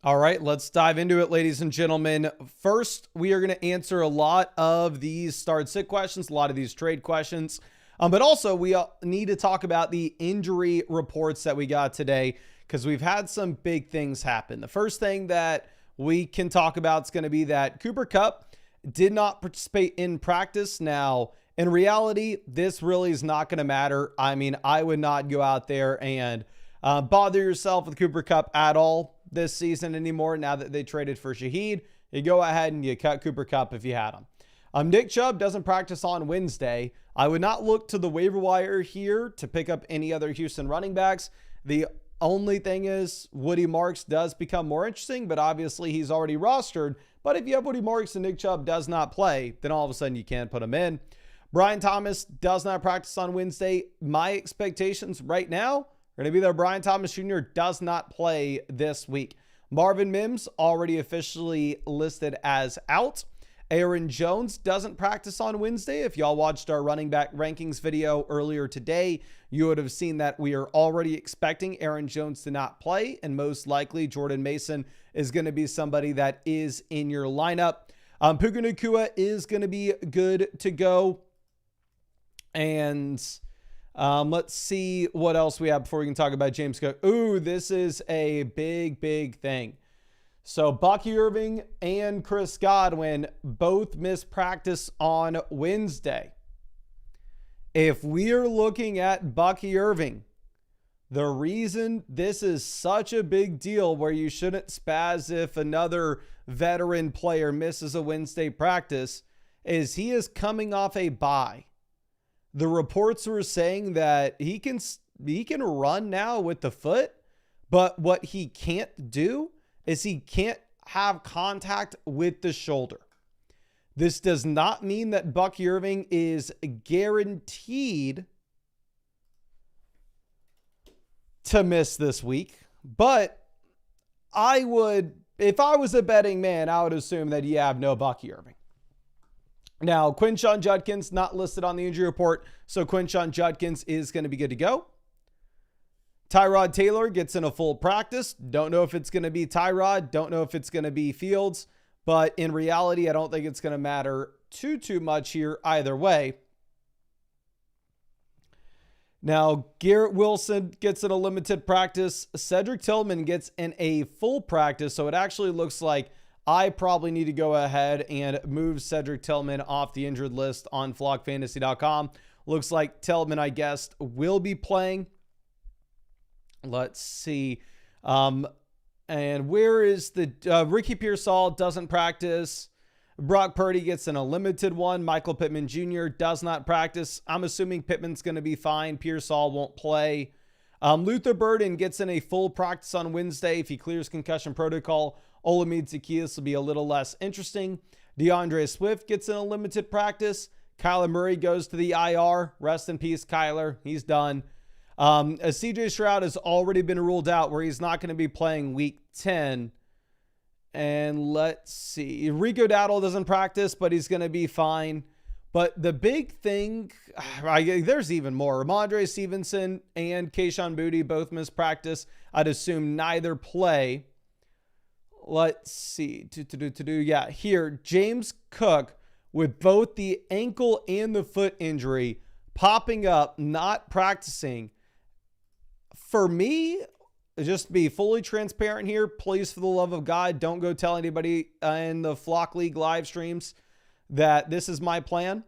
All right, let's dive into it, ladies and gentlemen. First, we are going to answer a lot of these start-sit questions, a lot of these trade questions. But also, we need to talk about the injury reports that we got today because we've had some big things happen. The first thing that we can talk about is going to be that Cooper Kupp did not participate in practice. Now, in reality, this really is not going to matter. I mean, I would not go out there and bother yourself with Cooper Kupp at all this season anymore. Now that they traded for Shaheed, you go ahead and you cut Cooper Kupp if you had him. Nick Chubb doesn't practice on Wednesday. I would not look to the waiver wire here to pick up any other Houston running backs. The only thing is Woody Marks does become more interesting, but obviously he's already rostered. But if you have Woody Marks and Nick Chubb does not play, then all of a sudden you can't put him in. Brian Thomas does not practice on Wednesday. My expectations right now are going to be that Brian Thomas Jr. does not play this week. Marvin Mims already officially listed as out. Aaron Jones doesn't practice on Wednesday. If y'all watched our running back rankings video earlier today, you would have seen that we are already expecting Aaron Jones to not play, and most likely Jordan Mason is going to be somebody that is in your lineup. Puka Nacua is going to be good to go. And let's see what else we have before we can talk about James Cook. Ooh, this is a big thing. So Bucky Irving and Chris Godwin both missed practice on Wednesday. If we are looking at Bucky Irving, the reason this is such a big deal where you shouldn't spaz if another veteran player misses a Wednesday practice is he is coming off a bye. The reports were saying that he can run now with the foot, but what he can't do is he can't have contact with the shoulder. This does not mean that Bucky Irving is guaranteed to miss this week, but if I was a betting man, I would assume that you have no Bucky Irving. Now, Quinshon Judkins not listed on the injury report, so Quinshon Judkins is going to be good to go. Tyrod Taylor gets in a full practice. Don't know if it's going to be Tyrod. Don't know if it's going to be Fields. But in reality, I don't think it's going to matter too much here either way. Now, Garrett Wilson gets in a limited practice. Cedric Tillman gets in a full practice. So it actually looks like I probably need to go ahead and move Cedric Tillman off the injured list on flockfantasy.com. Looks like Tillman, I guess, will be playing. Let's see. And where is the Ricky Pearsall doesn't practice. Brock Purdy gets in a limited one. Michael Pittman Jr. does not practice. I'm assuming Pittman's going to be fine. Pearsall won't play. Luther Burden gets in a full practice on Wednesday. If he clears concussion protocol, Olamide Zaccheaus will be a little less interesting. DeAndre Swift gets in a limited practice. Kyler Murray goes to the IR. Rest in peace, Kyler. He's done. CJ Stroud has already been ruled out where he's not going to be playing week 10. And let's see. Rico Dowdle doesn't practice, but he's going to be fine. But the big thing, there's even more. Ramondre Stevenson and Kayshon Boutte both missed practice. I'd assume neither play. Let's see. Yeah, here, James Cook with both the ankle and the foot injury popping up, not practicing. For me, just be fully transparent here. Please, for the love of God, don't go tell anybody in the Flock League live streams that this is my plan.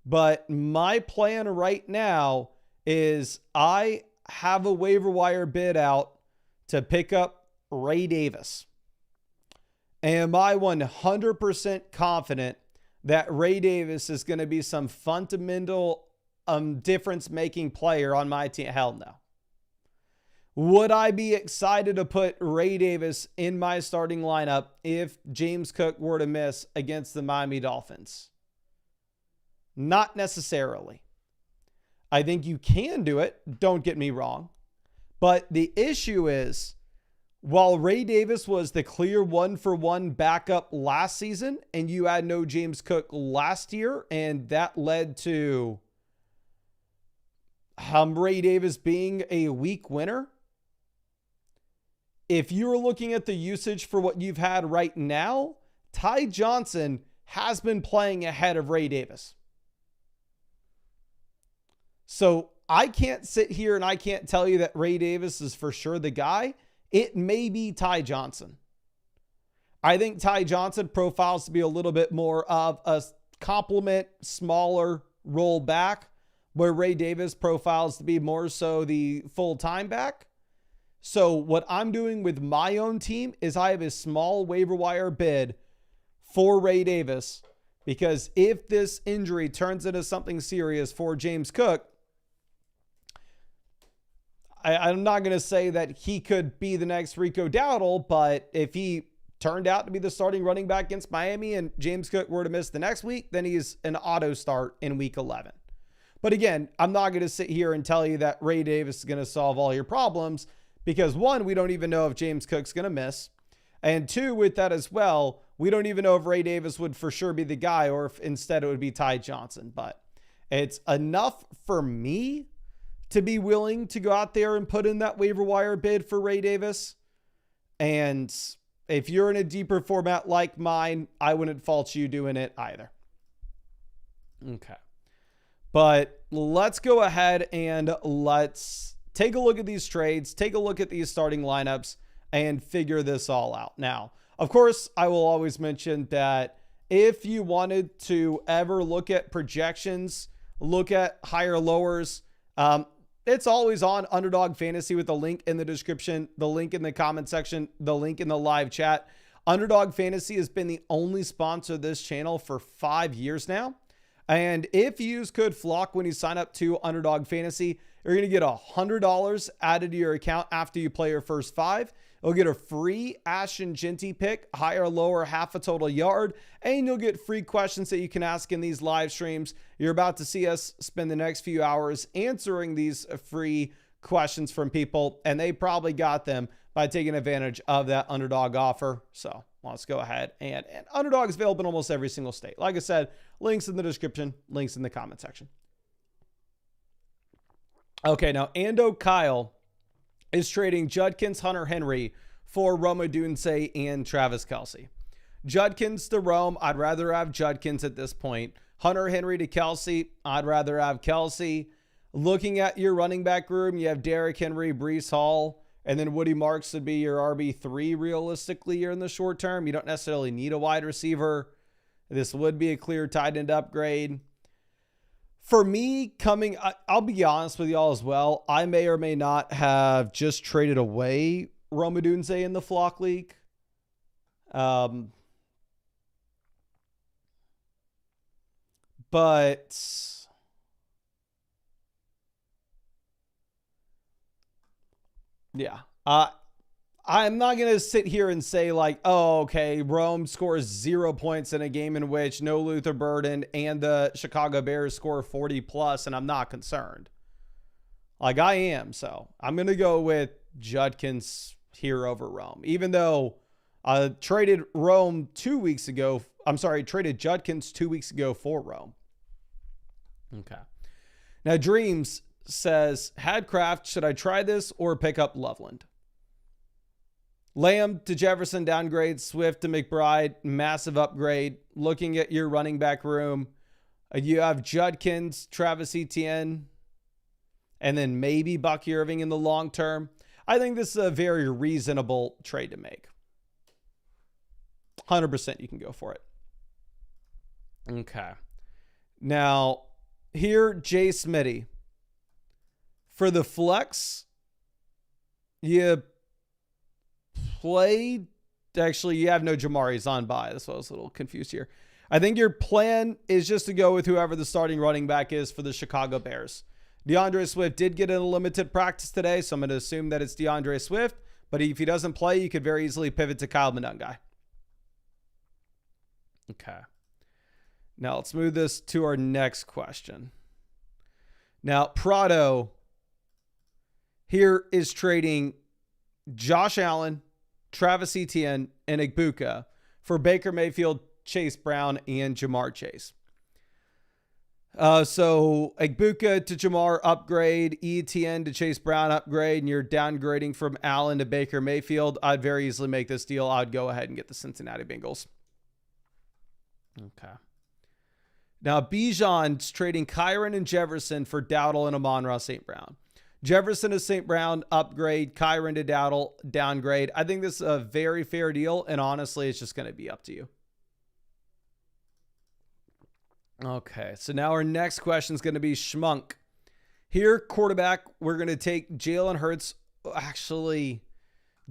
But my plan right now is I have a waiver wire bid out to pick up Ray Davis. Am I 100% confident that Ray Davis is going to be some fundamental difference-making player on my team? Hell no. Would I be excited to put Ray Davis in my starting lineup if James Cook were to miss against the Miami Dolphins? Not necessarily. I think you can do it. Don't get me wrong. But the issue is, while Ray Davis was the clear 1-for-1 backup last season, and you had no James Cook last year, and that led to Ray Davis being a weak winner, if you're looking at the usage for what you've had right now, Ty Johnson has been playing ahead of Ray Davis. So I can't sit here and I can't tell you that Ray Davis is for sure the guy. It may be Ty Johnson. I think Ty Johnson profiles to be a little bit more of a complement, smaller roll back, where Ray Davis profiles to be more so the full-time back. So what I'm doing with my own team is I have a small waiver wire bid for Ray Davis, because if this injury turns into something serious for James Cook, I'm not going to say that he could be the next Rico Dowdle, but if he turned out to be the starting running back against Miami and James Cook were to miss the next week, then he's an auto start in week 11. But again, I'm not going to sit here and tell you that Ray Davis is going to solve all your problems, because one, we don't even know if James Cook's going to miss. And two, with that as well, we don't even know if Ray Davis would for sure be the guy or if instead it would be Ty Johnson. But it's enough for me to be willing to go out there and put in that waiver wire bid for Ray Davis. And if you're in a deeper format like mine, I wouldn't fault you doing it either. Okay. But let's go ahead and let's take a look at these trades, take a look at these starting lineups, and figure this all out. Now, of course, I will always mention that if you wanted to ever look at projections, look at higher lowers, it's always on Underdog Fantasy with the link in the description, the link in the comment section, the link in the live chat. Underdog Fantasy has been the only sponsor of this channel for 5 years now. And if you use code FLOCK when you sign up to Underdog Fantasy, you're going to get $100 added to your account after you play your first 5. You'll get a free Ashton Genty pick, higher or lower, half a total yard, and you'll get free questions that you can ask in these live streams. You're about to see us spend the next few hours answering these free questions from people, and they probably got them by taking advantage of that Underdog offer. So let's go ahead. And Underdog is available in almost every single state. Like I said, links in the description, links in the comment section. Okay, now Ando Kyle is trading Judkins, Hunter Henry for Rome Odunze and Travis Kelce. Judkins to Rome, I'd rather have Judkins at this point. Hunter Henry to Kelce, I'd rather have Kelce. Looking at your running back room, you have Derrick Henry, Breece Hall, and then Woody Marks would be your RB3 realistically here in the short term. You don't necessarily need a wide receiver. This would be a clear tight end upgrade. For me, I'll be honest with y'all as well. I may or may not have just traded away Rome Odunze in the Flock League. But yeah, I'm not going to sit here and say like, oh, okay, Rome scores 0 points in a game in which no Luther Burden and the Chicago Bears score 40 plus, and I'm not concerned. Like I am. So I'm going to go with Judkins here over Rome, even though I traded Rome 2 weeks ago. I'm sorry, traded Judkins 2 weeks ago for Rome. Okay. Now Dreams says, Hadcraft, should I try this or pick up Loveland? Lamb to Jefferson downgrade, Swift to McBride, massive upgrade. Looking at your running back room, you have Judkins, Travis Etienne, and then maybe Bucky Irving in the long term. I think this is a very reasonable trade to make. 100% you can go for it. Okay. Now, here, Jay Smitty. For the flex, you actually, you have no Jamari. He's on bye. That's why I was a little confused here. I think your plan is just to go with whoever the starting running back is for the Chicago Bears. DeAndre Swift did get in a limited practice today, so I'm going to assume that it's DeAndre Swift. But if he doesn't play, you could very easily pivot to Kyle Monungai. Okay. Now let's move this to our next question. Now, Prado here is trading Josh Allen, Travis Etienne, and Igbuka for Baker Mayfield, Chase Brown, and Jamar Chase. So Egbuka to Jamar upgrade, ETN to Chase Brown upgrade, and you're downgrading from Allen to Baker Mayfield. I'd very easily make this deal. I'd go ahead and get the Cincinnati Bengals. Okay. Now, Bijan's trading Kyron and Jefferson for Dowdle and Amon-Ra St. Brown. Jefferson to St. Brown, upgrade. Kyron to Dowdle, downgrade. I think this is a very fair deal, and honestly, it's just going to be up to you. Okay, so now our next question is going to be Schmunk. Here, quarterback, we're going to take Jalen Hurts. Actually,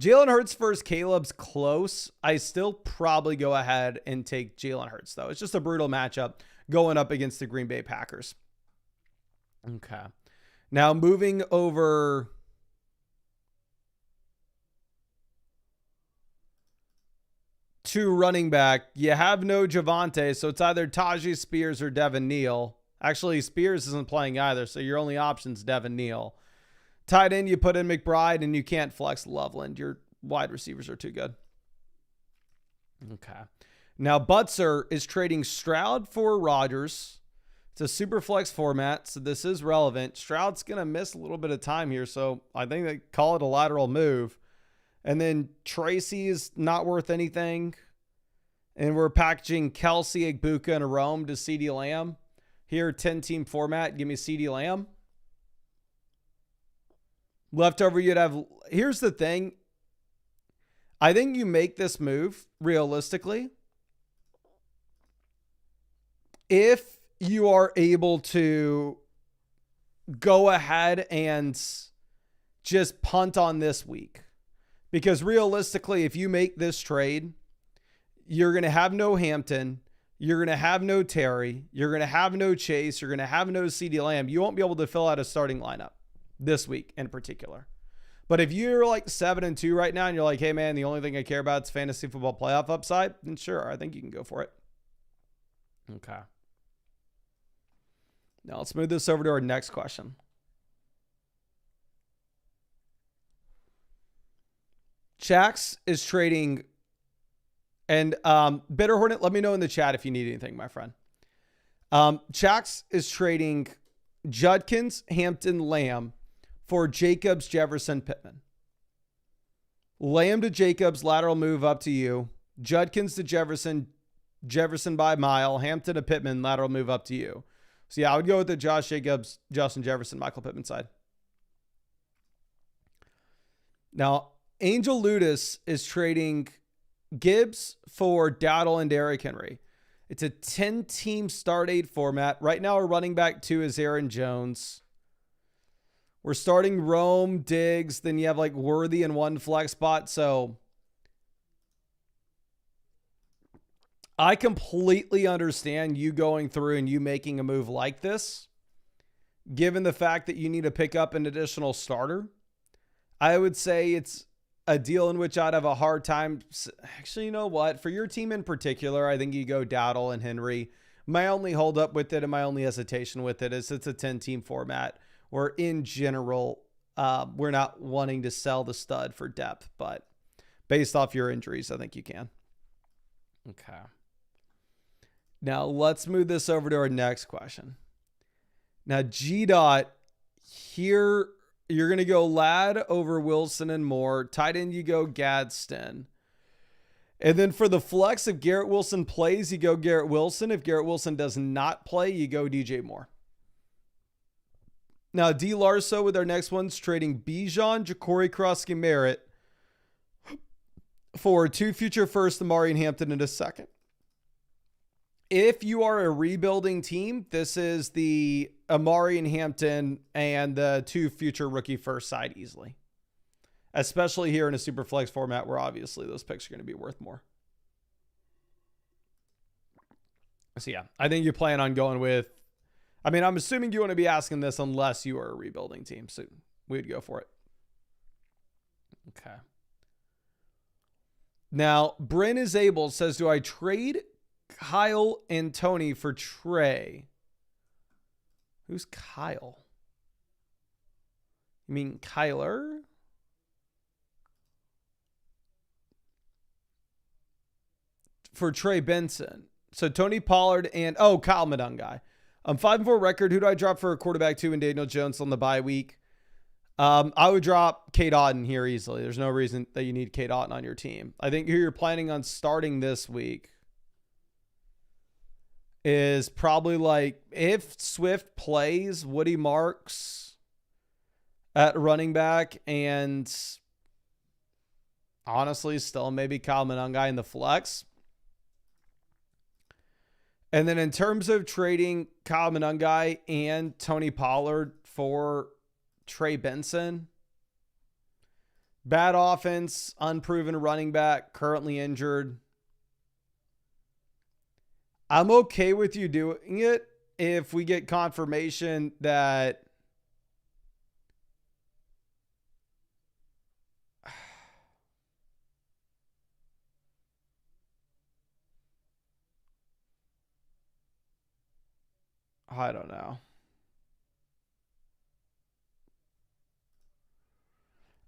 Jalen Hurts versus Caleb's close. I still probably go ahead and take Jalen Hurts, though. It's just a brutal matchup going up against the Green Bay Packers. Okay. Now moving over to running back, you have no Javonte, so it's either Tajee Spears or Devin Neal. Actually, Spears isn't playing either, so your only option's Devin Neal. Tight end, you put in McBride, and you can't flex Loveland. Your wide receivers are too good. Okay. Now, Butzer is trading Stroud for Rodgers. It's a super flex format, so this is relevant. Stroud's going to miss a little bit of time here, so I think they call it a lateral move. And then Tracy is not worth anything. And we're packaging Kelsey, Egbuka, and Rome to CeeDee Lamb. Here, 10-team format, give me CeeDee Lamb. Leftover, you'd have... Here's the thing. I think you make this move, realistically, if you are able to go ahead and just punt on this week. Because realistically, if you make this trade, you're going to have no Hampton. You're going to have no Terry. You're going to have no Chase. You're going to have no CeeDee Lamb. You won't be able to fill out a starting lineup this week in particular. But if you're like 7-2 right now and you're like, hey, man, the only thing I care about is fantasy football playoff upside, then sure, I think you can go for it. Okay. Now let's move this over to our next question. Chax is trading, and Bitter Hornet, let me know in the chat if you need anything, my friend. Chax is trading Judkins, Hampton, Lamb for Jacobs, Jefferson, Pittman. Lamb to Jacobs, lateral move up to you. Judkins to Jefferson, Jefferson by mile. Hampton to Pittman, lateral move up to you. So yeah, I would go with the Josh Jacobs, Justin Jefferson, Michael Pittman side. Now, Angel Ludus is trading Gibbs for Dowdle and Derrick Henry. It's a 10-team start 8 format. Right now, our running back 2 is Aaron Jones. We're starting Rome, Diggs. Then you have like Worthy in one flex spot. So I completely understand you going through and you making a move like this, given the fact that you need to pick up an additional starter. I would say it's a deal in which I'd have a hard time. Actually, you know what? For your team in particular, I think you go Dowdle and Henry. My only hold up with it and my only hesitation with it is it's a 10-team format where in general, we're not wanting to sell the stud for depth, but based off your injuries, I think you can. Okay. Now let's move this over to our next question. Now, G-Dot, here you're going to go Ladd over Wilson and Moore. Tight end, you go Gadsden. And then for the flex, if Garrett Wilson plays, you go Garrett Wilson. If Garrett Wilson does not play, you go DJ Moore. Now, D. Larso with our next one's trading Bijan, Ja'Cory Krosky Merritt for 2 future firsts, Amari and Hampton in a second. If you are a rebuilding team, this is the Amari and Hampton and the 2 future rookie first side easily. Especially here in a super flex format where obviously those picks are going to be worth more. So yeah, I think you plan on going with, I mean, I'm assuming you want to be asking this unless you are a rebuilding team. So we'd go for it. Okay. Now, Bryn is able, says, do I trade Kyle and Tony for Trey? Who's Kyle? You mean Kyler? For Trey Benson. So Tony Pollard and, Kyle Madung guy. 5-4 record. Who do I drop for a quarterback 2 in Daniel Jones on the bye week? I would drop Cade Otton here easily. There's no reason that you need Cade Otton on your team. I think who you're planning on starting this week is probably like, if Swift plays, Woody Marks at running back, and honestly still maybe Kyle Monangai in the flex. And then in terms of trading Kyle Monangai and Tony Pollard for Trey Benson, bad offense, unproven running back, currently injured. I'm okay with you doing it if we get confirmation that I don't know.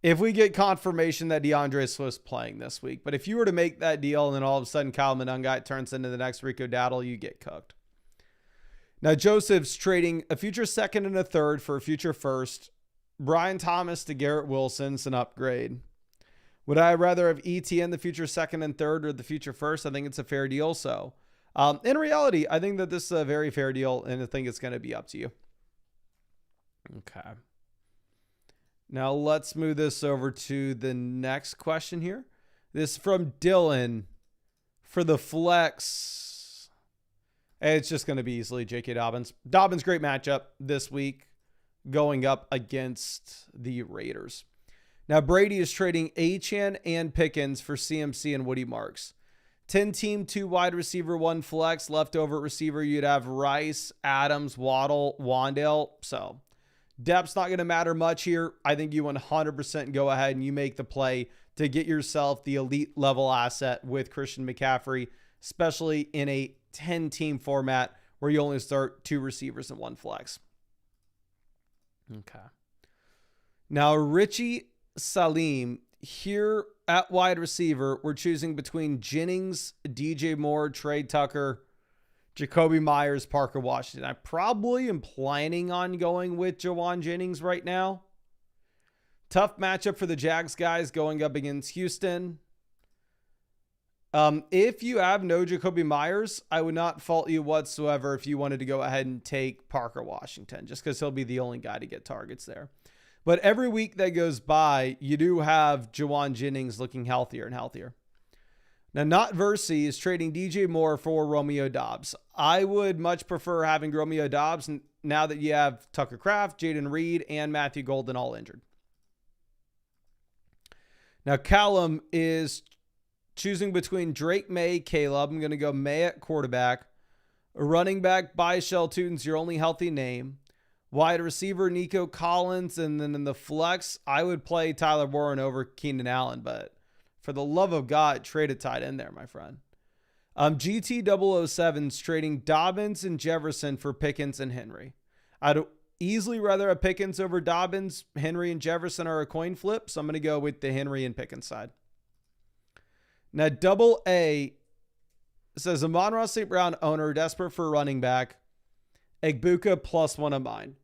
If we get confirmation that DeAndre Swift's playing this week. But if you were to make that deal and then all of a sudden Kyle Monangai turns into the next Rico Dowdle, you get cooked. Now, Joseph's trading a future second and a third for a future first. Brian Thomas to Garrett Wilson. It's an upgrade. Would I rather have ETN, the future second and third, or the future first? I think it's a fair deal. So, in reality, I think that this is a very fair deal, and I think it's going to be up to you. Okay. Now let's move this over to the next question here. This is from Dylan for the flex. It's just going to be easily J.K. Dobbins. Dobbins, great matchup this week going up against the Raiders. Now Brady is trading Achane and Pickens for CMC and Woody Marks. 10-team, 2 wide receiver, 1 flex. Leftover receiver, you'd have Rice, Adams, Waddle, Wandale. So depth's not going to matter much here. I think you 100% go ahead and you make the play to get yourself the elite level asset with Christian McCaffrey, especially in a 10-team format where you only start 2 receivers and 1 flex. Okay. Now, Richie Salim here at wide receiver, we're choosing between Jennings, DJ Moore, Trey Tucker, Jacoby Myers, Parker Washington. I probably am planning on going with Jawan Jennings right now. Tough matchup for the Jags guys going up against Houston. If you have no Jacoby Myers, I would not fault you whatsoever if you wanted to go ahead and take Parker Washington, just because he'll be the only guy to get targets there. But every week that goes by, you do have Jawan Jennings looking healthier and healthier. Now, Not Versi is trading DJ Moore for Romeo Doubs. I would much prefer having Romeo Doubs now that you have Tucker Kraft, Jaden Reed, and Matthew Golden all injured. Now, Callum is choosing between Drake May, Caleb. I'm going to go May at quarterback. A running back, Byshell Tutin's your only healthy name. Wide receiver, Nico Collins. And then in the flex, I would play Tyler Warren over Keenan Allen, but for the love of God, trade a tight end there, my friend. GT007's trading Dobbins and Jefferson for Pickens and Henry. I'd easily rather have Pickens over Dobbins. Henry and Jefferson are a coin flip, so I'm going to go with the Henry and Pickens side. Now, Double A says, Amon-Ra St. Brown owner desperate for a running back. Egbuka +1 of mine.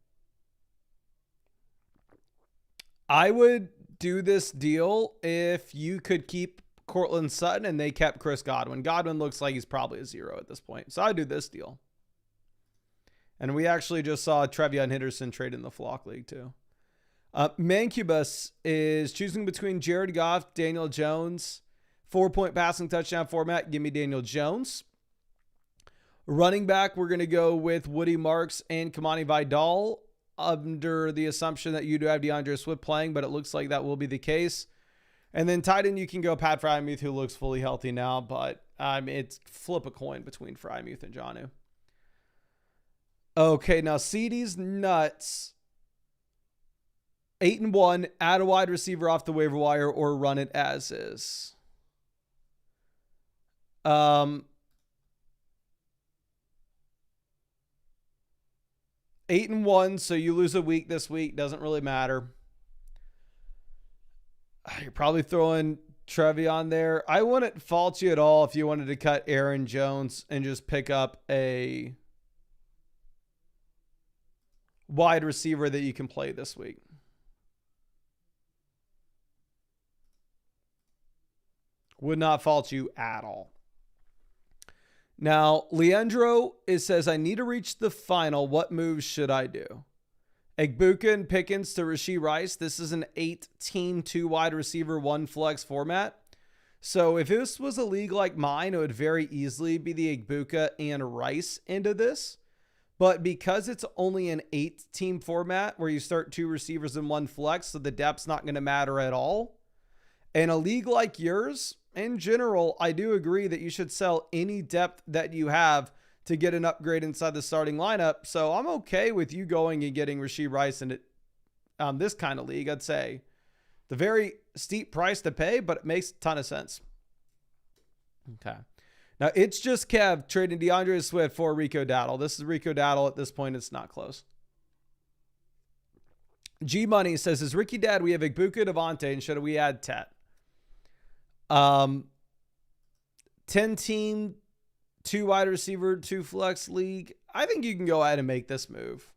I would do this deal if you could keep Cortland Sutton and they kept Chris Godwin. Godwin looks like he's probably a 0 at this point. So I'd do this deal. And we actually just saw Trevion Henderson trade in the Flock League too. Mancubus is choosing between Jared Goff, Daniel Jones. 4-point passing touchdown format. Give me Daniel Jones. Running back, we're going to go with Woody Marks and Kamani Vidal under the assumption that you do have DeAndre Swift playing, but it looks like that will be the case. And then tight end, you can go Pat Freiermuth, who looks fully healthy now, but it's flip a coin between Freiermuth and Jonnu. Okay, now CD's nuts. 8-1, add a wide receiver off the waiver wire or run it as is. 8-1, so you lose a week this week. Doesn't really matter. You're probably throwing Trevion there. I wouldn't fault you at all if you wanted to cut Aaron Jones and just pick up a wide receiver that you can play this week. Would not fault you at all. Now, Leandro, it says, I need to reach the final. What moves should I do? Egbuka and Pickens to Rashee Rice. This is an 8-team, 2 wide receiver, 1 flex format. So if this was a league like mine, it would very easily be the Egbuka and Rice into this. But because it's only an 8-team format where you start 2 receivers and 1 flex, so the depth's not going to matter at all. In a league like yours, in general, I do agree that you should sell any depth that you have to get an upgrade inside the starting lineup. So I'm okay with you going and getting Rashee Rice in this kind of league. I'd say the very steep price to pay, but it makes a ton of sense. Okay. Now it's just Kev trading DeAndre Swift for Rico Dowdle. This is Rico Dowdle. At this point, it's not close. G Money says, is Ricky Dad, we have Egbuka, Devontae, and should we add Tet? 10-team, 2 wide receiver, 2 flex league. I think you can go ahead and make this move.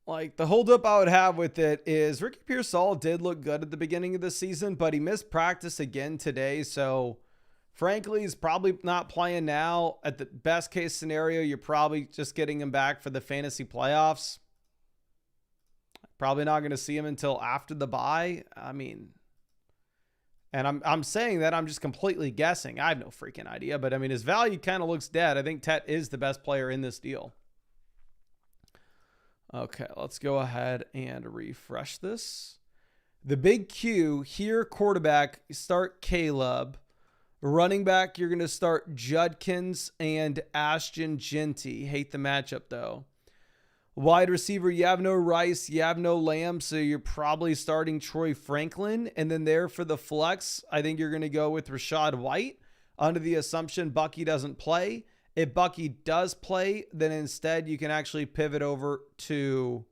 Like, the holdup I would have with it is Ricky Pearsall did look good at the beginning of the season, but he missed practice again today. So, frankly, he's probably not playing now. At the best case scenario, you're probably just getting him back for the fantasy playoffs. Probably not going to see him until after the bye. I mean, and I'm saying that I'm just completely guessing. I have no freaking idea, but I mean, his value kind of looks dead. I think Tet is the best player in this deal. Okay, let's go ahead and refresh this. The big Q here, quarterback, you start Caleb. Running back, you're going to start Judkins and Ashton Genty. Hate the matchup, though. Wide receiver, you have no Rice, you have no Lamb, so you're probably starting Troy Franklin. And then there for the flex, I think you're going to go with Rachaad White under the assumption Bucky doesn't play. If Bucky does play, then instead you can actually pivot over to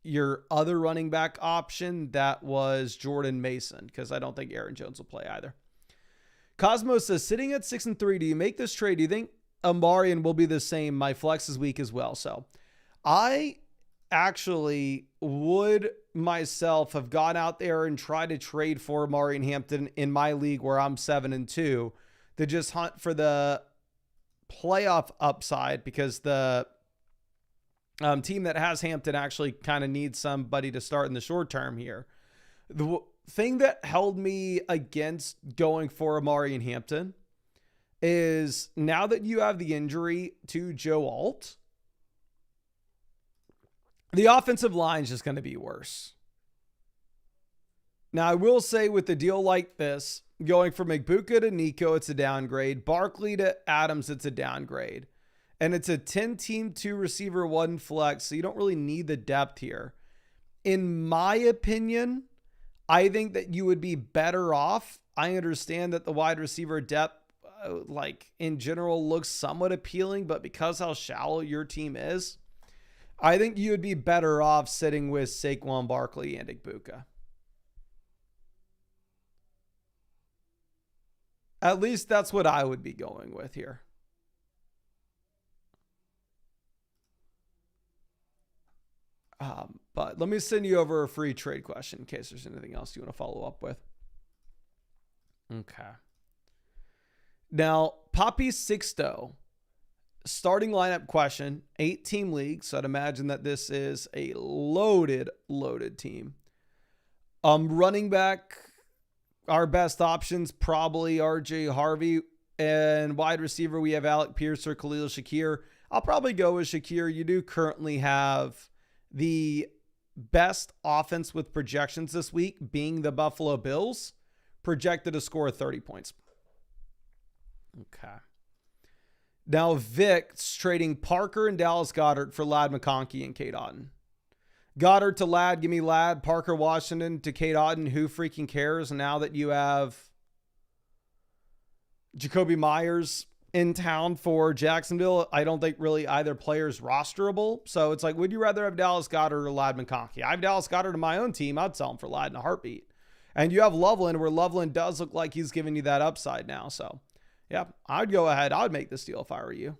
your other running back option. That was Jordan Mason, because I don't think Aaron Jones will play either. Cosmos says, sitting at 6-3, do you make this trade? Do you think Amarian will be the same? My flex is weak as well. So I actually would myself have gone out there and tried to trade for Amarian Hampton in my league where I'm 7-2 to just hunt for the playoff upside, because the team that has Hampton actually kind of needs somebody to start in the short term here. The thing that held me against going for Amarian Hampton is now that you have the injury to Joe Alt, the offensive line is just going to be worse. Now, I will say with a deal like this, going from Egbuka to Nico, it's a downgrade. Barkley to Adams, it's a downgrade. And it's a 10-team, 2 receiver, 1 flex, so you don't really need the depth here. In my opinion, I think that you would be better off. I understand that the wide receiver depth, like in general, looks somewhat appealing, but because how shallow your team is, I think you would be better off sitting with Saquon Barkley and Egbuka. At least that's what I would be going with here. But let me send you over a free trade question in case there's anything else you want to follow up with. Okay. Now, Poppy Sixto, starting lineup question, 8-team league. So I'd imagine that this is a loaded team. Running back, our best options, probably RJ Harvey. And wide receiver, we have Alec Pierce or Khalil Shakir. I'll probably go with Shakir. You do currently have the best offense with projections this week being the Buffalo Bills, projected to score 30 points. Okay. Now Vic's trading Parker and Dallas Goedert for Ladd McConkey and Kate Otten. Goddard to Ladd, give me Ladd. Parker Washington to Kate Otten. Who freaking cares now that you have Jacoby Myers in town for Jacksonville? I don't think really either player is rosterable. So it's like, would you rather have Dallas Goedert or Ladd McConkey? I have Dallas Goedert in my own team. I'd sell him for Ladd in a heartbeat. And you have Loveland, where Loveland does look like he's giving you that upside now. So, yeah, I'd go ahead. I would make this deal if I were you.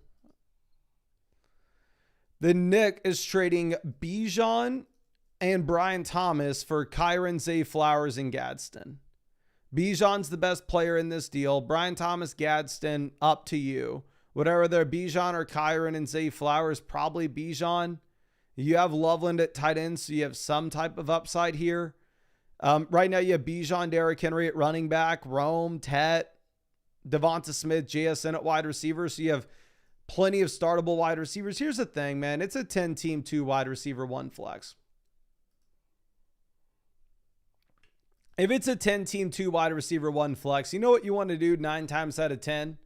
Then Nick is trading Bijan and Brian Thomas for Kyron, Zay Flowers, and Gadsden. Bijan's the best player in this deal. Brian Thomas, Gadsden, up to you. Whatever they're, Bijan or Kyron and Zay Flowers, probably Bijan. You have Loveland at tight end, so you have some type of upside here. Right now, you have Bijan, Derrick Henry at running back, Rome, Tet, Devonta Smith, JSN at wide receiver. So you have plenty of startable wide receivers. Here's the thing, man. It's a 10-team, 2 wide receiver, 1 flex. If it's a 10-team, 2 wide receiver, 1 flex, you know what you want to do 9 times out of 10?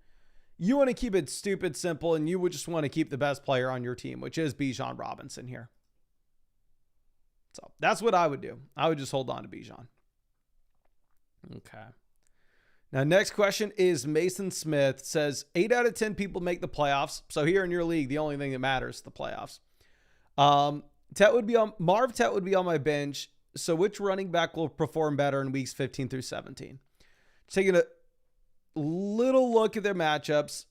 You want to keep it stupid simple, and you would just want to keep the best player on your team, which is Bijan Robinson here. So that's what I would do. I would just hold on to Bijan. Okay. Now, next question is Mason Smith. Says 8 out of 10 people make the playoffs. So here in your league, the only thing that matters is the playoffs. Marv Tet would be on my bench. So which running back will perform better in weeks 15 through 17? Taking a little look at their matchups.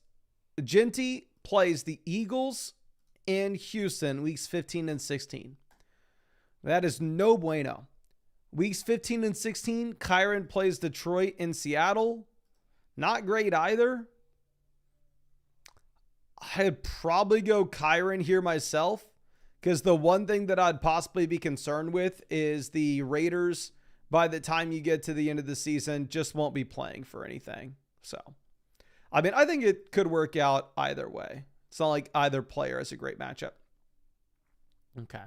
Genty plays the Eagles and Houston weeks 15 and 16. That is no bueno. Weeks 15 and 16, Kyron plays Detroit and Seattle. Not great either. I'd probably go Kyron here myself, because the one thing that I'd possibly be concerned with is the Raiders, by the time you get to the end of the season, just won't be playing for anything. So, I mean, I think it could work out either way. It's not like either player has a great matchup. Okay.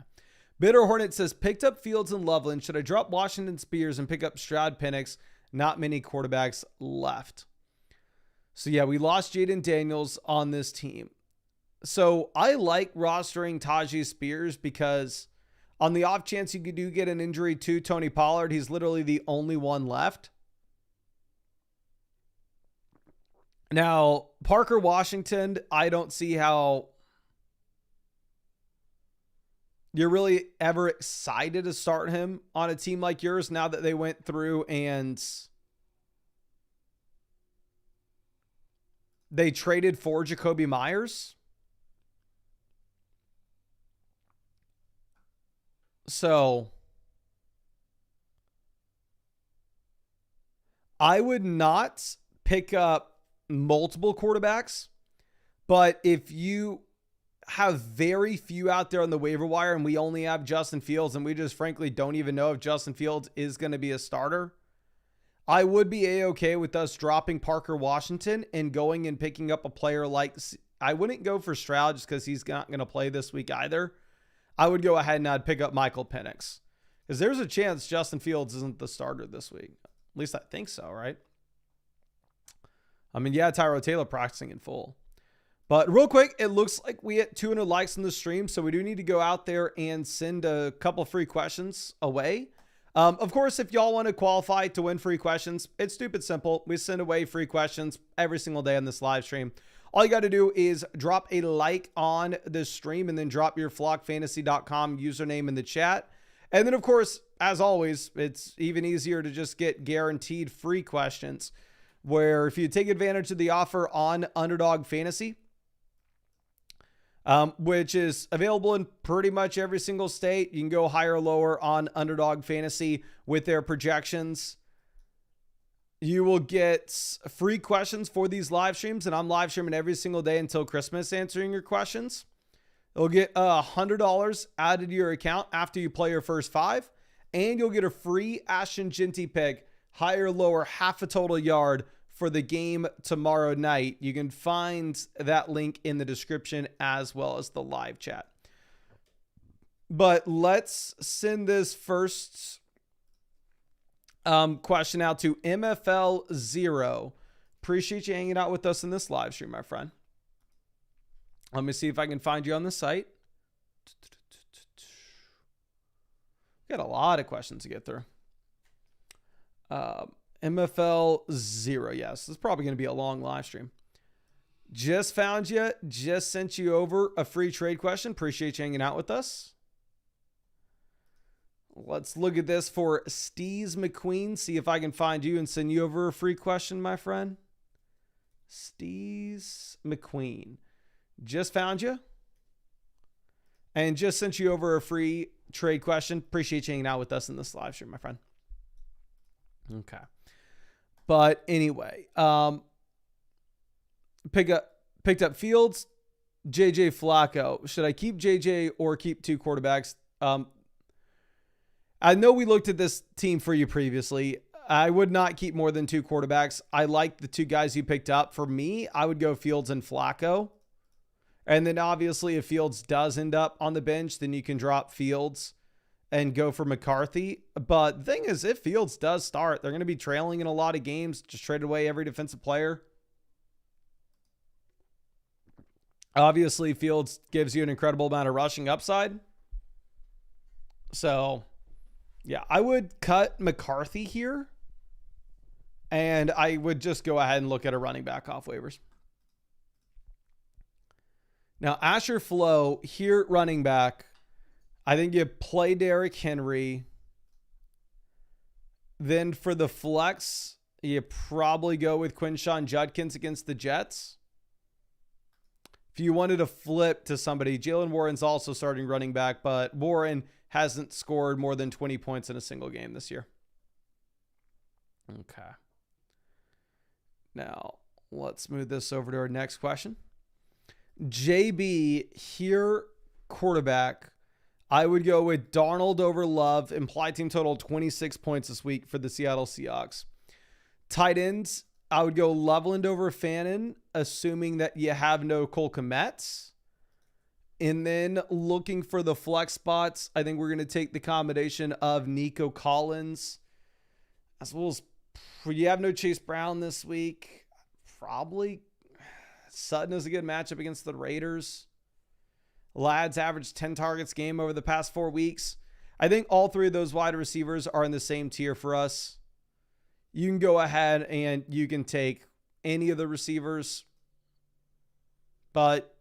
Bitter Hornet says, picked up Fields and Loveland. Should I drop Washington Spears and pick up Stroud Penix? Not many quarterbacks left. So yeah, we lost Jaden Daniels on this team. So I like rostering Tajee Spears because on the off chance you do get an injury to Tony Pollard, he's literally the only one left. Now, Parker Washington, I don't see how you're really ever excited to start him on a team like yours now that they went through and they traded for Jacoby Myers. So I would not pick up multiple quarterbacks, but if you have very few out there on the waiver wire and we only have Justin Fields and we just frankly don't even know if Justin Fields is going to be a starter, I would be a-okay with us dropping Parker Washington and going and picking up a player like, I wouldn't go for Stroud just because he's not going to play this week either. I would go ahead and I'd pick up Michael Penix because there's a chance Justin Fields isn't the starter this week. At least I think so, right? I mean, yeah, Tyrod Taylor practicing in full. But real quick, it looks like we hit 200 likes on the stream, so we do need to go out there and send a couple free questions away. Of course, if y'all want to qualify to win free questions, it's stupid simple. We send away free questions every single day on this live stream. All you got to do is drop a like on this stream and then drop your flockfantasy.com username in the chat. And then, of course, as always, it's even easier to just get guaranteed free questions, where if you take advantage of the offer on Underdog Fantasy, which is available in pretty much every single state. You can go higher or lower on Underdog Fantasy with their projections. You will get free questions for these live streams, and I'm live streaming every single day until Christmas answering your questions. You'll get $100 added to your account after you play your first 5, and you'll get a free Ashton Genty pick, higher or lower, half a total yard for the game tomorrow night. You can find that link in the description as well as the live chat. But let's send this first question out to MFL Zero. Appreciate you hanging out with us in this live stream, my friend. Let me see if I can find you on the site. Got a lot of questions to get through. MFL Zero. Yes, this is probably going to be a long live stream. Just found you. Just sent you over a free trade question. Appreciate you hanging out with us. Let's look at this for Steez McQueen. See if I can find you and send you over a free question, my friend. Steez McQueen. Just found you. And just sent you over a free trade question. Appreciate you hanging out with us in this live stream, my friend. Okay. But anyway, picked up Fields, JJ Flacco. Should I keep JJ or keep two quarterbacks? I know we looked at this team for you previously. I would not keep more than two quarterbacks. I like the two guys you picked up. For me, I would go Fields and Flacco. And then obviously if Fields does end up on the bench, then you can drop Fields and go for McCarthy. But the thing is, if Fields does start, they're going to be trailing in a lot of games, just trade away every defensive player. Obviously, Fields gives you an incredible amount of rushing upside. So, yeah, I would cut McCarthy here. And I would just go ahead and look at a running back off waivers. Now, Asher Flo here, running back. I think you play Derrick Henry. Then for the flex, you probably go with Quinshon Judkins against the Jets. If you wanted to flip to somebody, Jalen Warren's also starting running back, but Warren hasn't scored more than 20 points in a single game this year. Okay. Now, let's move this over to our next question. JB here, quarterback. I would go with Darnold over Love. Implied team total 26 points this week for the Seattle Seahawks. Tight ends, I would go Loveland over Fannin, assuming that you have no Cole Kmet. And then looking for the flex spots, I think we're going to take the combination of Nico Collins, as well as you have no Chase Brown this week. Probably Sutton is a good matchup against the Raiders. Lads averaged 10 targets game over the past 4 weeks. I think all three of those wide receivers are in the same tier for us. You can go ahead and you can take any of the receivers, but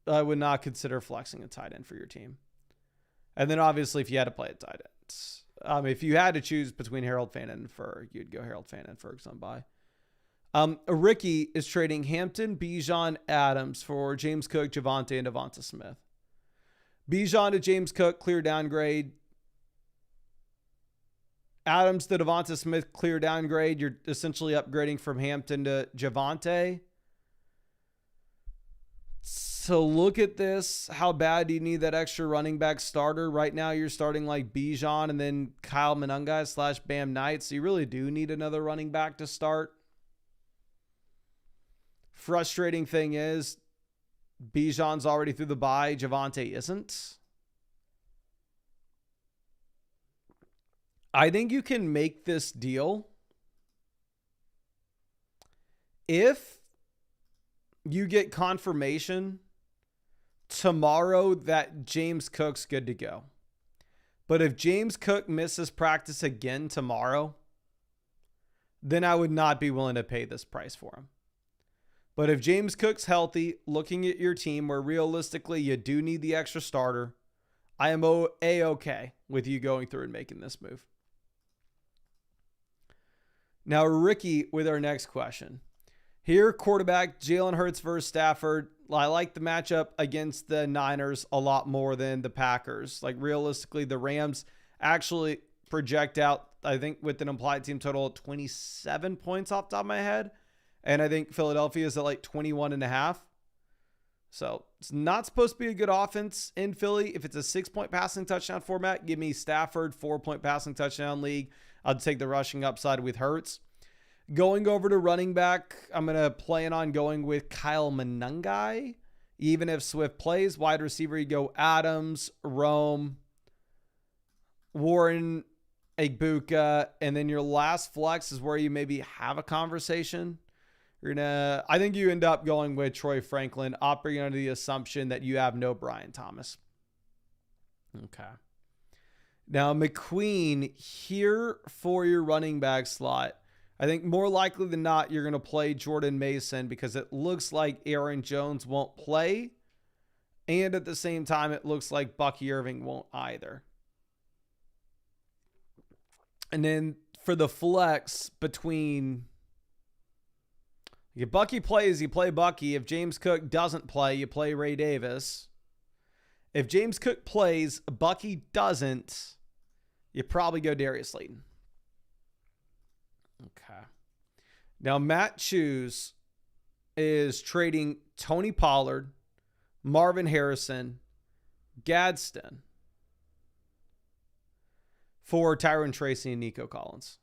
I would not consider flexing a tight end for your team. And then obviously if you had to play a tight end, if you had to choose between Harold Fannin and Ferg, you'd go Harold Fannin and Ferg's on bye. Ricky is trading Hampton, Bijan, Adams for James Cook, Javonte, and Devonta Smith. Bijan to James Cook, clear downgrade. Adams to Devonta Smith, clear downgrade. You're essentially upgrading from Hampton to Javonte. So look at this. How bad do you need that extra running back starter? Right now you're starting like Bijan and then Kyle Monangai / Bam Knight. So you really do need another running back to start. Frustrating thing is Bijan's already through the bye. Javonte isn't. I think you can make this deal if you get confirmation tomorrow that James Cook's good to go. But if James Cook misses practice again tomorrow, then I would not be willing to pay this price for him. But if James Cook's healthy, looking at your team where realistically you do need the extra starter, I am A-okay with you going through and making this move. Now, Ricky with our next question. Here, quarterback, Jalen Hurts versus Stafford. I like the matchup against the Niners a lot more than the Packers. Like, realistically, the Rams actually project out, I think, with an implied team total of 27 points off the top of my head. And I think Philadelphia is at like 21.5. So it's not supposed to be a good offense in Philly. If it's a 6-point passing touchdown format, give me Stafford, 4-point passing touchdown league. I'll take the rushing upside with Hurts. Going over to running back, I'm going to plan on going with Kyle Monangai. Even if Swift plays, wide receiver, you go Adams, Rome, Warren, Egbuka, and then your last flex is where you maybe have a conversation. I think you end up going with Troy Franklin, operating under the assumption that you have no Brian Thomas. Okay. Now, McQueen here for your running back slot. I think more likely than not, you're going to play Jordan Mason because it looks like Aaron Jones won't play. And at the same time, it looks like Bucky Irving won't either. And then for the flex between... If Bucky plays, you play Bucky. If James Cook doesn't play, you play Ray Davis. If James Cook plays, Bucky doesn't, you probably go Darius Slayton. Okay. Now, Matt Choose is trading Tony Pollard, Marvin Harrison, Gadsden for Tyron Tracy and Nico Collins.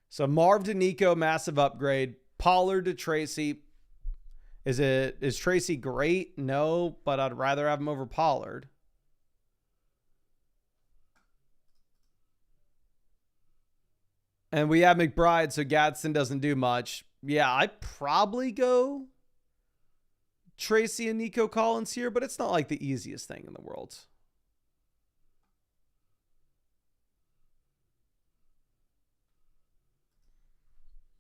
So Marv to Nico, massive upgrade. Pollard to Tracy. Is Tracy great? No, but I'd rather have him over Pollard. And we have McBride, so Gadsden doesn't do much. Yeah, I'd probably go Tracy and Nico Collins here, but it's not like the easiest thing in the world.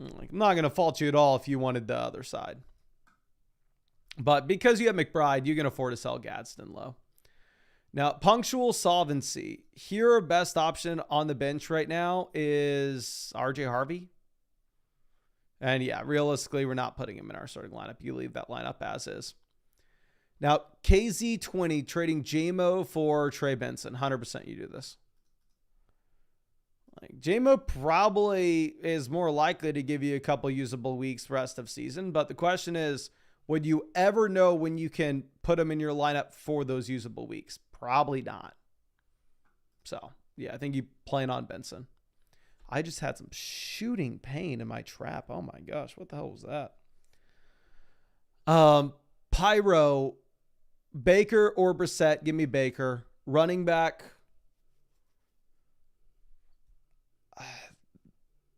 I'm not going to fault you at all if you wanted the other side. But because you have McBride, you can afford to sell Gadsden low. Now, punctual solvency. Here, our best option on the bench right now is RJ Harvey. And yeah, realistically, we're not putting him in our starting lineup. You leave that lineup as is. Now, KZ20 trading JMO for Trey Benson. 100% you do this. Like, JMO probably is more likely to give you a couple usable weeks rest of season. But the question is, would you ever know when you can put him in your lineup for those usable weeks? Probably not. So, yeah, I think you plan on Benson. I just had some shooting pain in my trap. Oh, my gosh. What the hell was that? Pyro, Baker or Brissett. Give me Baker. Running back.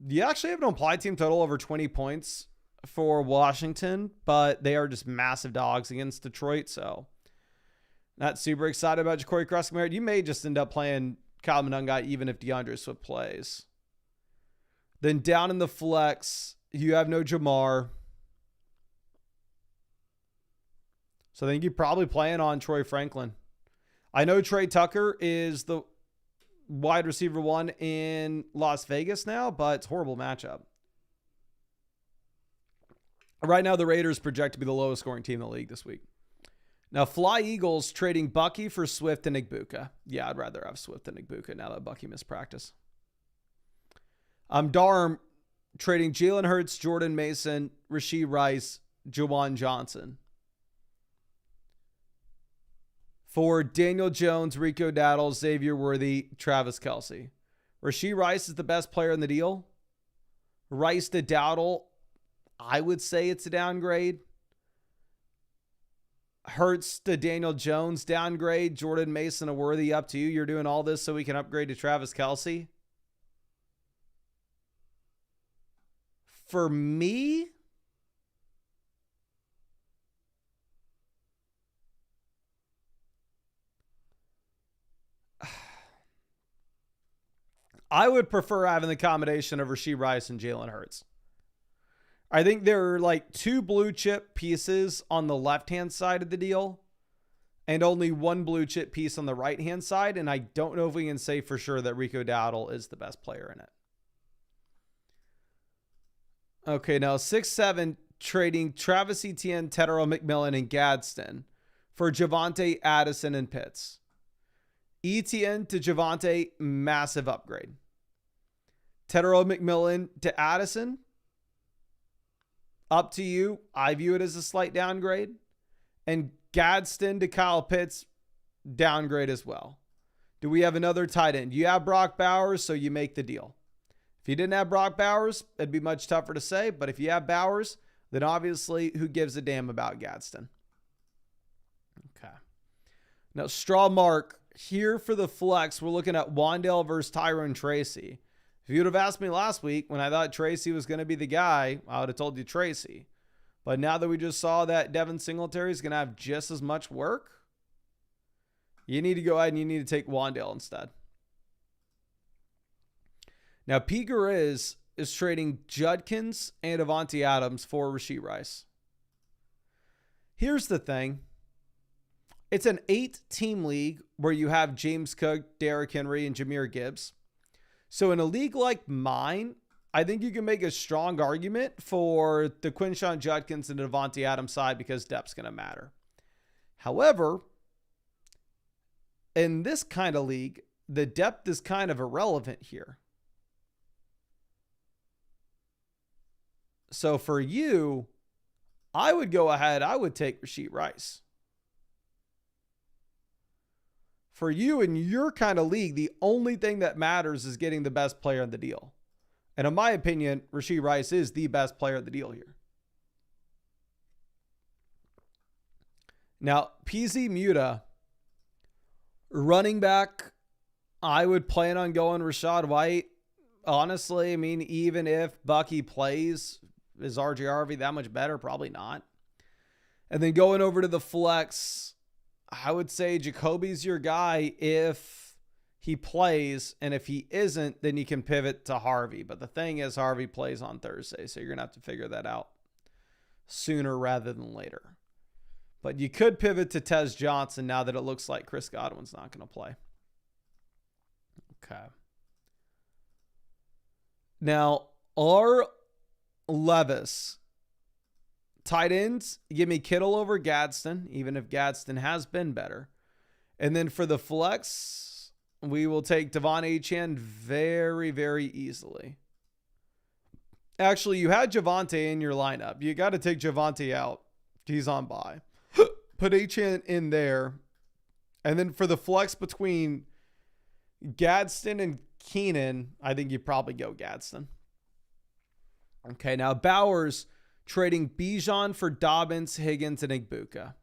You actually have an implied team total over 20 points for Washington, but they are just massive dogs against Detroit, so not super excited about Ja'Cory Cross-Merritt. You may just end up playing Kyle Monunga even if DeAndre Swift plays. Then down in the flex, you have no Jamar. So I think you're probably playing on Troy Franklin. I know Trey Tucker is the wide receiver 1 in Las Vegas now, but it's a horrible matchup. Right now, the Raiders project to be the lowest scoring team in the league this week. Now, Fly Eagles trading Bucky for Swift and Igbuka. Yeah, I'd rather have Swift than Igbuka now that Bucky missed practice. Darm trading Jalen Hurts, Jordan Mason, Rashee Rice, Juwan Johnson for Daniel Jones, Rico Dowdle, Xavier Worthy, Travis Kelce. Rashee Rice is the best player in the deal. Rice to Dowdle, I would say it's a downgrade. Hurts to Daniel Jones, downgrade. Jordan Mason, a Worthy, up to you. You're doing all this so we can upgrade to Travis Kelce. For me, I would prefer having the combination of Rashee Rice and Jalen Hurts. I think there are like 2 blue chip pieces on the left-hand side of the deal and only 1 blue chip piece on the right-hand side. And I don't know if we can say for sure that Rico Dowdle is the best player in it. Okay, now 6-7 trading Travis Etienne, Tetero McMillan, and Gadsden for Javonte, Addison, and Pitts. Etienne to Javonte, massive upgrade. Tetero McMillan to Addison, up to you. I view it as a slight downgrade. And Gadsden to Kyle Pitts, downgrade as well. Do we have another tight end? You have Brock Bowers, so you make the deal. If you didn't have Brock Bowers, it'd be much tougher to say. But if you have Bowers, then obviously, who gives a damn about Gadsden? Okay. Now, straw mark here for the flex. We're looking at Wan'Dale versus Tyron Tracy. If you would have asked me last week when I thought Tracy was going to be the guy, I would have told you Tracy. But now that we just saw that Devin Singletary is going to have just as much work, you need to go ahead and you need to take Wan'Dale instead. Now, P. Gariz is trading Judkins and Avonte Adams for Rashee Rice. Here's the thing. It's an 8-team league where you have James Cook, Derrick Henry, and Jahmyr Gibbs. So in a league like mine, I think you can make a strong argument for the Quinshon Judkins and Devontae Adams side because depth's going to matter. However, in this kind of league, the depth is kind of irrelevant here. So for you, I would go ahead. I would take Rashee Rice. For you in your kind of league, the only thing that matters is getting the best player in the deal. And in my opinion, Rashee Rice is the best player in the deal here. Now, PZ Muta, running back, I would plan on going Rachaad White. Honestly, I mean, even if Bucky plays, is RJ Harvey that much better? Probably not. And then going over to the flex, I would say Jacoby's your guy if he plays. And if he isn't, then you can pivot to Harvey. But the thing is, Harvey plays on Thursday, so you're going to have to figure that out sooner rather than later. But you could pivot to Tez Johnson now that it looks like Chris Godwin's not going to play. Okay. Now, R. Levis. Tight ends, give me Kittle over Gadsden, even if Gadsden has been better. And then for the flex, we will take Devon Achane very, very easily. Actually, you had Javonte in your lineup. You got to take Javonte out. He's on bye. Put Achane in there. And then for the flex between Gadsden and Keenan, I think you probably go Gadsden. Okay, now Bowers trading Bijan for Dobbins, Higgins, and Igbuka.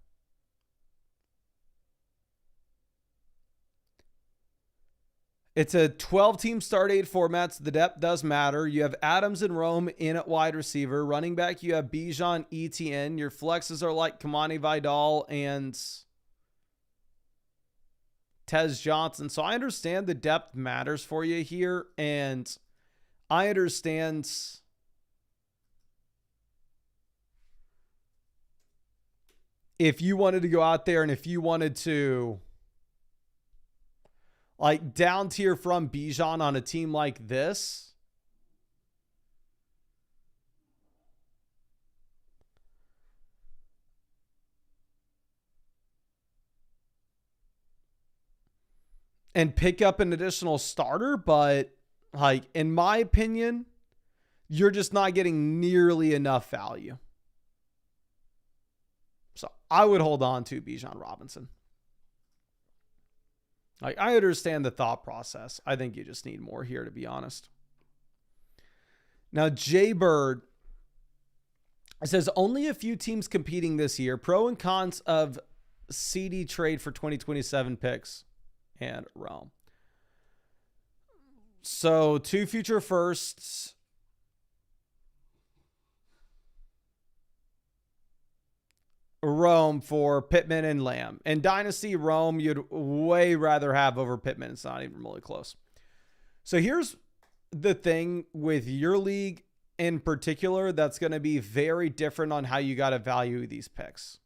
It's a 12-team start 8 format, so the depth does matter. You have Adams and Rome in at wide receiver. Running back, you have Bijan, ETN. Your flexes are like Kamani Vidal and Tez Johnson. So I understand the depth matters for you here, and I understand if you wanted to go out there and if you wanted to like down tier from Bijan on a team like this, and pick up an additional starter, but like in my opinion, you're just not getting nearly enough value. So I would hold on to Bijan Robinson. Like, I understand the thought process. I think you just need more here, to be honest. Now, Jay Bird says only a few teams competing this year. Pro and cons of CD trade for 2027 picks and Rome. So 2 future firsts. Rome for Pittman and Lamb. And Dynasty, Rome, you'd way rather have over Pittman. It's not even really close. So here's the thing with your league in particular that's going to be very different on how you got to value these picks.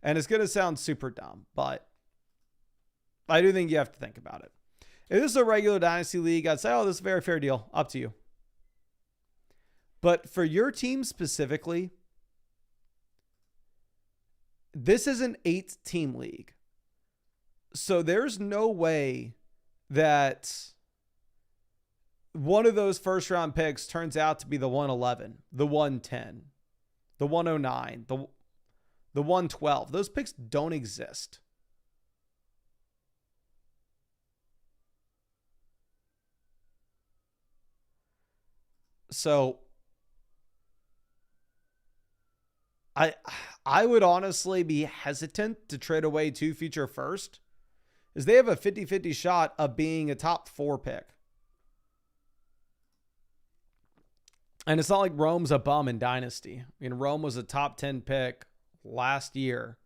And it's going to sound super dumb, but I do think you have to think about it. If this is a regular Dynasty league, I'd say, oh, this is a very fair deal. Up to you. But for your team specifically, this is an 8-team league. So there's no way that one of those first round picks turns out to be the 111, the 110, the 109, the 112. Those picks don't exist. So I would honestly be hesitant to trade away 2 future first, as they have a 50-50 shot of being a top 4 pick. And it's not like Rome's a bum in Dynasty. I mean, Rome was a top 10 pick last year,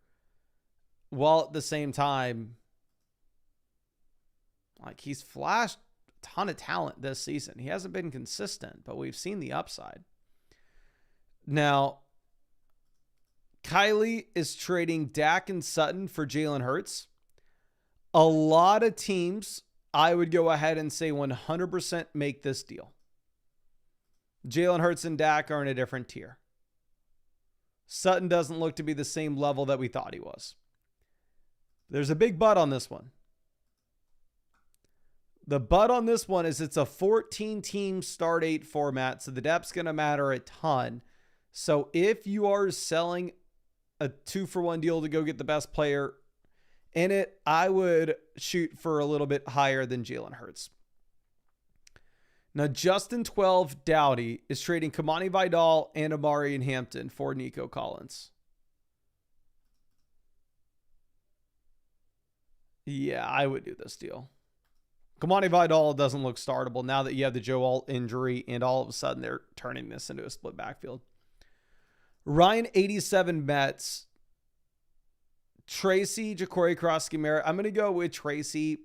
while at the same time, like, he's flashed a ton of talent this season. He hasn't been consistent, but we've seen the upside. Now, Kylie is trading Dak and Sutton for Jalen Hurts. A lot of teams, I would go ahead and say 100% make this deal. Jalen Hurts and Dak are in a different tier. Sutton doesn't look to be the same level that we thought he was. There's a big but on this one. The but on this one is it's a 14-team start 8 format, so the depth's going to matter a ton. So if you are selling a 2-for-1 deal to go get the best player in it, I would shoot for a little bit higher than Jalen Hurts. Now, Justin 12 Dowdy is trading Kamani Vidal and Amari and Hampton for Nico Collins. Yeah, I would do this deal. Kamani Vidal doesn't look startable now that you have the Joe Alt injury, and all of a sudden they're turning this into a split backfield. Ryan 87 Mets. Tracy, Ja'Cory Cross-Scamara. I'm going to go with Tracy.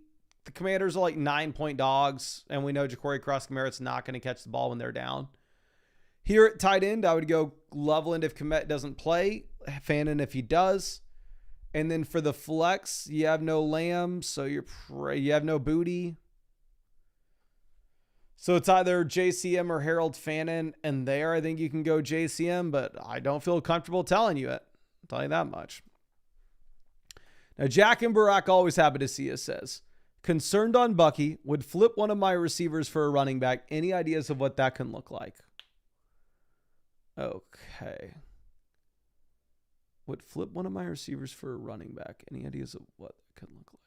The Commanders are like 9-point dogs, and we know Ja'Cory Cross-Scamara is not going to catch the ball when they're down. Here at tight end, I would go Loveland if Kmet doesn't play, Fannin if he does. And then for the flex, you have no Lamb, so you have no Booty. So it's either JCM or Harold Fannin, and there I think you can go JCM, but I don't feel comfortable telling you it. I'll tell you that much. Now, Jack and Barack always happy to see us says, concerned on Bucky, would flip one of my receivers for a running back. Any ideas of what that can look like? Okay. Would flip one of my receivers for a running back. Any ideas of what that could look like?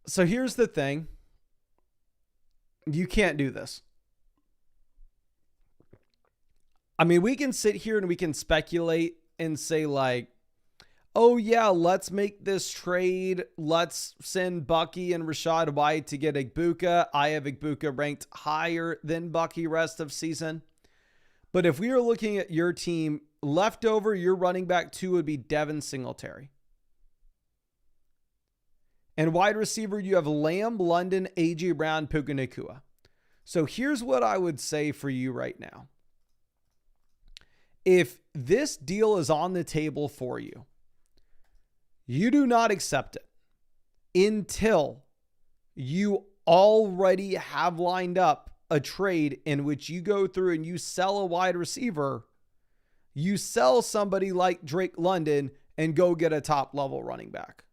So here's the thing. You can't do this. I mean, we can sit here and we can speculate and say like, oh yeah, let's make this trade. Let's send Bucky and Rachaad White to get Igbuka. I have Igbuka ranked higher than Bucky rest of season. But if we are looking at your team, leftover, your running back 2 would be Devin Singletary. And wide receiver, you have Lamb, London, A.J. Brown, Puka Nacua. So here's what I would say for you right now. If this deal is on the table for you, you do not accept it until you already have lined up a trade in which you go through and you sell a wide receiver, you sell somebody like Drake London and go get a top level running back.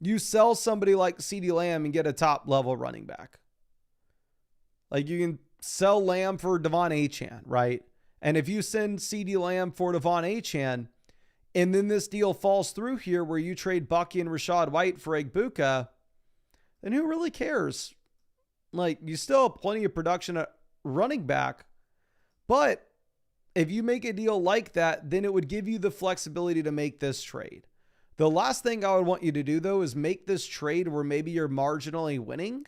You sell somebody like CeeDee Lamb and get a top level running back. Like you can sell Lamb for Devon Achane, right? And if you send CeeDee Lamb for Devon Achane, and then this deal falls through here where you trade Bucky and Rachaad White for Igbuka, then who really cares? Like, you still have plenty of production at running back, but if you make a deal like that, then it would give you the flexibility to make this trade. The last thing I would want you to do, though, is make this trade where maybe you're marginally winning,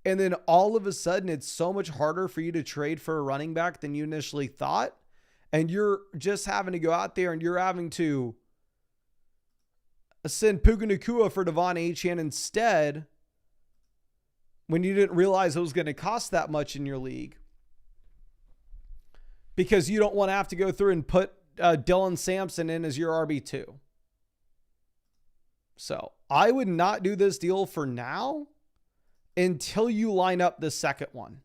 and then all of a sudden it's so much harder for you to trade for a running back than you initially thought, and you're just having to go out there and you're having to send Puka Nacua for Devon Achane instead when you didn't realize it was going to cost that much in your league. Because you don't want to have to go through and put Dylan Sampson in as your RB2. So I would not do this deal for now until you line up the second one.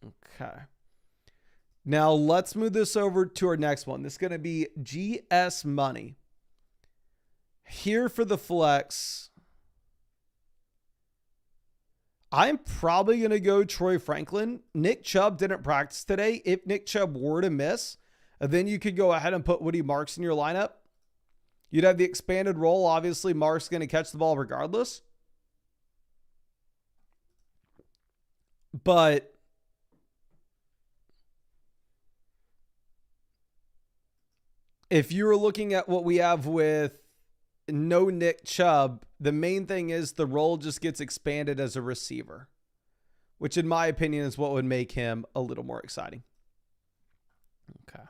Okay. Now let's move this over to our next one. This is going to be GS Money. Here for the flex, I'm probably going to go Troy Franklin. Nick Chubb didn't practice today. If Nick Chubb were to miss, then you could go ahead and put Woody Marks in your lineup. You'd have the expanded role. Obviously, Mark's going to catch the ball regardless. But if you were looking at what we have with no Nick Chubb, the main thing is the role just gets expanded as a receiver, which in my opinion is what would make him a little more exciting. Okay.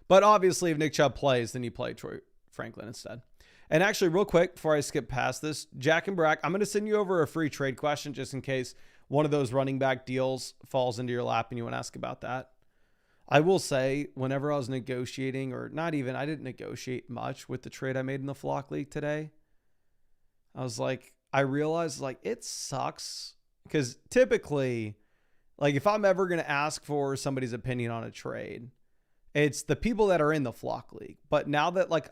But obviously if Nick Chubb plays, then you play Troy Franklin instead. And actually real quick, before I skip past this, Jack and Barack, I'm going to send you over a free trade question just in case one of those running back deals falls into your lap and you want to ask about that. I will say, whenever I was negotiating, or not even, I didn't negotiate much with the trade I made in the Flock League today. I was like, I realized like it sucks Because typically, like if I'm ever going to ask for somebody's opinion on a trade, it's the people that are in the flock league. But now that like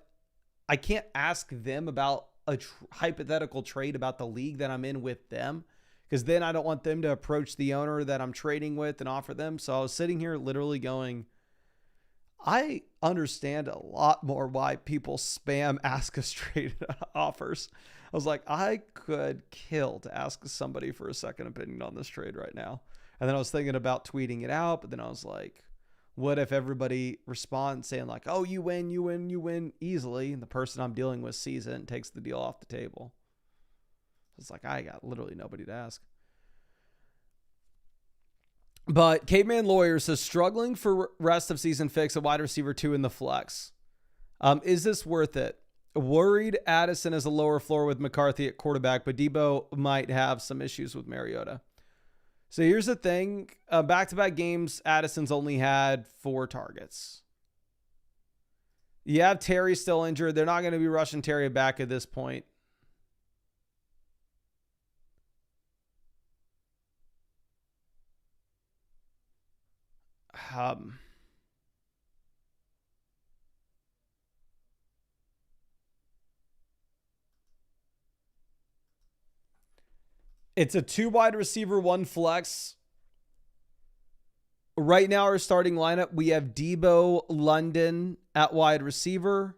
I can't ask them about a hypothetical trade about the league that I'm in with them, because then I don't want them to approach the owner that I'm trading with and offer them. So I was sitting here literally going, I understand a lot more why people spam ask us trade offers. I was like, I could kill to ask somebody for a second opinion on this trade right now. And then I was thinking about tweeting it out, but then I was like, what if everybody responds saying like, oh, you win easily, and the person I'm dealing with sees it and takes the deal off the table? It's like, I got literally nobody to ask. But Caveman Lawyer says, struggling for rest of season fix, a wide receiver 2 in the flex. Is this worth it? Worried Addison has a lower floor with McCarthy at quarterback, but Debo might have some issues with Mariota. So here's the thing. Back-to-back games, Addison's only had 4 targets. You have Terry still injured. They're not going to be rushing Terry back at this point. It's a 2 wide receiver, 1 flex. Right now, our starting lineup, we have Debo, London at wide receiver.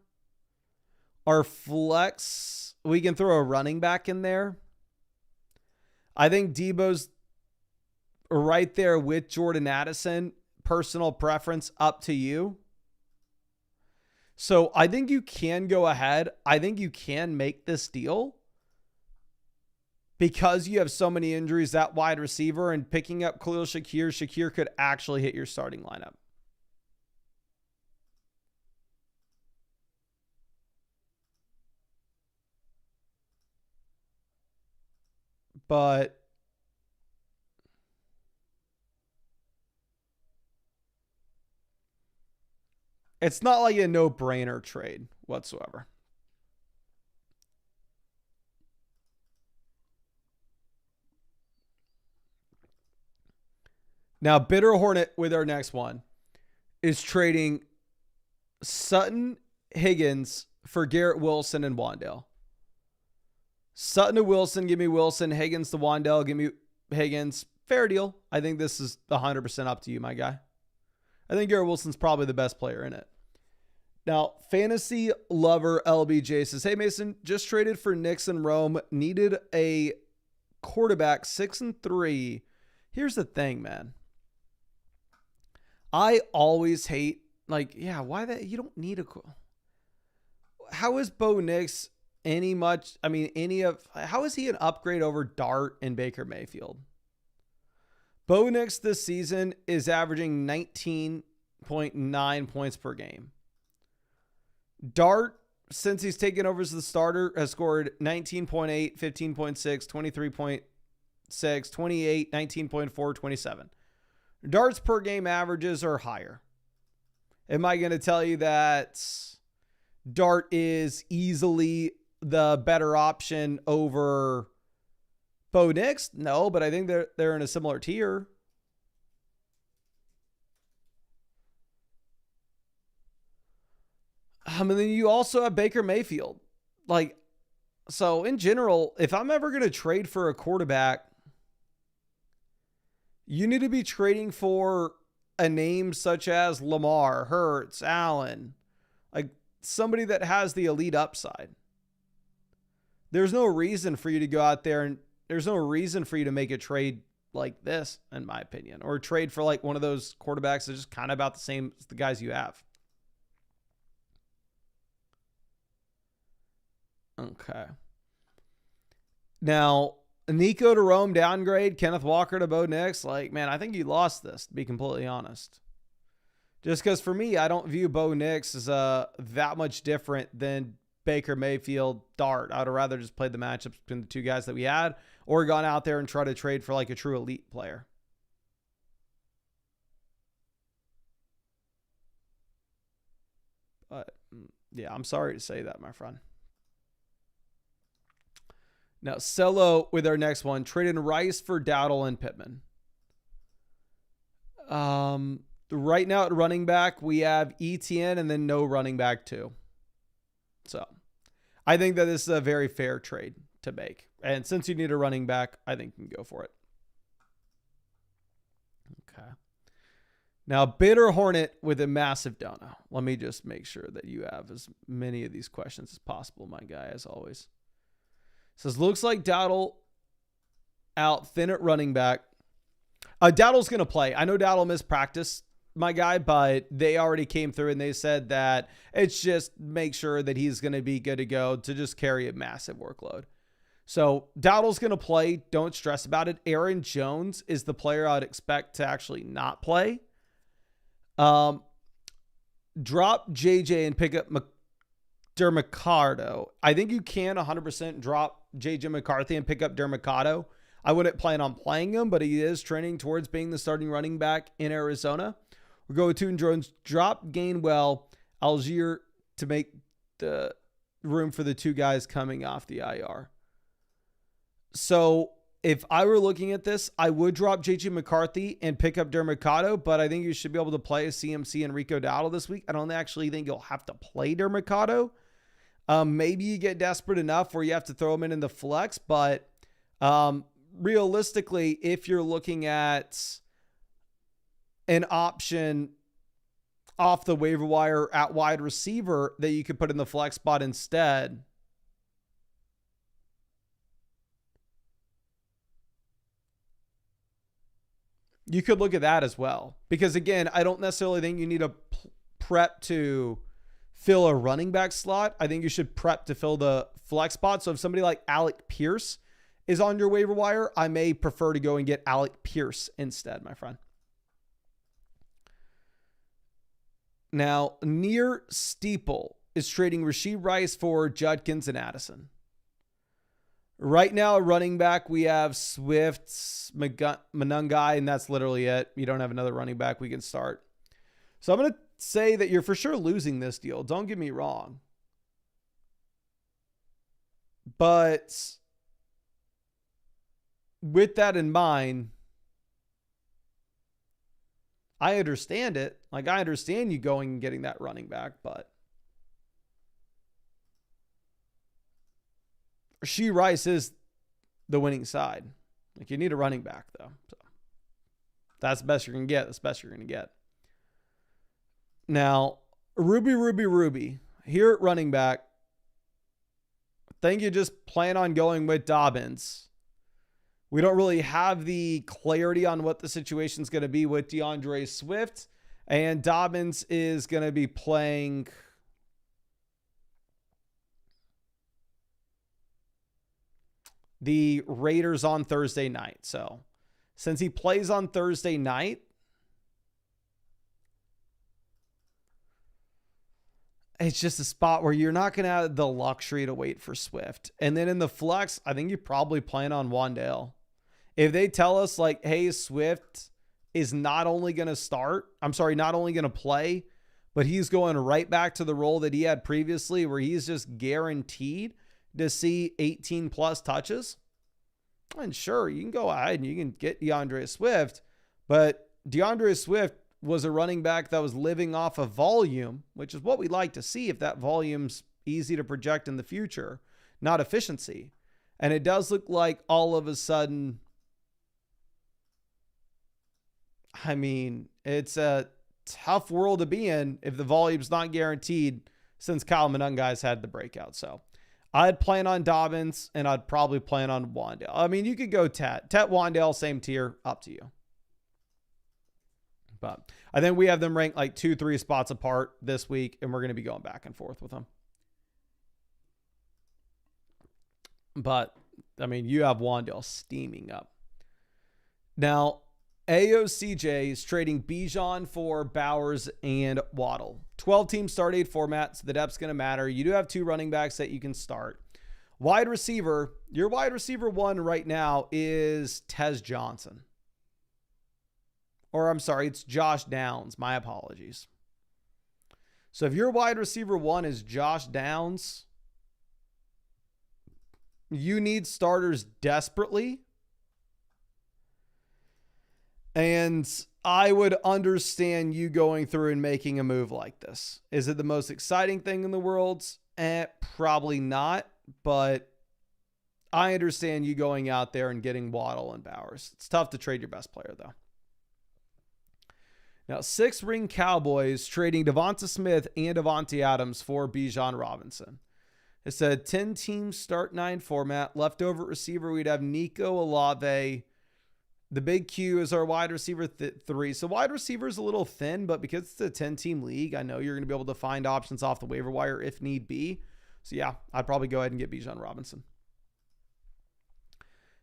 Our flex, we can throw a running back in there. I think Debo's right there with Jordan Addison. Personal preference, up to you. So I think you can go ahead. I think you can make this deal because you have so many injuries at wide receiver, and picking up Khalil Shakir. Shakir could actually hit your starting lineup. But it's not like a no-brainer trade whatsoever. Now, Bitter Hornet with our next one is trading Sutton, Higgins for Garrett Wilson and Wandale. Sutton to Wilson, give me Wilson. Higgins to Wandale, give me Higgins. Fair deal. I think this is 100% up to you, my guy. I think Garrett Wilson's probably the best player in it. Now, Fantasy Lover LBJ says, hey, Mason, just traded for Knicks and Rome. Needed a quarterback, 6-3. Here's the thing, man. I always hate, like, yeah, why that? You don't need a. How is Bo Nix how is he an upgrade over Dart and Baker Mayfield? Bo Nix this season is averaging 19.9 points per game. Dart, since he's taken over as the starter, has scored 19.8, 15.6, 23.6, 28, 19.4, 27. Dart's per game averages are higher. Am I going to tell you that Dart is easily the better option over Bo Nix? No, but I think they're in a similar tier. And then you also have Baker Mayfield. Like, so in general, if I'm ever going to trade for a quarterback, you need to be trading for a name such as Lamar, Hurts, Allen, like somebody that has the elite upside. There's no reason for you to go out there, and there's no reason for you to make a trade like this, in my opinion, or trade for like one of those quarterbacks that's just kind of about the same as the guys you have. Okay. Now, Nico to Rome downgrade, Kenneth Walker to Bo Nix. Like, man, I think you lost this, to be completely honest. Just because for me, I don't view Bo Nix as that much different than Baker Mayfield, Dart. I would rather just play the matchups between the two guys that we had, or gone out there and try to trade for like a true elite player. But yeah, I'm sorry to say that, my friend. Now, Cello with our next one, trading Rice for Dowdle and Pittman. Right now at running back, we have ETN and then no running back too. So I think that this is a very fair trade to make. And since you need a running back, I think you can go for it. Okay. Now, Bitter Hornet with a massive dono. Let me just make sure that you have as many of these questions as possible, my guy, as always. Says, looks like Dowdle out thin at running back. Dowdle's going to play. I know Dowdle missed practice, my guy, but they already came through and they said that it's just make sure that he's going to be good to go to just carry a massive workload. So Dowdle's going to play. Don't stress about it. Aaron Jones is the player I'd expect to actually not play. Drop JJ and pick up Dermicado. I think you can 100% drop JJ McCarthy and pick up Dermicado. I wouldn't plan on playing him, but he is trending towards being the starting running back in Arizona. We'll go with Tune Jones. Drop Gainwell, Algier to make the room for the two guys coming off the IR. So if I were looking at this, I would drop JJ McCarthy and pick up Dermicado, but I think you should be able to play CMC and Rico Dowdle this week. I don't actually think you'll have to play Dermicado. Maybe you get desperate enough where you have to throw him in the flex, but realistically, if you're looking at an option off the waiver wire at wide receiver that you could put in the flex spot instead, you could look at that as well. Because again, I don't necessarily think you need a prep to fill a running back slot. I think you should prep to fill the flex spot. So if somebody like Alec Pierce is on your waiver wire, I may prefer to go and get Alec Pierce instead, my friend. Now, Near Steeple is trading Rashee Rice for Judkins and Addison. Right now, running back, we have Swift, Manungai, and that's literally it. You don't have another running back we can start. So I'm going to say that you're for sure losing this deal. Don't get me wrong. But with that in mind, I understand it. Like, I understand you going and getting that running back, but Rashee Rice is the winning side. Like, you need a running back, though. So that's the best you're going to get. That's the best you're going to get. Now, Ruby. Here at running back, I think you just plan on going with Dobbins. We don't really have the clarity on what the situation is going to be with DeAndre Swift. And Dobbins is going to be playing the Raiders on Thursday night. So since he plays on Thursday night, it's just a spot where you're not going to have the luxury to wait for Swift. And then in the flex, I think you probably plan on Wan'Dale. If they tell us like, hey, Swift is not only going to play, but he's going right back to the role that he had previously where he's just guaranteed to see 18 plus touches. And sure, you can go ahead and you can get DeAndre Swift, but DeAndre Swift was a running back that was living off of volume, which is what we'd like to see if that volume's easy to project in the future, not efficiency. And it does look like all of a sudden, I mean, it's a tough world to be in if the volume's not guaranteed since Kyle Manungai's had the breakout. So I'd plan on Dobbins and I'd probably plan on Wan'Dale. I mean, you could go Tet Wan'Dale, same tier, up to you. But I think we have them ranked like 2-3 spots apart this week, and we're going to be going back and forth with them. But, I mean, you have Wan'Dale steaming up. Now, AOCJ is trading Bijan for Bowers and Waddle. 12-team start-aid format, so the depth's going to matter. You do have 2 running backs that you can start. Wide receiver, your wide receiver 1 right now is Tez Johnson. Or I'm sorry, it's Josh Downs. My apologies. So if your wide receiver 1 is Josh Downs, you need starters desperately. And I would understand you going through and making a move like this. Is it the most exciting thing in the world? Probably not, but I understand you going out there and getting Waddle and Bowers. It's tough to trade your best player, though. Now, 6-ring Cowboys trading Devonta Smith and Davante Adams for Bijan Robinson. It's a 10-team start 9 format. Leftover receiver, we'd have Nico Olave. The big Q is our wide receiver 3. So wide receiver is a little thin, but because it's a 10-team league, I know you're going to be able to find options off the waiver wire if need be. So yeah, I'd probably go ahead and get Bijan Robinson.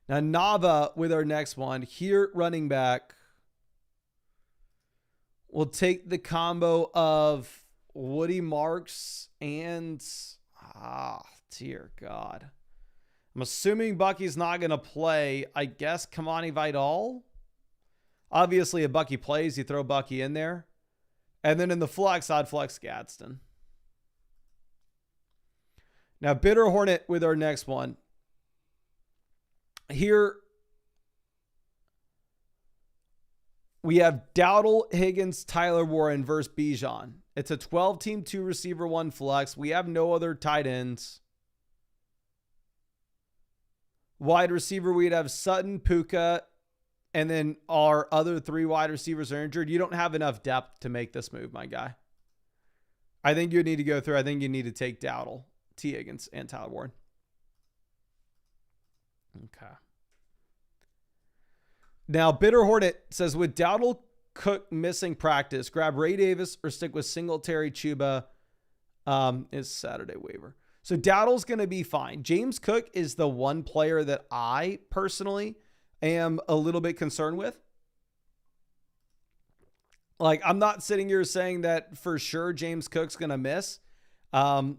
Now Nava with our next one. Here at running back, we'll take the combo of Woody Marks and, dear God. I'm assuming Bucky's not going to play. I guess Kamani Vidal. Obviously, if Bucky plays, you throw Bucky in there. And then in the flex, I'd flex Gadsden. Now, Bitter Hornet with our next one. Here, we have Dowdle, Higgins, Tyler Warren versus Bijan. It's a 12-team, 2-receiver, 1 flex. We have no other tight ends. Wide receiver, we'd have Sutton, Puka, and then our other 3 wide receivers are injured. You don't have enough depth to make this move, my guy. I think you need to go through. I think you need to take Dowdle, T. Higgins, and Tyler Warren. Okay. Now, Bitter Hornet says, with Dowdle, Cook missing practice, grab Ray Davis or stick with Singletary, Chuba. Is Saturday waiver. So Dowdle's going to be fine. James Cook is the one player that I personally am a little bit concerned with. Like, I'm not sitting here saying that for sure James Cook's going to miss. How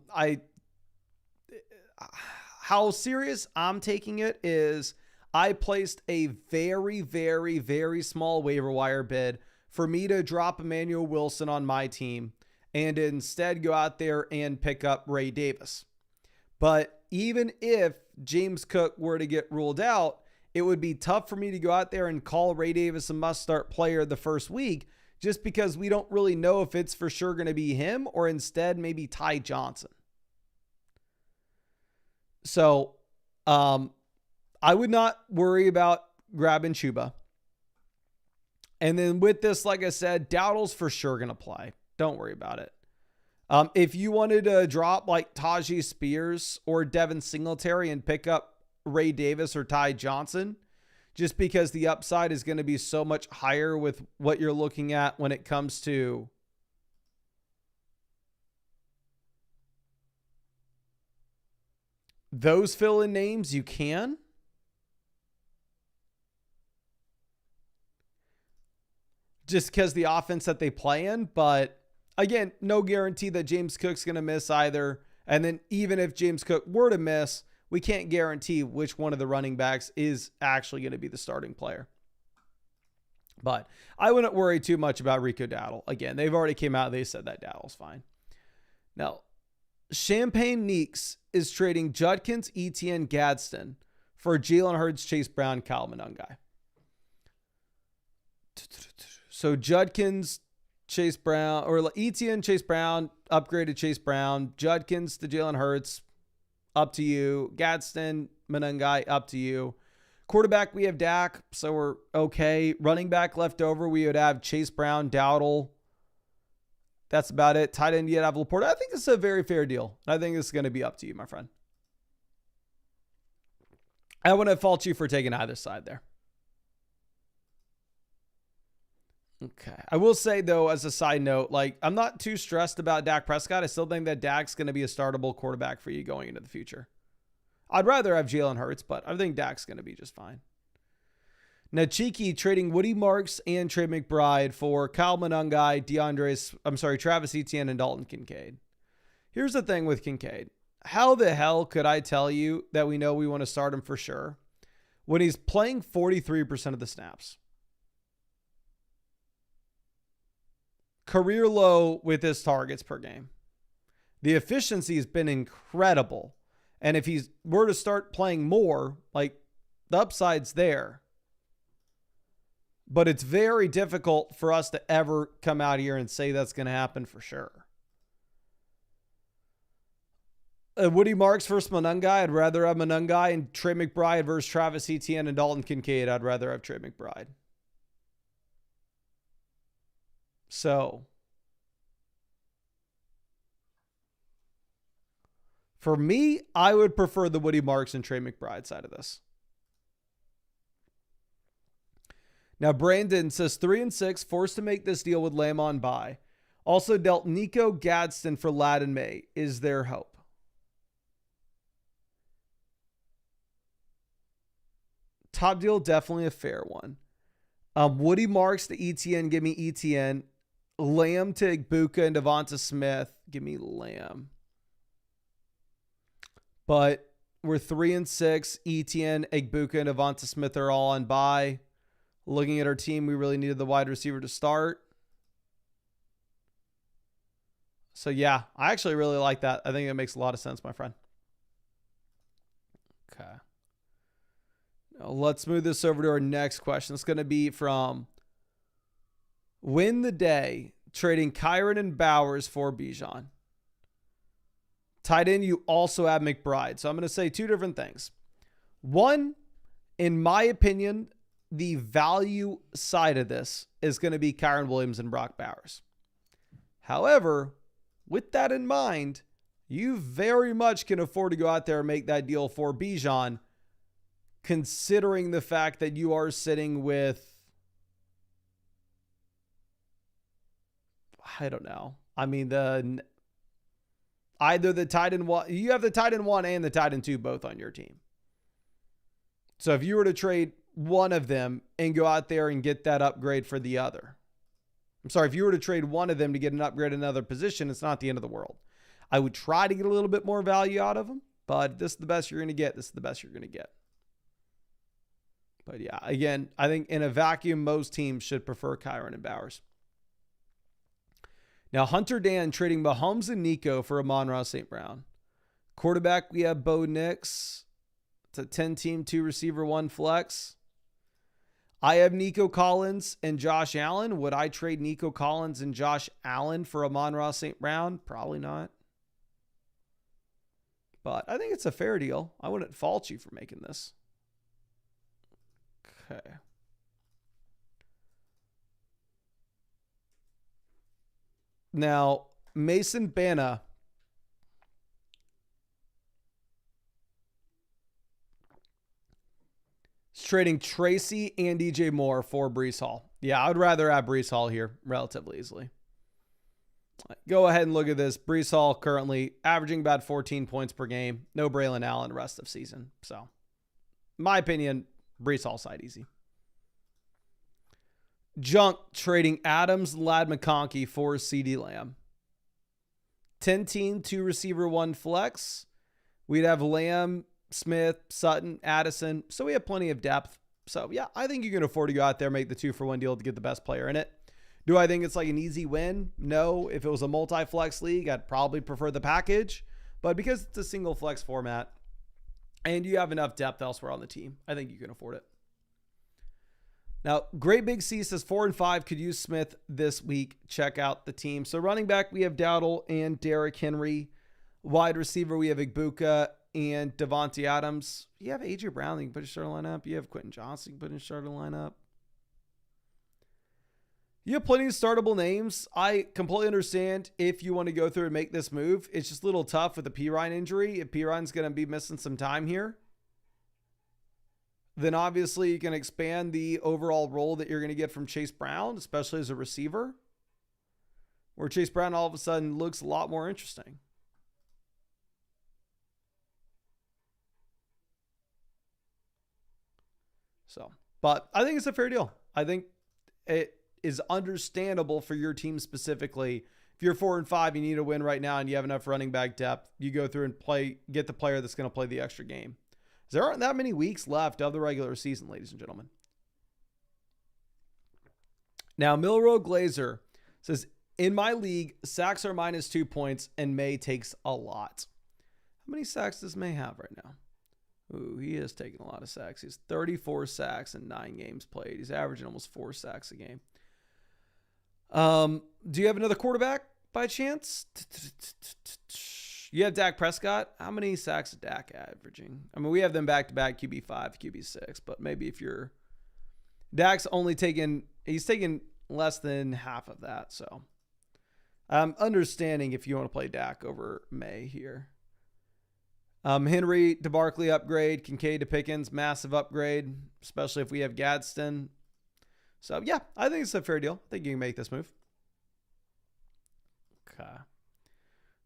serious I'm taking it is I placed a very, very, very small waiver wire bid for me to drop Emmanuel Wilson on my team and instead go out there and pick up Ray Davis. But even if James Cook were to get ruled out, it would be tough for me to go out there and call Ray Davis a must-start player the first week just because we don't really know if it's for sure going to be him or instead maybe Ty Johnson. So I would not worry about grabbing Chuba. And then with this, like I said, Dowdle's for sure going to play. Don't worry about it. If you wanted to drop like Tajee Spears or Devin Singletary and pick up Ray Davis or Ty Johnson, just because the upside is going to be so much higher with what you're looking at when it comes to those fill-in names, you can. Just because the offense that they play in, but again, no guarantee that James Cook's going to miss either. And then even if James Cook were to miss, we can't guarantee which one of the running backs is actually going to be the starting player. But I wouldn't worry too much about Rico Dowdle. Again, they've already came out. They said that Dowdle's fine. Now, Champagne Neeks is trading Judkins, Etienne, Gadsden for Jalen Hurts, Chase Brown, Kyle Monangai. So Judkins, Chase Brown, or Etienne, Chase Brown, upgraded Chase Brown, Judkins to Jalen Hurts, up to you. Gadsden, Monangai, up to you. Quarterback, we have Dak, so we're okay. Running back left over, we would have Chase Brown, Dowdle. That's about it. Tight end, you'd have Laporta. I think this is a very fair deal. I think this is going to be up to you, my friend. I wouldn't fault you for taking either side there. Okay. I will say, though, as a side note, like, I'm not too stressed about Dak Prescott. I still think that Dak's going to be a startable quarterback for you going into the future. I'd rather have Jalen Hurts, but I think Dak's going to be just fine. Nachiki trading Woody Marks and Trey McBride for Kyle Monangai, Travis Etienne, and Dalton Kincaid. Here's the thing with Kincaid. How the hell could I tell you that we know we want to start him for sure when he's playing 43% of the snaps? Career low with his targets per game. The efficiency has been incredible. And if he were to start playing more, like, the upside's there. But it's very difficult for us to ever come out here and say that's going to happen for sure. Woody Marks versus Monungai. I'd rather have Monungai. And Trey McBride versus Travis Etienne and Dalton Kincaid. I'd rather have Trey McBride. So, for me, I would prefer the Woody Marks and Trey McBride side of this. Now, Brandon says 3-6, forced to make this deal with Lamb on bye. Also dealt Nico Gadsden for Ladd and May. Is there hope? Top deal, definitely a fair one. Woody Marks to ETN, give me ETN. Lamb to Igbuka and Devonta Smith, give me Lamb. But we're 3-6. ETN, Igbuka, and Devonta Smith are all on bye. Looking at our team, we really needed the wide receiver to start. So, yeah, I actually really like that. I think it makes a lot of sense, my friend. Okay. Now let's move this over to our next question. It's going to be from Win the Day, trading Kyron and Bowers for Bijan. Tight end, you also have McBride. So I'm going to say two different things. One, in my opinion, the value side of this is going to be Kyron Williams and Brock Bowers. However, with that in mind, you very much can afford to go out there and make that deal for Bijan, considering the fact that you are sitting with, I don't know. I mean, either the tight end one, you have the tight end 1 and the tight end 2 both on your team. So if you were to trade one of them and go out there and get that upgrade for the other. I'm sorry, if you were to trade one of them to get an upgrade in another position, it's not the end of the world. I would try to get a little bit more value out of them, but this is the best you're going to get. This is the best you're going to get. But yeah, again, I think in a vacuum, most teams should prefer Kyron and Bowers. Now, Hunter Dan trading Mahomes and Nico for Amon-Ra St. Brown. Quarterback, we have Bo Nix. It's a 10-team, 2 receiver, 1 flex. I have Nico Collins and Josh Allen. Would I trade Nico Collins and Josh Allen for Amon-Ra St. Brown? Probably not. But I think it's a fair deal. I wouldn't fault you for making this. Okay. Now, Mason Bana is trading Tracy and DJ Moore for Breece Hall. Yeah, I would rather have Breece Hall here relatively easily. Go ahead and look at this. Breece Hall currently averaging about 14 points per game. No Braylon Allen the rest of season. So, in my opinion, Breece Hall side easy. Junk trading Adams, Ladd McConkey for CeeDee Lamb. 10-team, 2 receiver, 1 flex. We'd have Lamb, Smith, Sutton, Addison. So we have plenty of depth. So yeah, I think you can afford to go out there, make the 2-for-1 deal to get the best player in it. Do I think it's like an easy win? No. If it was a multi-flex league, I'd probably prefer the package. But because it's a single flex format and you have enough depth elsewhere on the team, I think you can afford it. Now, Great Big C says 4-5 could use Smith this week. Check out the team. So running back, we have Dowdle and Derrick Henry. Wide receiver, we have Igbuka and Devontae Adams. You have A.J. Brown, you can put in starting lineup. You have Quentin Johnson, you can put in starting lineup. You have plenty of startable names. I completely understand if you want to go through and make this move. It's just a little tough with the Pirine injury. If Pirine's going to be missing some time here, then obviously you can expand the overall role that you're going to get from Chase Brown, especially as a receiver, where Chase Brown all of a sudden looks a lot more interesting. So, but I think it's a fair deal. I think it is understandable for your team specifically. If you're 4-5, you need a win right now and you have enough running back depth, you go through and get the player that's going to play the extra game. There aren't that many weeks left of the regular season, ladies and gentlemen. Now, Milrow Glazer says, in my league, sacks are -2 points and May takes a lot. How many sacks does May have right now? Ooh, he is taking a lot of sacks. He's 34 sacks in 9 games played. He's averaging almost 4 sacks a game. Do you have another quarterback by chance? You have Dak Prescott. How many sacks is Dak averaging? I mean, we have them back-to-back QB5, QB6, but maybe if you're... Dak's only taking... He's taking less than half of that, so... I'm understanding if you want to play Dak over May here. Henry to Barkley upgrade. Kincaid to Pickens, massive upgrade, especially if we have Gadsden. So, yeah, I think it's a fair deal. I think you can make this move. Okay.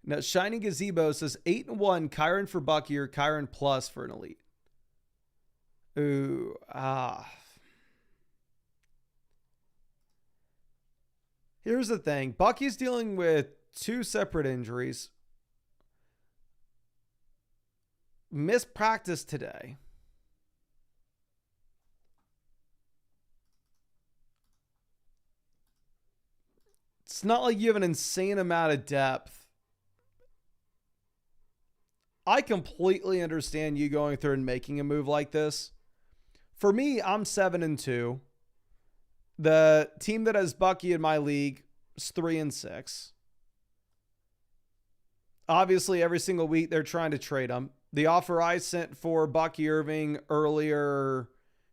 Now, Shiny Gazebo says 8-1, Kyron for Bucky or Kyron plus for an elite. Ooh, Here's the thing. Bucky's dealing with 2 separate injuries. Missed practice today. It's not like you have an insane amount of depth. I completely understand you going through and making a move like this. For me, I'm 7-2. The team that has Bucky in my league is 3-6. Obviously, every single week they're trying to trade him. The offer I sent for Bucky Irving earlier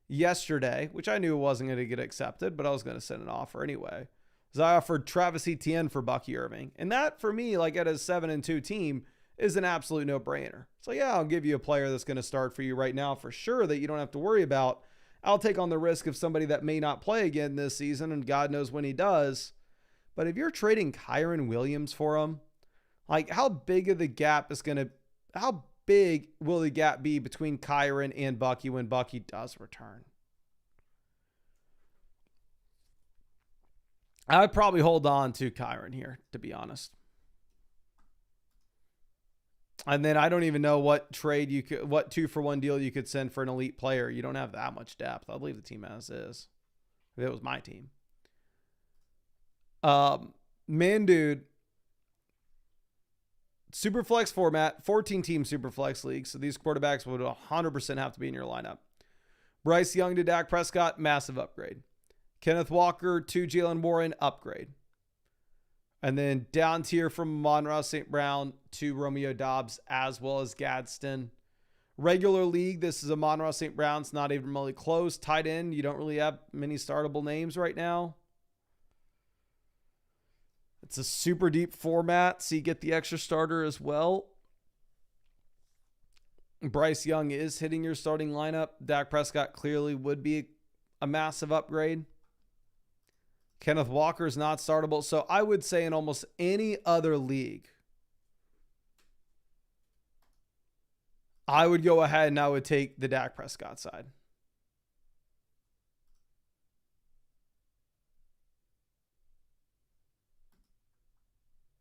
yesterday, which I knew wasn't going to get accepted, but I was going to send an offer anyway, is I offered Travis Etienne for Bucky Irving. And that, for me, like at a 7-2 team, is an absolute no-brainer. So, yeah, I'll give you a player that's going to start for you right now for sure that you don't have to worry about. I'll take on the risk of somebody that may not play again this season, and God knows when he does. But if you're trading Kyron Williams for him, like how big of the gap is going to, how big will the gap be between Kyron and Bucky when Bucky does return? I'd probably hold on to Kyron here, to be honest. And then I don't even know what trade you could, what 2-for-1 deal you could send for an elite player. You don't have that much depth. I'll leave the team as is. If it was my team. Man, dude. Superflex format, 14-team Superflex league. So these quarterbacks would 100% have to be in your lineup. Bryce Young to Dak Prescott, massive upgrade. Kenneth Walker to Jalen Warren, upgrade. And then down tier from Monroe St. Brown to Romeo Dobbs, as well as Gadsden. Regular league, this is a Monroe St. Brown's not even really close. Tight end, you don't really have many startable names right now. It's a super deep format, so you get the extra starter as well. Bryce Young is hitting your starting lineup. Dak Prescott clearly would be a massive upgrade. Kenneth Walker is not startable. So I would say in almost any other league, I would go ahead and I would take the Dak Prescott side.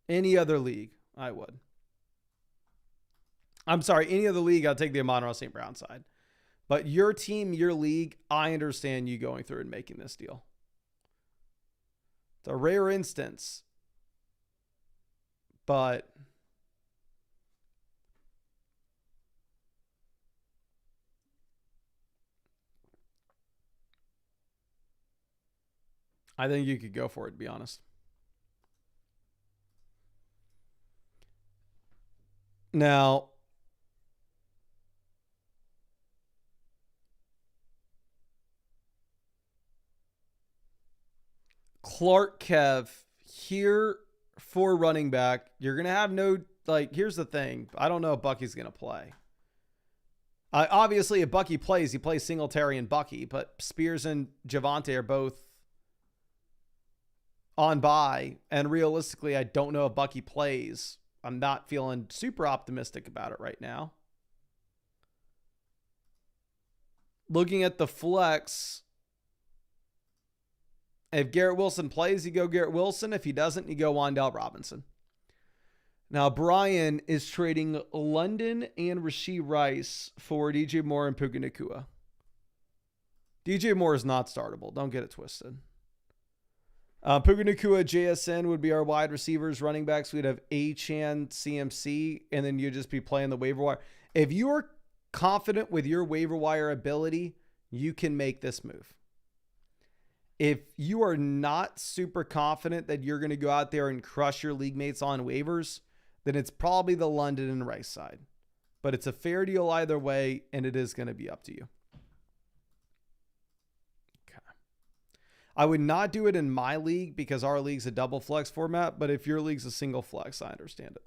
Any other league, I would. I'm sorry, any other league, I'll take the Monroe St. Brown side. But your team, your league, I understand you going through and making this deal. It's a rare instance, but I think you could go for it, to be honest. Now, Clark Kev here for running back. You're going to have no, like, here's the thing. I don't know if Bucky's going to play. Obviously, if Bucky plays, he plays Singletary and Bucky, but Spears and Javonte are both on bye. And realistically, I don't know if Bucky plays. I'm not feeling super optimistic about it right now. Looking at the flex, if Garrett Wilson plays, you go Garrett Wilson. If he doesn't, you go Wan'Dale Robinson. Now, Brian is trading London and Rashee Rice for DJ Moore and Puka Nacua. DJ Moore is not startable. Don't get it twisted. Puka Nacua, JSN would be our wide receivers. Running backs, we'd have Achane, CMC, and then you'd just be playing the waiver wire. If you are confident with your waiver wire ability, you can make this move. If you are not super confident that you're going to go out there and crush your league mates on waivers, then it's probably the London and Rice side. But it's a fair deal either way, and it is going to be up to you. Okay. I would not do it in my league because our league's a double flex format, but if your league's a single flex, I understand it.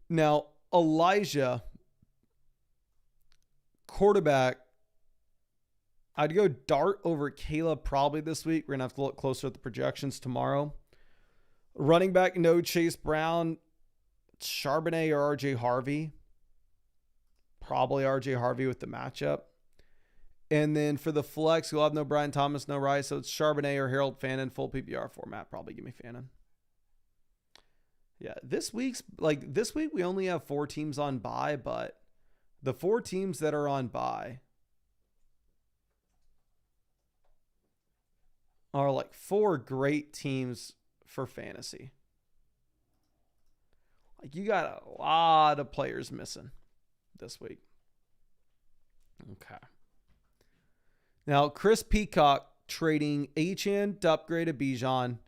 Now, Elijah, quarterback, I'd go Dart over Caleb probably this week. We're going to have to look closer at the projections tomorrow. Running back, no Chase Brown, Charbonnet or RJ Harvey. Probably RJ Harvey with the matchup. And then for the flex, you'll have no Brian Thomas, no Rice. So it's Charbonnet or Harold Fannin, full PPR format. Probably give me Fannin. Yeah, this week we only have 4 teams on bye, but the 4 teams that are on bye are like 4 great teams for fantasy. Like you got a lot of players missing this week. Okay. Now, Chris Peacock trading Achane to upgrade to Bijan.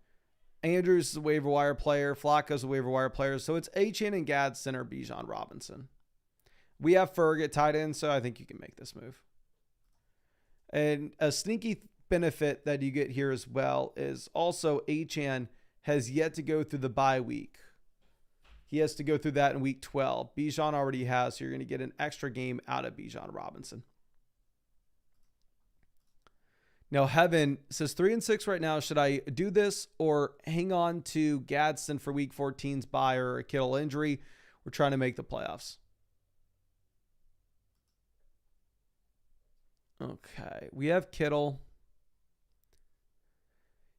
Andrews is a waiver wire player. Flacco's a waiver wire player. So it's Achane and Gadsden or Bijan Robinson. We have Ferg at tight end, so I think you can make this move. And a sneaky benefit that you get here as well is also Achane has yet to go through the bye week. He has to go through that in week 12. Bijan already has, so you're going to get an extra game out of Bijan Robinson. Now, Heaven says 3-6 right now. Should I do this or hang on to Gadsden for week 14's bye or a Kittle injury? We're trying to make the playoffs. Okay, we have Kittle.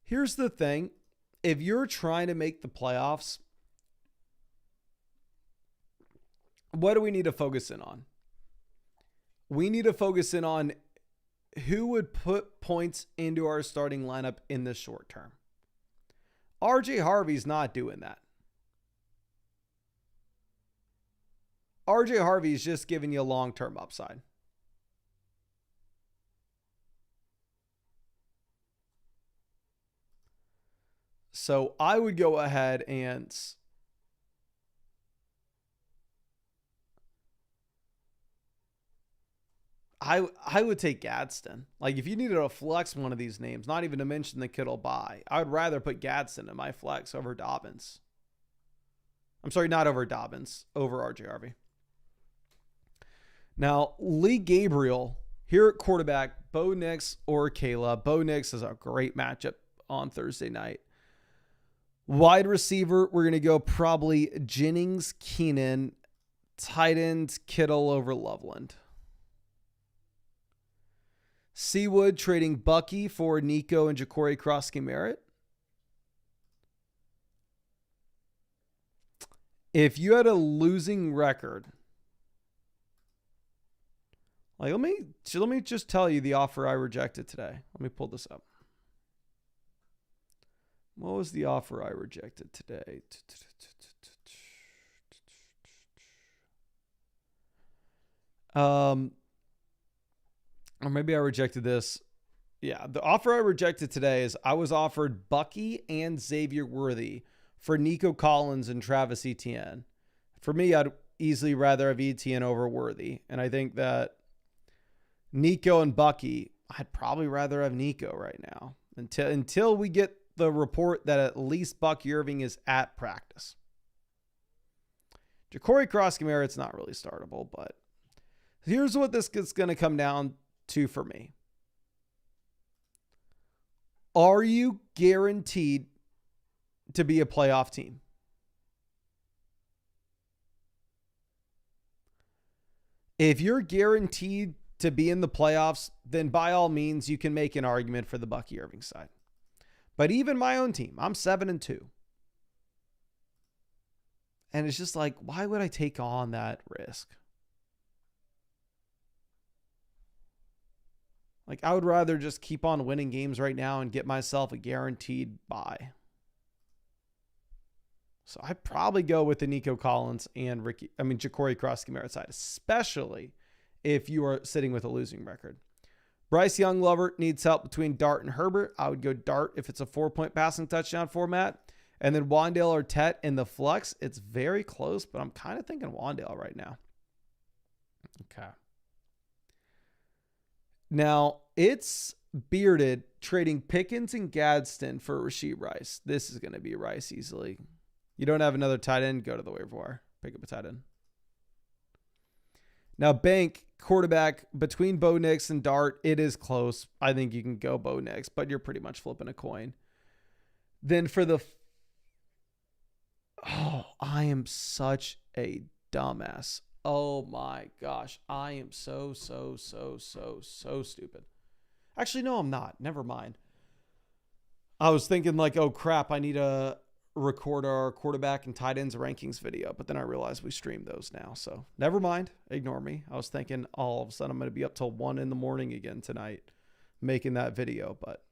Here's the thing. If you're trying to make the playoffs, what do we need to focus in on? We need to focus in on who would put points into our starting lineup in the short term. RJ Harvey's not doing that. RJ Harvey's just giving you a long-term upside. So I would go ahead and I would take Gadsden. Like if you needed to flex one of these names, not even to mention the Kittle bye, I would rather put Gadsden in my flex over Dobbins. I'm sorry, not over Dobbins, over RJ Harvey. Now, Lee Gabriel here at quarterback, Bo Nix or Kayla. Bo Nix is a great matchup on Thursday night. Wide receiver, we're going to go probably Jennings, Keenan, tight end, Kittle over Loveland. Seawood trading Bucky for Nico and Ja'Cory Krosky-Merritt. If you had a losing record, like let me just tell you the offer I rejected today. Let me pull this up. What was the offer I rejected today? Or maybe I rejected this. Yeah, the offer I rejected today is I was offered Bucky and Xavier Worthy for Nico Collins and Travis Etienne. For me, I'd easily rather have Etienne over Worthy. And I think that Nico and Bucky, I'd probably rather have Nico right now until we get the report that at least Bucky Irving is at practice. Ja'Cory Krosky-Merritt's not really startable, but here's what this is going to come down to for me. Are you guaranteed to be a playoff team? If you're guaranteed to be in the playoffs, then by all means, you can make an argument for the Bucky Irving side. But even my own team, I'm 7-2. And it's just like, why would I take on that risk? Like, I would rather just keep on winning games right now and get myself a guaranteed bye. So I'd probably go with the Nico Collins and Ja'Cory Cross-Merit side, especially if you are sitting with a losing record. Bryce Young lover needs help between Dart and Herbert. I would go Dart if it's a 4-point passing touchdown format. And then Wan'Dale Artette in the flex. It's very close, but I'm kind of thinking Wan'Dale right now. Okay. Now, it's Bearded trading Pickens and Gadsden for Rashee Rice. This is going to be Rice easily. You don't have another tight end, go to the waiver wire. Pick up a tight end. Now, Bank, quarterback, between Bo Nix and Dart, it is close. I think you can go Bo Nix, but you're pretty much flipping a coin. Then for the... Oh, I am such a dumbass. Oh my gosh. I am so stupid. Actually, no, I'm not. Never mind. I was thinking like, oh crap, I need to record our quarterback and tight ends rankings video, but then I realized we streamed those now. So never mind. Ignore me. I was thinking all of a sudden I'm going to be up till 1 a.m. again tonight making that video, but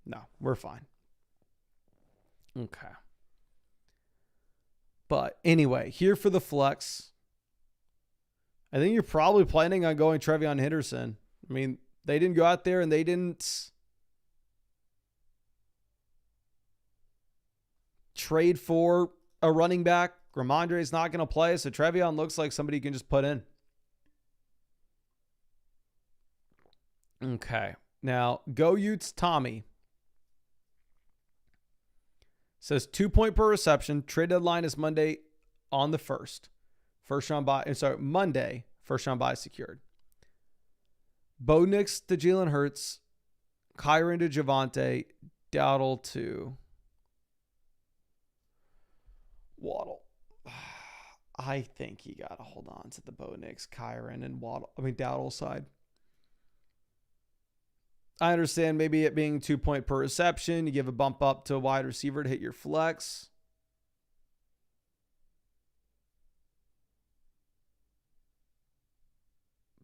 no, we're fine. Okay. But anyway, here for the flex. I think you're probably planning on going Trevion Henderson. I mean, they didn't go out there and they didn't trade for a running back. Ramondre's not going to play, so Trevion looks like somebody you can just put in. Okay. Now, Go Utes Tommy says 2 point per reception. Trade deadline is Monday on the 1st. Monday, first round buy secured. Bo Nix to Jalen Hurts, Kyron to Javonte, Dowdle to Waddle. I think you got to hold on to the Bo Nix, Kyron, and Dowdle side. I understand maybe it being 2 point per reception. You give a bump up to a wide receiver to hit your flex.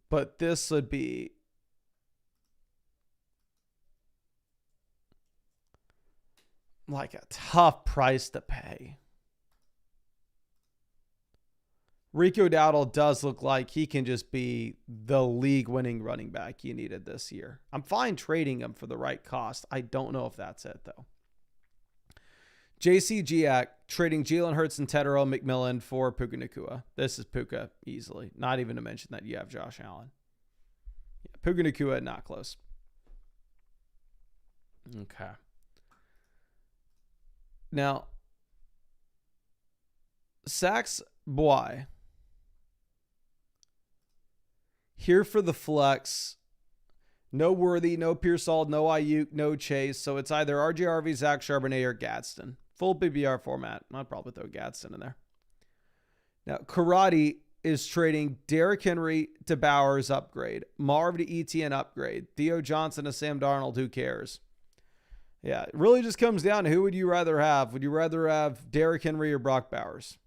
But this would be like a tough price to pay. Rico Dowdle does look like he can just be the league-winning running back you needed this year. I'm fine trading him for the right cost. I don't know if that's it, though. JC Giac trading Jalen Hurts and Tetero McMillan for Puka Nacua. This is Puka easily. Not even to mention that you have Josh Allen. Yeah, Puka Nacua, not close. Okay. Now, Sax Boy. Here for the flex. No Worthy, no Pearsall, no Ayuk, no Chase. So it's either RJRV, Zach Charbonnet, or Gadsden. Full PPR format. I'd probably throw Gadsden in there. Now, Karate is trading Derrick Henry to Bowers upgrade. Marv to ETN upgrade. Theo Johnson to Sam Darnold. Who cares? Yeah, it really just comes down to who would you rather have? Would you rather have Derrick Henry or Brock Bowers?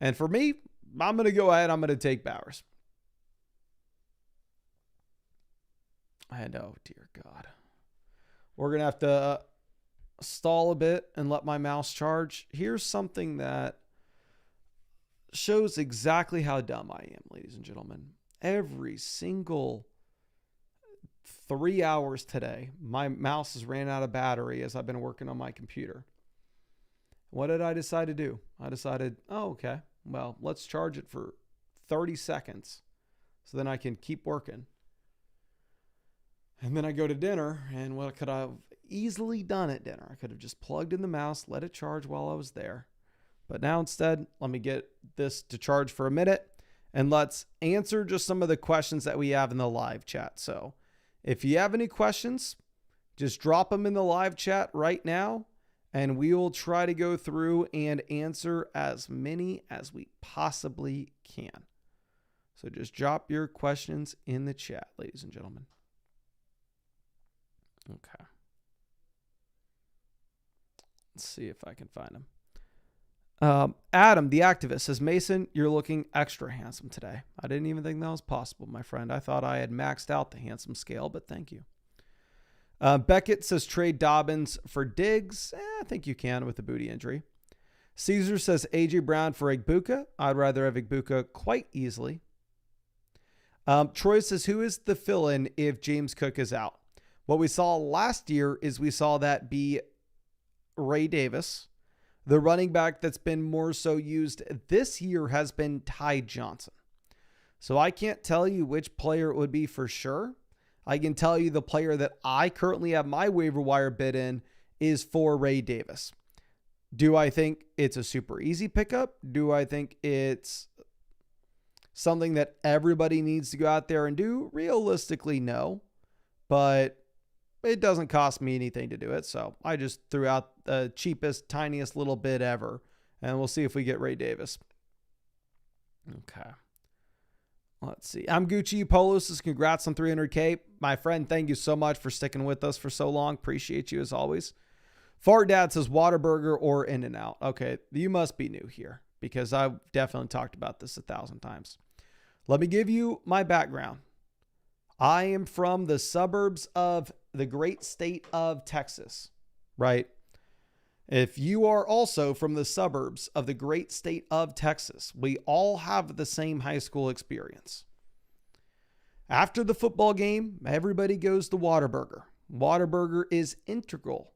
And for me, I'm going to go ahead. I'm going to take Bowers. And oh, dear God. We're going to have to stall a bit and let my mouse charge. Here's something that shows exactly how dumb I am, ladies and gentlemen. Every single 3 hours today, my mouse has ran out of battery as I've been working on my computer. What did I decide to do? I decided, oh, okay, well, let's charge it for 30 seconds so then I can keep working. And then I go to dinner, and what could I have easily done at dinner? I could have just plugged in the mouse, let it charge while I was there. But now instead, let me get this to charge for a minute, and let's answer just some of the questions that we have in the live chat. So if you have any questions, just drop them in the live chat right now, and we will try to go through and answer as many as we possibly can. So just drop your questions in the chat, ladies and gentlemen. Okay. Let's see if I can find them. Adam, the activist, says, Mason, you're looking extra handsome today. I didn't even think that was possible, my friend. I thought I had maxed out the handsome scale, but thank you. Beckett says, trade Dobbins for Diggs. I think you can with the booty injury. Caesar says, A.J. Brown for Igbuka. I'd rather have Igbuka quite easily. Troy says, who is the fill-in if James Cook is out? What we saw last year is we saw that be Ray Davis. The running back that's been more so used this year has been Ty Johnson. So I can't tell you which player it would be for sure. I can tell you the player that I currently have my waiver wire bid in is for Ray Davis. Do I think it's a super easy pickup? Do I think it's something that everybody needs to go out there and do? Realistically, no. But it doesn't cost me anything to do it. So I just threw out the cheapest, tiniest little bid ever. And we'll see if we get Ray Davis. Okay. Let's see. I'm Gucci Polos. Congrats on 300K. My friend, thank you so much for sticking with us for so long. Appreciate you as always. Fart Dad says Whataburger or In-N-Out. Okay, you must be new here because I've definitely talked about this 1,000 times. Let me give you my background. I am from the suburbs of the great state of Texas, right? If you are also from the suburbs of the great state of Texas, we all have the same high school experience. After the football game, everybody goes to Whataburger. Whataburger is integral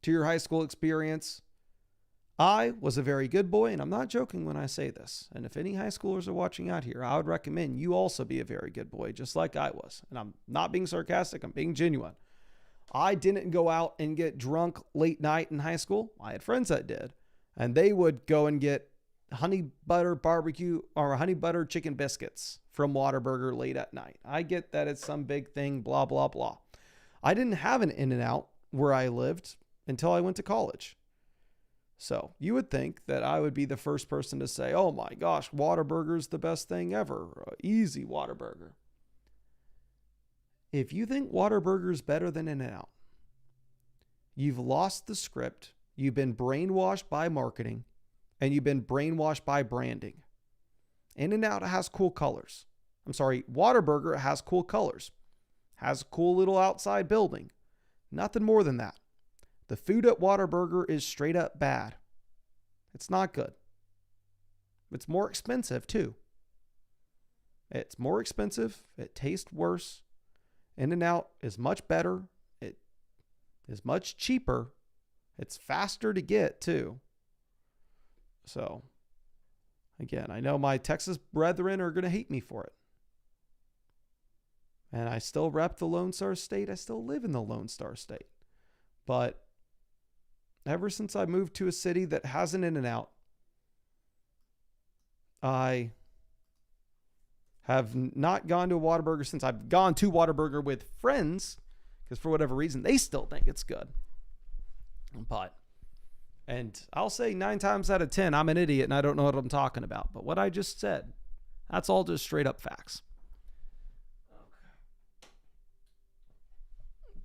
to your high school experience. I was a very good boy, and I'm not joking when I say this. And if any high schoolers are watching out here, I would recommend you also be a very good boy, just like I was. And I'm not being sarcastic. I'm being genuine. I didn't go out and get drunk late night in high school. I had friends that did. And they would go and get honey butter barbecue or honey butter chicken biscuits from Whataburger late at night. I get that it's some big thing, blah, blah, blah. I didn't have an In-N-Out where I lived until I went to college. So you would think that I would be the first person to say, oh my gosh, Whataburger's the best thing ever. Easy Whataburger. If you think Whataburger's better than In-N-Out, you've lost the script, you've been brainwashed by marketing, and you've been brainwashed by branding. In-N-Out has cool colors. Whataburger has cool colors. Has a cool little outside building. Nothing more than that. The food at Whataburger is straight up bad. It's not good. It's more expensive too. It's more expensive. It tastes worse. In-N-Out is much better. It is much cheaper. It's faster to get too. So, again, I know my Texas brethren are going to hate me for it. And I still rep the Lone Star State. I still live in the Lone Star State. But ever since I moved to a city that has an In-N-Out, I have not gone to a Whataburger since. I've gone to Whataburger with friends because for whatever reason, they still think it's good. And I'll say 9 times out of 10, I'm an idiot and I don't know what I'm talking about. But what I just said, that's all just straight up facts.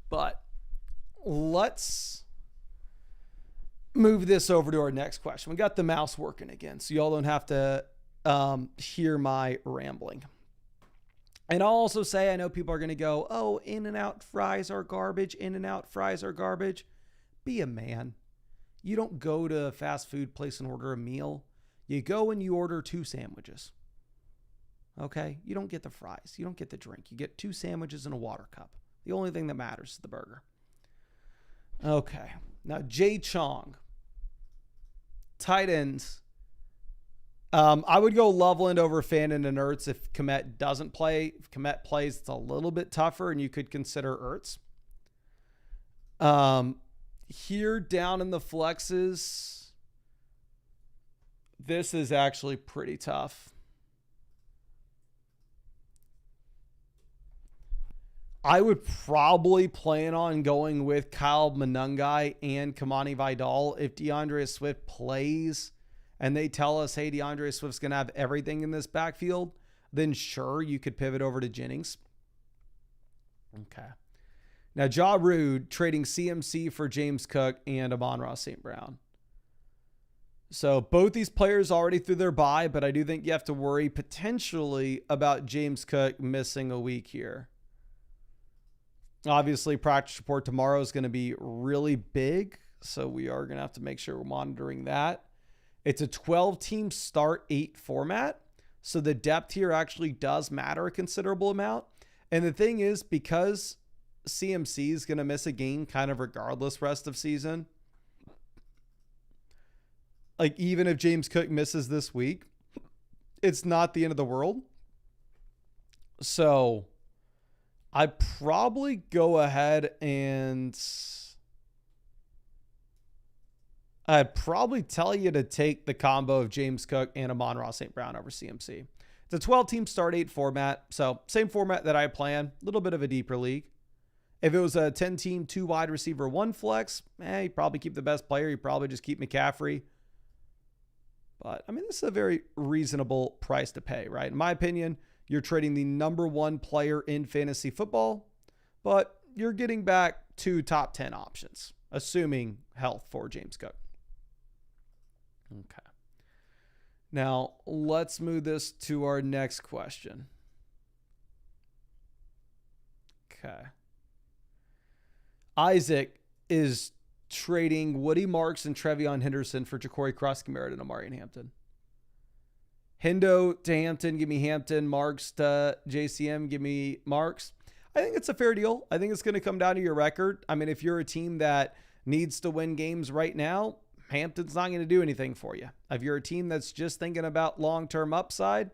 But let's move this over to our next question. We got the mouse working again, so y'all don't have to hear my rambling. And I'll also say, I know people are going to go, oh, In-N-Out fries are garbage. In-N-Out fries are garbage. Be a man. You don't go to a fast food place and order a meal. You go and you order 2 sandwiches. Okay? You don't get the fries. You don't get the drink. You get 2 sandwiches and a water cup. The only thing that matters is the burger. Okay. Now, Jay Chong. Tight ends. I would go Loveland over Fannin and Ertz if Komet doesn't play. If Komet plays, it's a little bit tougher, and you could consider Ertz. Here down in the flexes, this is actually pretty tough. I would probably plan on going with Kyle Monangai and Kamani Vidal if DeAndre Swift plays and they tell us, hey, DeAndre Swift's going to have everything in this backfield, then sure, you could pivot over to Jennings. Okay. Now, Ja Rude trading CMC for James Cook and Amon-Ra St. Brown. So both these players already threw their bye, but I do think you have to worry potentially about James Cook missing a week here. Obviously, practice report tomorrow is going to be really big, so we are going to have to make sure we're monitoring that. It's a 12-team start 8 format, so the depth here actually does matter a considerable amount. And the thing is, because CMC is going to miss a game kind of regardless rest of season, like even if James Cook misses this week, it's not the end of the world. So I'd probably go ahead and I'd probably tell you to take the combo of James Cook and Amon-Ra St. Brown over CMC. It's a 12-team start 8 format, so same format that I plan, a little bit of a deeper league. If it was a 10-team, 2 wide receiver, 1 flex, you probably keep the best player. You probably just keep McCaffrey. But, I mean, this is a very reasonable price to pay, right? In my opinion, you're trading the number 1 player in fantasy football, but you're getting back 2 top 10 options, assuming health for James Cook. Okay. Now, let's move this to our next question. Okay. Isaac is trading Woody Marks and Trevion Henderson for Ja'Cory Cross-Merritt and Amari Hampton. Hendo to Hampton, give me Hampton. Marks to JCM, give me Marks. I think it's a fair deal. I think it's going to come down to your record. I mean, if you're a team that needs to win games right now, Hampton's not going to do anything for you. If you're a team that's just thinking about long-term upside,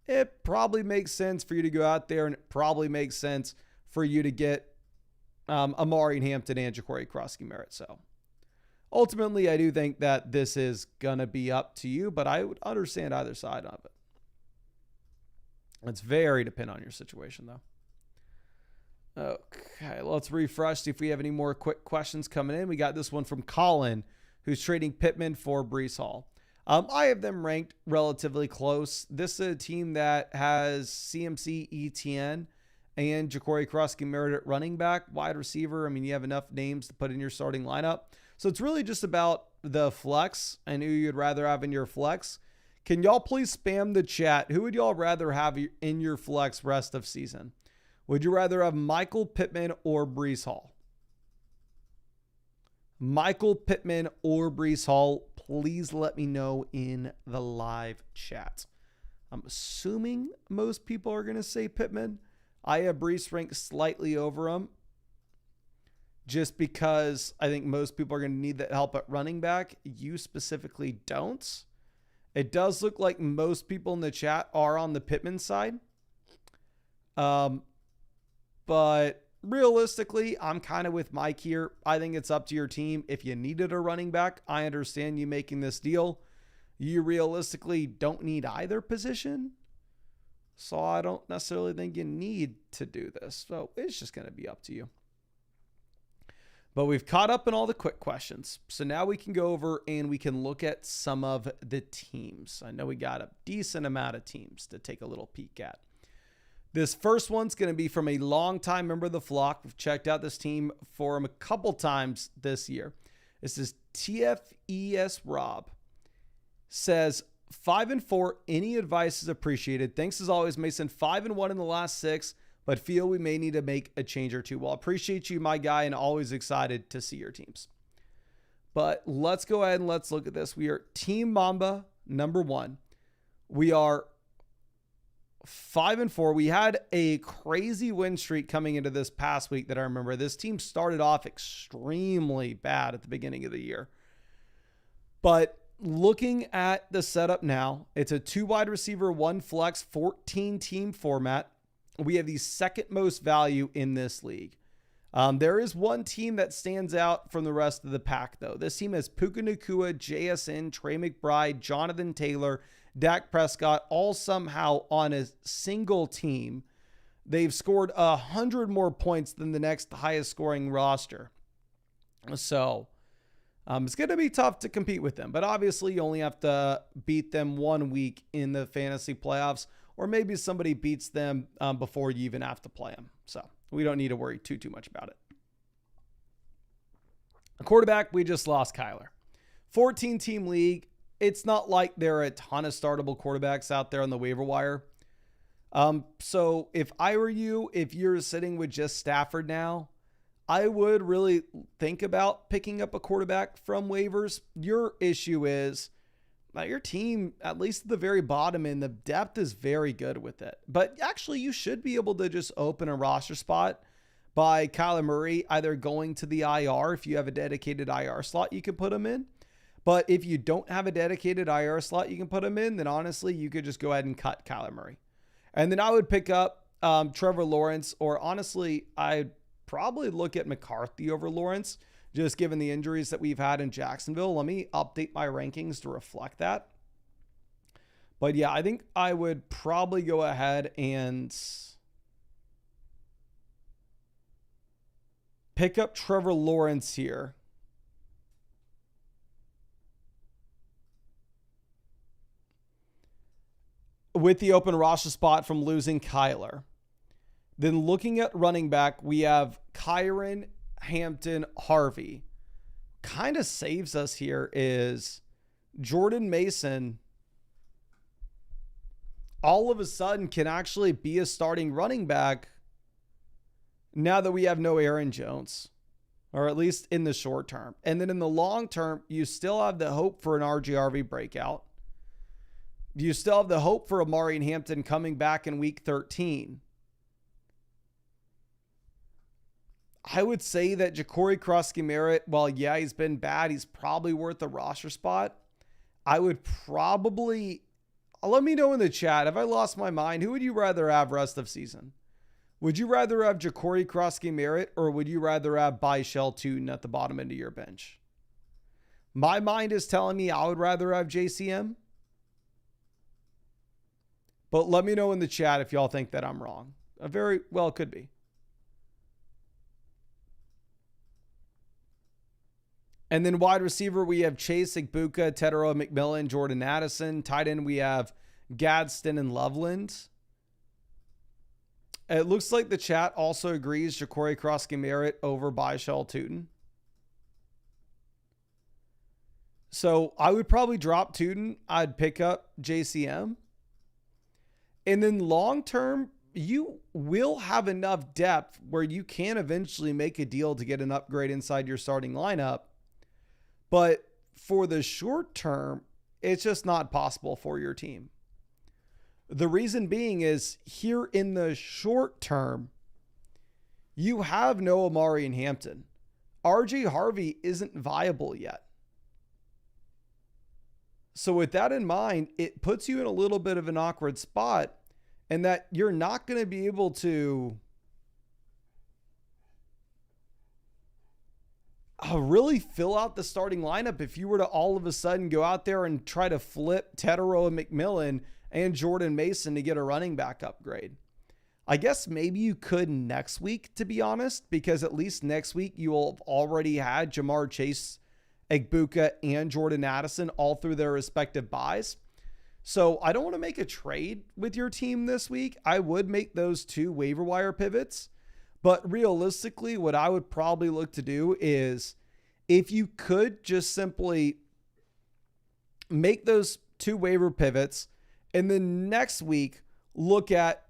it probably makes sense for you to go out there, and it probably makes sense for you to get Amari and Hampton and Ja'Cory Cross-Merritt. So ultimately, I do think that this is going to be up to you, but I would understand either side of it. It's very dependent on your situation, though. Okay, let's refresh, see if we have any more quick questions coming in. We got this one from Colin, who's trading Pittman for Breece Hall. I have them ranked relatively close. This is a team that has CMC, ETN, and Ja'Cory Cross-Merritt at running back, wide receiver. I mean, you have enough names to put in your starting lineup. So it's really just about the flex and who you'd rather have in your flex. Can y'all please spam the chat? Who would y'all rather have in your flex rest of season? Would you rather have Michael Pittman or Breece Hall? Michael Pittman or Breece Hall, please let me know in the live chat. I'm assuming most people are going to say Pittman. I have Breece ranked slightly over him just because I think most people are going to need that help at running back. You specifically don't. It does look like most people in the chat are on the Pittman side. But realistically, I'm kind of with Mike here. I think it's up to your team. If you needed a running back, I understand you making this deal. You realistically don't need either position. So I don't necessarily think you need to do this. So it's just going to be up to you. But we've caught up in all the quick questions. So now we can go over and we can look at some of the teams. I know we got a decent amount of teams to take a little peek at. This first one's going to be from a longtime member of the flock. We've checked out this team for him a couple times this year. This is TFES Rob. Says 5-4. Any advice is appreciated. Thanks as always, Mason. 5-1 in the last 6, but feel we may need to make a change or two. Well, appreciate you, my guy, and always excited to see your teams. But let's go ahead and let's look at this. We are Team Mamba number 1. We are 5-4. We had a crazy win streak coming into this past week that I remember. This team started off extremely bad at the beginning of the year. But looking at the setup now, it's a 2 wide receiver, 1 flex, 14-team format. We have the second most value in this league. There is one team that stands out from the rest of the pack, though. This team has Puka Nacua, JSN, Trey McBride, Jonathan Taylor, Dak Prescott, all somehow on a single team. They've scored 100 more points than the next highest scoring roster. So it's going to be tough to compete with them, but obviously you only have to beat them 1 week in the fantasy playoffs, or maybe somebody beats them before you even have to play them. So we don't need to worry too much about it. A quarterback, we just lost Kyler. 14-team league. it's not like there are a ton of startable quarterbacks out there on the waiver wire. So if I were you, if you're sitting with just Stafford now, I would really think about picking up a quarterback from waivers. Your issue is your team, at least at the very bottom end, the depth is very good with it. But actually, you should be able to just open a roster spot by Kyler Murray, either going to the IR. If you have a dedicated IR slot, you can put him in. But if you don't have a dedicated IR slot you can put him in, then honestly, you could just go ahead and cut Kyler Murray. And then I would pick up Trevor Lawrence, or honestly, I'd probably look at McCarthy over Lawrence, just given the injuries that we've had in Jacksonville. Let me update my rankings to reflect that. But yeah, I think I would probably go ahead and pick up Trevor Lawrence here. With the open roster spot from losing Kyler. Then looking at running back, we have Kyron, Hampton, Harvey. Kind of saves us here is Jordan Mason all of a sudden can actually be a starting running back now that we have no Aaron Jones, or at least in the short term. And then in the long term, you still have the hope for an RJ breakout. You still have the hope for Amari and Hampton coming back in week 13. I would say that Ja'Cory Krosky-Merritt, while yeah, he's been bad, he's probably worth a roster spot. I would probably, let me know in the chat, have I lost my mind? Who would you rather have rest of season? Would you rather have Ja'Cory Krosky-Merritt, or would you rather have Byshell Tootin at the bottom end of your bench? My mind is telling me I would rather have JCM. But let me know in the chat if y'all think that I'm wrong. Very well could be. And then wide receiver, we have Chase, Igbuka, Tedero, McMillan, Jordan Addison. Tight end, we have Gadsden and Loveland. It looks like the chat also agrees Ja'Cory Krosky-Merritt over Byshell Tootin. So I would probably drop Tootin. I'd pick up JCM. And then long term, you will have enough depth where you can eventually make a deal to get an upgrade inside your starting lineup. But for the short term, it's just not possible for your team. The reason being is here in the short term, you have no Amari and Hampton. RJ Harvey isn't viable yet. So with that in mind, it puts you in a little bit of an awkward spot, and that you're not going to be able to really fill out the starting lineup if you were to all of a sudden go out there and try to flip Tedero and McMillan and Jordan Mason to get a running back upgrade. I guess maybe you could next week, to be honest, because at least next week you will have already had Jamar Chase, Igbuka, and Jordan Addison all through their respective buys. So I don't want to make a trade with your team this week. I would make those two waiver wire pivots. But realistically, what I would probably look to do is, if you could just simply make those two waiver pivots, and then next week look at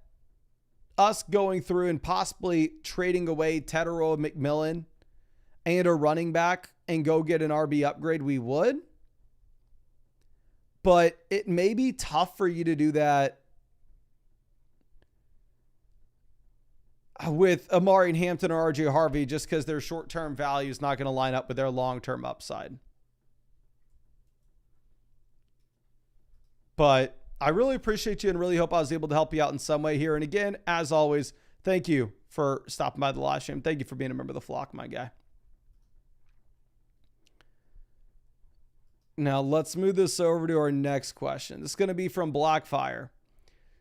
us going through and possibly trading away Tedero and McMillan and a running back and go get an RB upgrade, we would. But it may be tough for you to do that with Amari and Hampton or RJ Harvey, just because their short-term value is not going to line up with their long-term upside. But I really appreciate you and really hope I was able to help you out in some way here. And again, as always, thank you for stopping by the live stream. Thank you for being a member of the flock, my guy. Now let's move this over to our next question. This is going to be from Blackfire. It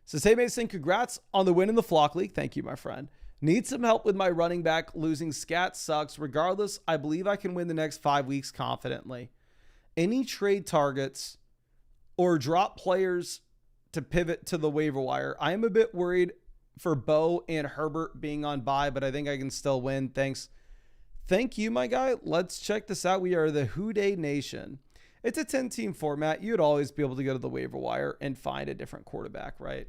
says, hey Mason, congrats on the win in the flock league. Thank you, my friend. Need some help with my running back. Losing Scat sucks. Regardless, I believe I can win the next 5 weeks confidently. Any trade targets or drop players to pivot to the waiver wire? I am a bit worried for Bo and Herbert being on bye, but I think I can still win. Thanks. Thank you, my guy. Let's check this out. We are the Who Day Nation. it's a 10-team format. You'd always be able to go to the waiver wire and find a different quarterback, right?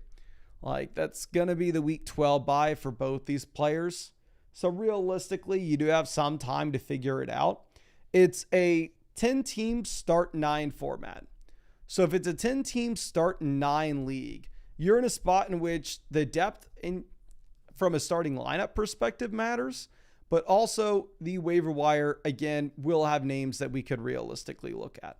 Like, that's going to be the week 12 bye for both these players. So realistically, you do have some time to figure it out. It's a 10-team start 9 format. So if it's a 10-team start 9 league, you're in a spot in which the depth from a starting lineup perspective matters, but also the waiver wire, again, will have names that we could realistically look at.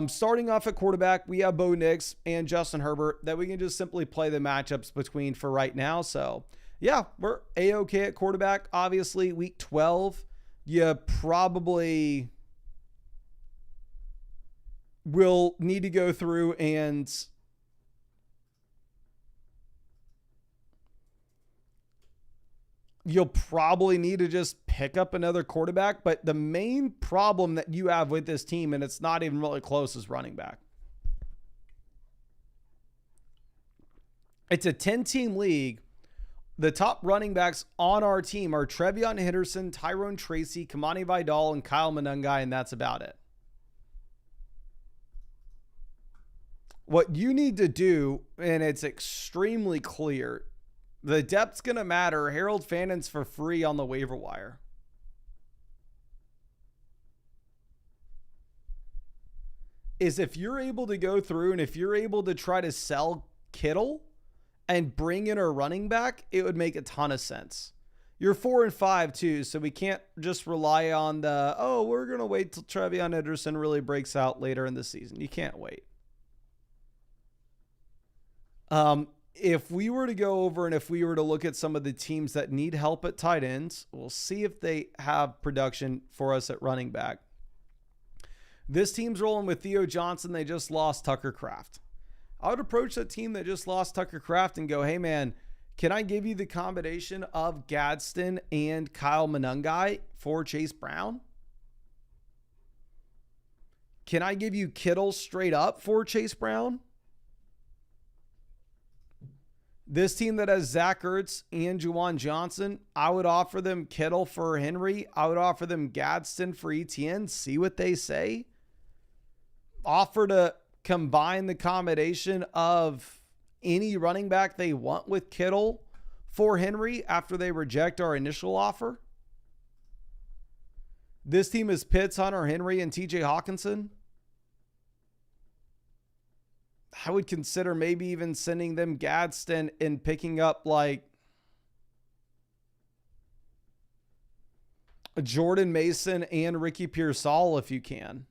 Starting off at quarterback, we have Bo Nix and Justin Herbert that we can just simply play the matchups between for right now. So yeah, we're A-okay at quarterback. Obviously, week 12, you probably will need to go through and you'll probably need to just pick up another quarterback. But the main problem that you have with this team, and it's not even really close, is running back. It's a 10-team league. The top running backs on our team are Trevion Henderson, Tyrone Tracy, Kamani Vidal, and Kyle Monangai, and that's about it. What you need to do, and it's extremely clear, the depth's going to matter. Harold Fannon's for free on the waiver wire. Is if you're able to go through and if you're able to try to sell Kittle and bring in a running back, it would make a ton of sense. You're 4-5 too, so we can't just rely on we're going to wait till Trevion Henderson really breaks out later in the season. You can't wait. If we were to go over and if we were to look at some of the teams that need help at tight ends, we'll see if they have production for us at running back. This team's rolling with Theo Johnson. They just lost Tucker Kraft. I would approach that team that just lost Tucker Kraft and go, hey man, can I give you the combination of Gadsden and Kyle Monangai for Chase Brown? Can I give you Kittle straight up for Chase Brown? This team that has Zach Ertz and Juwan Johnson, I would offer them Kittle for Henry. I would offer them Gadsden for Etienne. See what they say. Offer to combine the combination of any running back they want with Kittle for Henry after they reject our initial offer. This team is Pitts, Hunter Henry, and TJ Hawkinson. I would consider maybe even sending them Gadsden and picking up like Jordan Mason and Ricky Pearsall if you can.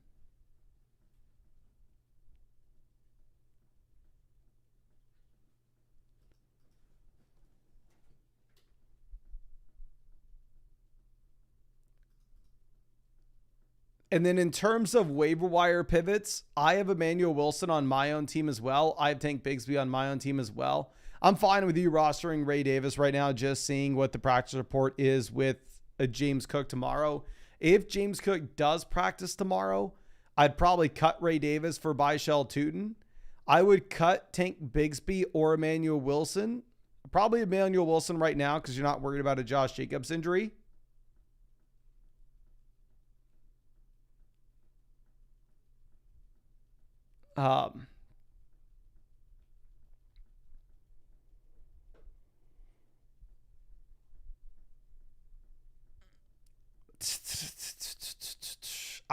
And then in terms of waiver wire pivots, I have Emmanuel Wilson on my own team as well. I have Tank Bigsby on my own team as well. I'm fine with you rostering Ray Davis right now, just seeing what the practice report is with James Cook tomorrow. If James Cook does practice tomorrow, I'd probably cut Ray Davis for Byshell Tootin. I would cut Tank Bigsby or Emmanuel Wilson. Probably Emmanuel Wilson right now because you're not worried about a Josh Jacobs injury. I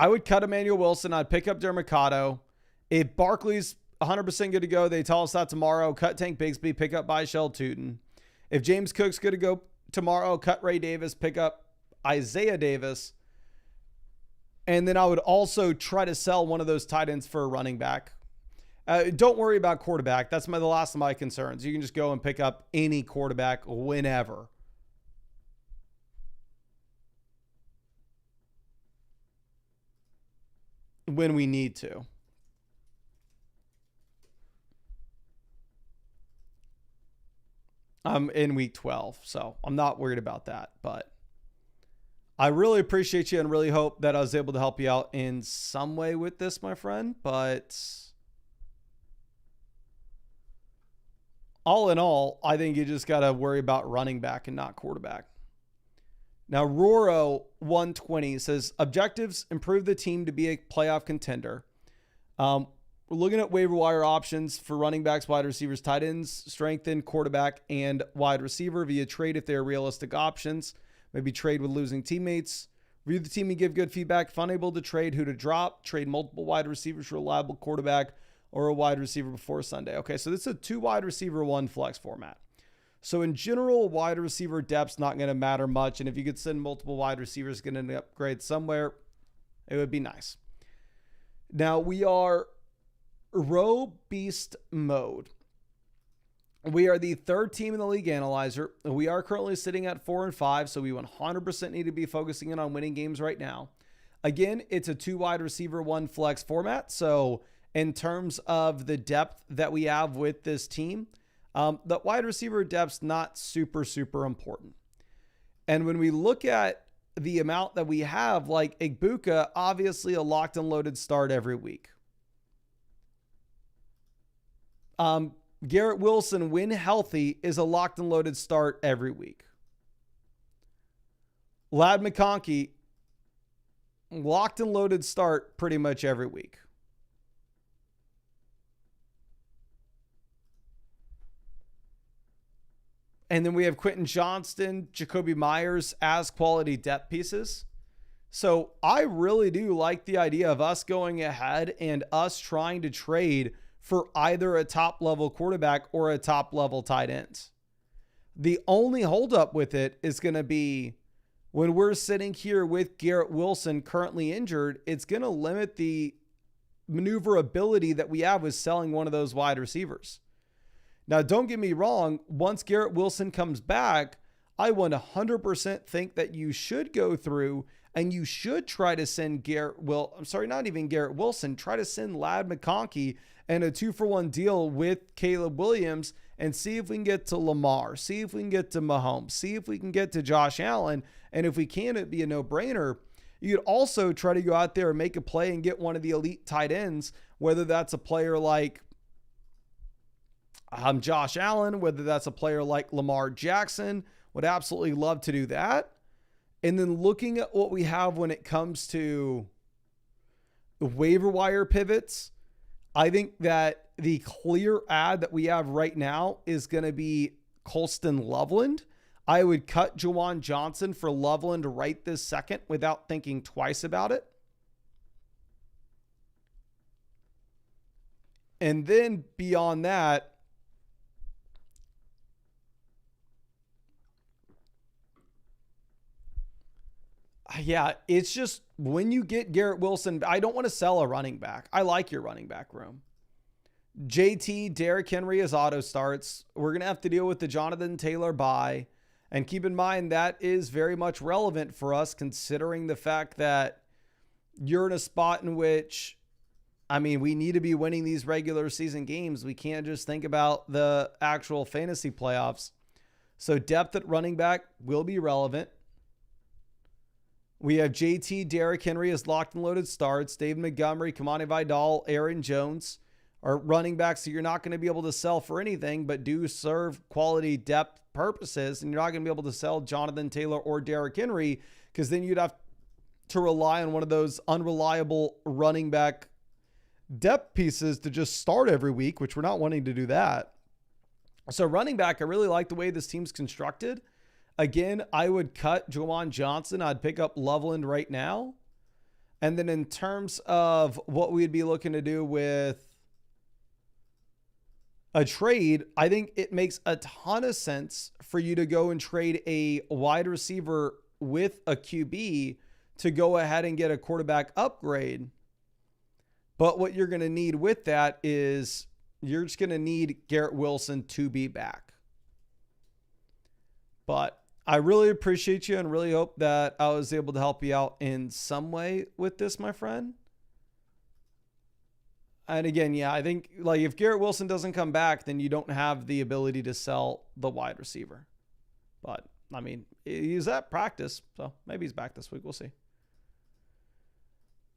would cut Emmanuel Wilson. I'd pick up Dermicado. If Barkley's 100% good to go, they tell us that tomorrow. Cut Tank Bigsby, pick up Byshell Tootin. If James Cook's good to go tomorrow, cut Ray Davis, pick up Isaiah Davis. And then I would also try to sell one of those tight ends for a running back. Don't worry about quarterback. That's the last of my concerns. You can just go and pick up any quarterback whenever. When we need to. I'm in week 12, so I'm not worried about that. But I really appreciate you and really hope that I was able to help you out in some way with this, my friend. But all in all, I think you just got to worry about running back and not quarterback. Now, Roro 120 says objectives: improve the team to be a playoff contender. We're looking at waiver wire options for running backs, wide receivers, tight ends, strengthen quarterback and wide receiver via trade if they're realistic options. Maybe trade with losing teammates. Review the team and give good feedback. If unable to trade, who to drop. Trade multiple wide receivers for a reliable quarterback or a wide receiver before Sunday. Okay, so this is a 2 wide receiver, 1 flex format. So in general, wide receiver depth's not going to matter much. And if you could send multiple wide receivers, get an upgrade somewhere, it would be nice. Now we are row beast mode. We are the 3rd team in the league analyzer. We are currently sitting at 4-5. So we 100% need to be focusing in on winning games right now. Again, it's a 2 wide receiver, 1 flex format. So in terms of the depth that we have with this team, the wide receiver depth's not super important. And when we look at the amount that we have, like Igbuka, obviously a locked and loaded start every week. Garrett Wilson, when healthy, is a locked and loaded start every week. Ladd McConkey, locked and loaded start pretty much every week. And then we have Quentin Johnston, Jacoby Myers as quality depth pieces. So I really do like the idea of us going ahead and us trying to trade for either a top level quarterback or a top level tight end. The only holdup with it is going to be when we're sitting here with Garrett Wilson currently injured, it's going to limit the maneuverability that we have with selling one of those wide receivers. Now, don't get me wrong. Once Garrett Wilson comes back, I 100% think that you should go through and you should try to send not even Garrett Wilson, try to send Ladd McConkey and a 2-for-1 deal with Caleb Williams and see if we can get to Lamar, see if we can get to Mahomes, see if we can get to Josh Allen. And if we can, it'd be a no-brainer. You could also try to go out there and make a play and get one of the elite tight ends, whether that's a player like Josh Allen, whether that's a player like Lamar Jackson. Would absolutely love to do that. And then looking at what we have when it comes to the waiver wire pivots, I think that the clear ad that we have right now is going to be Colston Loveland. I would cut Juwan Johnson for Loveland right this second without thinking twice about it. And then beyond that, yeah, it's just when you get Garrett Wilson, I don't want to sell a running back. I like your running back room. JT, Derrick Henry as auto starts. We're going to have to deal with the Jonathan Taylor bye. And keep in mind that is very much relevant for us considering the fact that you're in a spot in which, we need to be winning these regular season games. We can't just think about the actual fantasy playoffs. So depth at running back will be relevant. We have JT, Derrick Henry as locked and loaded starts. David Montgomery, Kamani Vidal, Aaron Jones are running backs that you're not going to be able to sell for anything, but do serve quality depth purposes. And you're not going to be able to sell Jonathan Taylor or Derrick Henry because then you'd have to rely on one of those unreliable running back depth pieces to just start every week, which we're not wanting to do that. So running back, I really like the way this team's constructed. Again, I would cut Juwan Johnson. I'd pick up Loveland right now. And then in terms of what we'd be looking to do with a trade, I think it makes a ton of sense for you to go and trade a wide receiver with a QB to go ahead and get a quarterback upgrade. But what you're going to need with that is you're just going to need Garrett Wilson to be back. But I really appreciate you and really hope that I was able to help you out in some way with this, my friend. And again, yeah, I think if Garrett Wilson doesn't come back, then you don't have the ability to sell the wide receiver. But he's at practice, so maybe he's back this week. We'll see.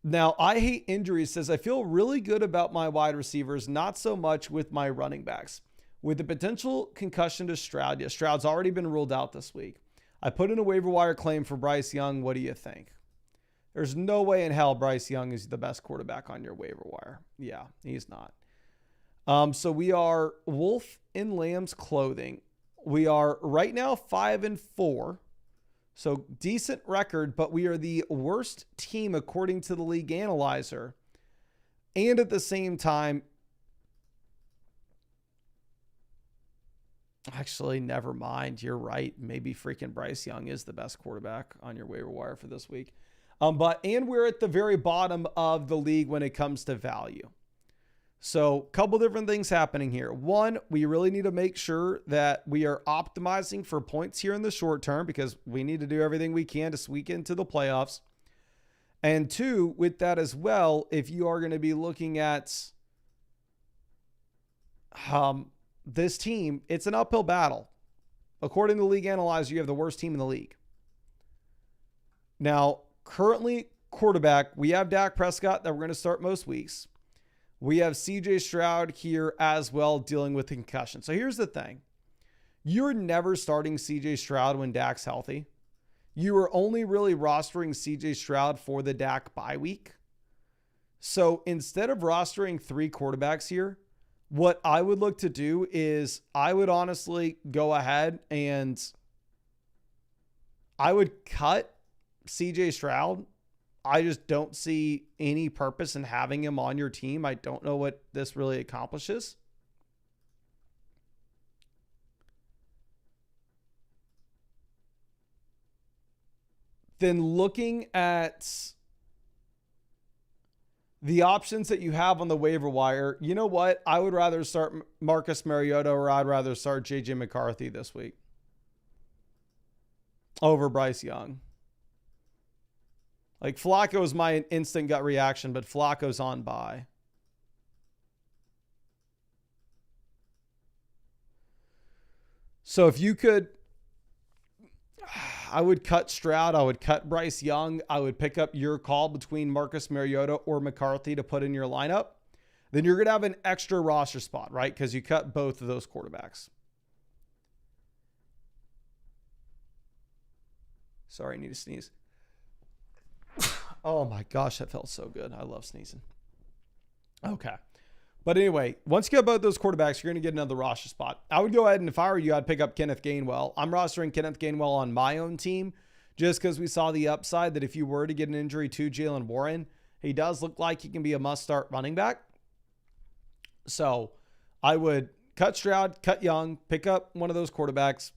Now, I Hate Injuries says, I feel really good about my wide receivers, not so much with my running backs. With the potential concussion to Stroud, Stroud's already been ruled out this week. I put in a waiver wire claim for Bryce Young. What do you think? There's no way in hell Bryce Young is the best quarterback on your waiver wire. Yeah, he's not. So we are wolf in lamb's clothing. We are right now 5-4. So decent record, but we are the worst team according to the league analyzer. And at the same time, actually, never mind. You're right. Maybe freaking Bryce Young is the best quarterback on your waiver wire for this week. And we're at the very bottom of the league when it comes to value. So a couple different things happening here. One, we really need to make sure that we are optimizing for points here in the short term because we need to do everything we can to squeak into the playoffs. And two, with that as well, if you are going to be looking at this team, it's an uphill battle. According to the league analyzer, you have the worst team in the league. Now, currently quarterback, we have Dak Prescott that we're going to start most weeks. We have CJ Stroud here as well dealing with concussion. So here's the thing. You're never starting CJ Stroud when Dak's healthy. You are only really rostering CJ Stroud for the Dak bye week. So instead of rostering 3 quarterbacks here, what I would look to do is I would honestly go ahead and I would cut CJ Stroud. I just don't see any purpose in having him on your team. I don't know what this really accomplishes. Then looking at the options that you have on the waiver wire, you know what? I would rather start Marcus Mariota or I'd rather start JJ McCarthy this week over Bryce Young. Like Flacco is my instant gut reaction, but Flacco's on bye. So if you could, I would cut Stroud. I would cut Bryce Young. I would pick up your call between Marcus Mariota or McCarthy to put in your lineup. Then you're going to have an extra roster spot, right? Because you cut both of those quarterbacks. Sorry, I need to sneeze. Oh my gosh, that felt so good. I love sneezing. Okay. But anyway, once you get both those quarterbacks, you're going to get another roster spot. I would go ahead and if I were you, I'd pick up Kenneth Gainwell. I'm rostering Kenneth Gainwell on my own team just because we saw the upside that if you were to get an injury to Jaylen Warren, he does look like he can be a must-start running back. So I would cut Stroud, cut Young, pick up one of those quarterbacks,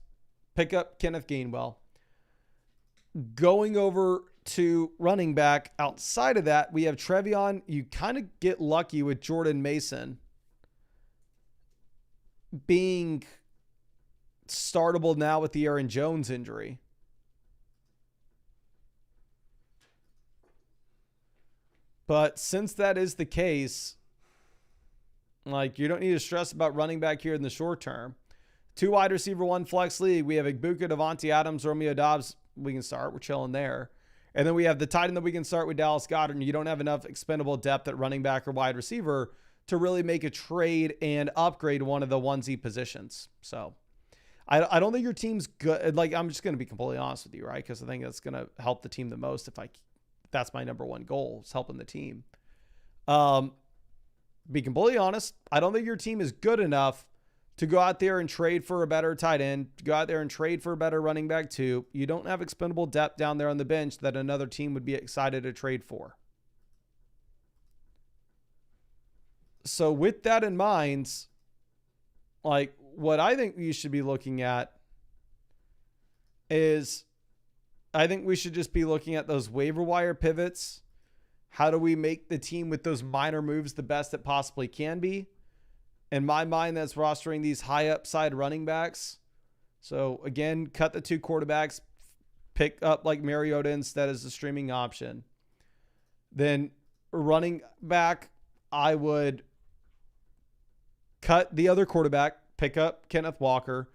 pick up Kenneth Gainwell. Going over to running back, outside of that, we have Trevion. You kind of get lucky with Jordan Mason being startable now with the Aaron Jones injury. But since that is the case, like you don't need to stress about running back here in the short term. 2 wide receiver, 1 flex league. We have Igbuka, Devontae Adams, Romeo Doubs. We can start. We're chilling there. And then we have the tight end that we can start with Dallas Goedert. And you don't have enough expendable depth at running back or wide receiver to really make a trade and upgrade one of the onesie positions. So I don't think your team's good. Like, I'm just going to be completely honest with you, right? Because I think that's going to help the team the most if that's my number one goal, is helping the team. Be completely honest, I don't think your team is good enough to go out there and trade for a better tight end, to go out there and trade for a better running back too. You don't have expendable depth down there on the bench that another team would be excited to trade for. So with that in mind, like what I think you should be looking at is I think we should just be looking at those waiver wire pivots. How do we make the team with those minor moves the best it possibly can be? In my mind, that's rostering these high upside running backs. So again, cut the 2 quarterbacks, pick up like Mariota instead as a streaming option. Then running back, I would cut the other quarterback, pick up Kenneth Walker.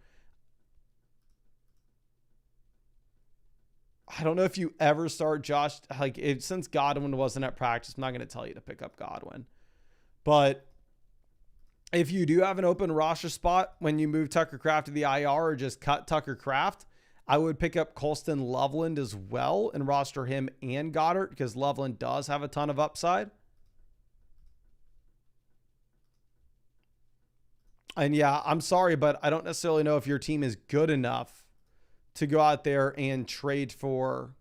I don't know if you ever start Josh, since Godwin wasn't at practice, I'm not going to tell you to pick up Godwin. But if you do have an open roster spot when you move Tucker Kraft to the IR or just cut Tucker Kraft, I would pick up Colston Loveland as well and roster him and Goddard because Loveland does have a ton of upside. And yeah, I'm sorry, but I don't necessarily know if your team is good enough to go out there and trade for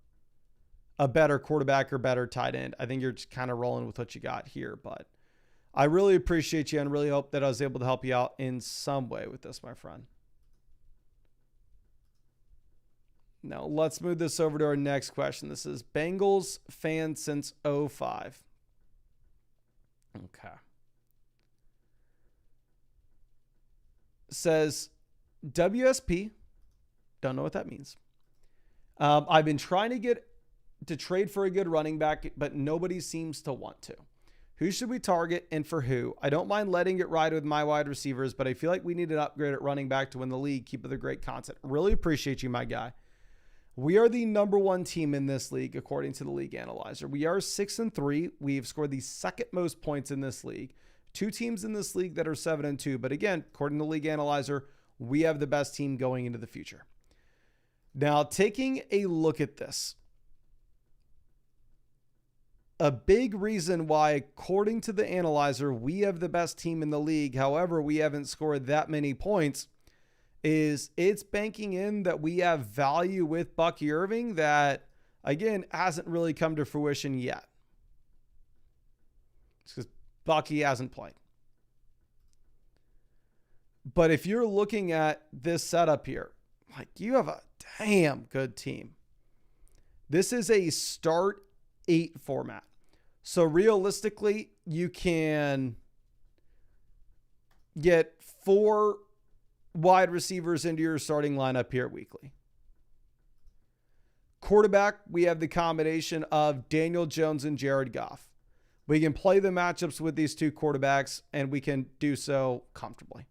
a better quarterback or better tight end. I think you're just kind of rolling with what you got here, but I really appreciate you and really hope that I was able to help you out in some way with this, my friend. Now, let's move this over to our next question. This is Bengals fan since '05. Okay. Says WSP. Don't know what that means. I've been trying to get to trade for a good running back, but nobody seems to want to. Who should we target and for who? I don't mind letting it ride with my wide receivers, but I feel like we need an upgrade at running back to win the league. Keep up the great content. Really appreciate you, my guy. We are the number one team in this league, according to the league analyzer. We are 6-3. We've scored the second most points in this league. 2 teams in this league that are 7-2. But again, according to the league analyzer, we have the best team going into the future. Now, taking a look at this, a big reason why, according to the analyzer, we have the best team in the league, however, we haven't scored that many points, is it's banking in that we have value with Bucky Irving that, again, hasn't really come to fruition yet. It's because Bucky hasn't played. But if you're looking at this setup here, like, you have a damn good team. This is a start 8 format. So realistically, you can get 4 wide receivers into your starting lineup here weekly. Quarterback, we have the combination of Daniel Jones and Jared Goff. We can play the matchups with these 2 quarterbacks, and we can do so comfortably.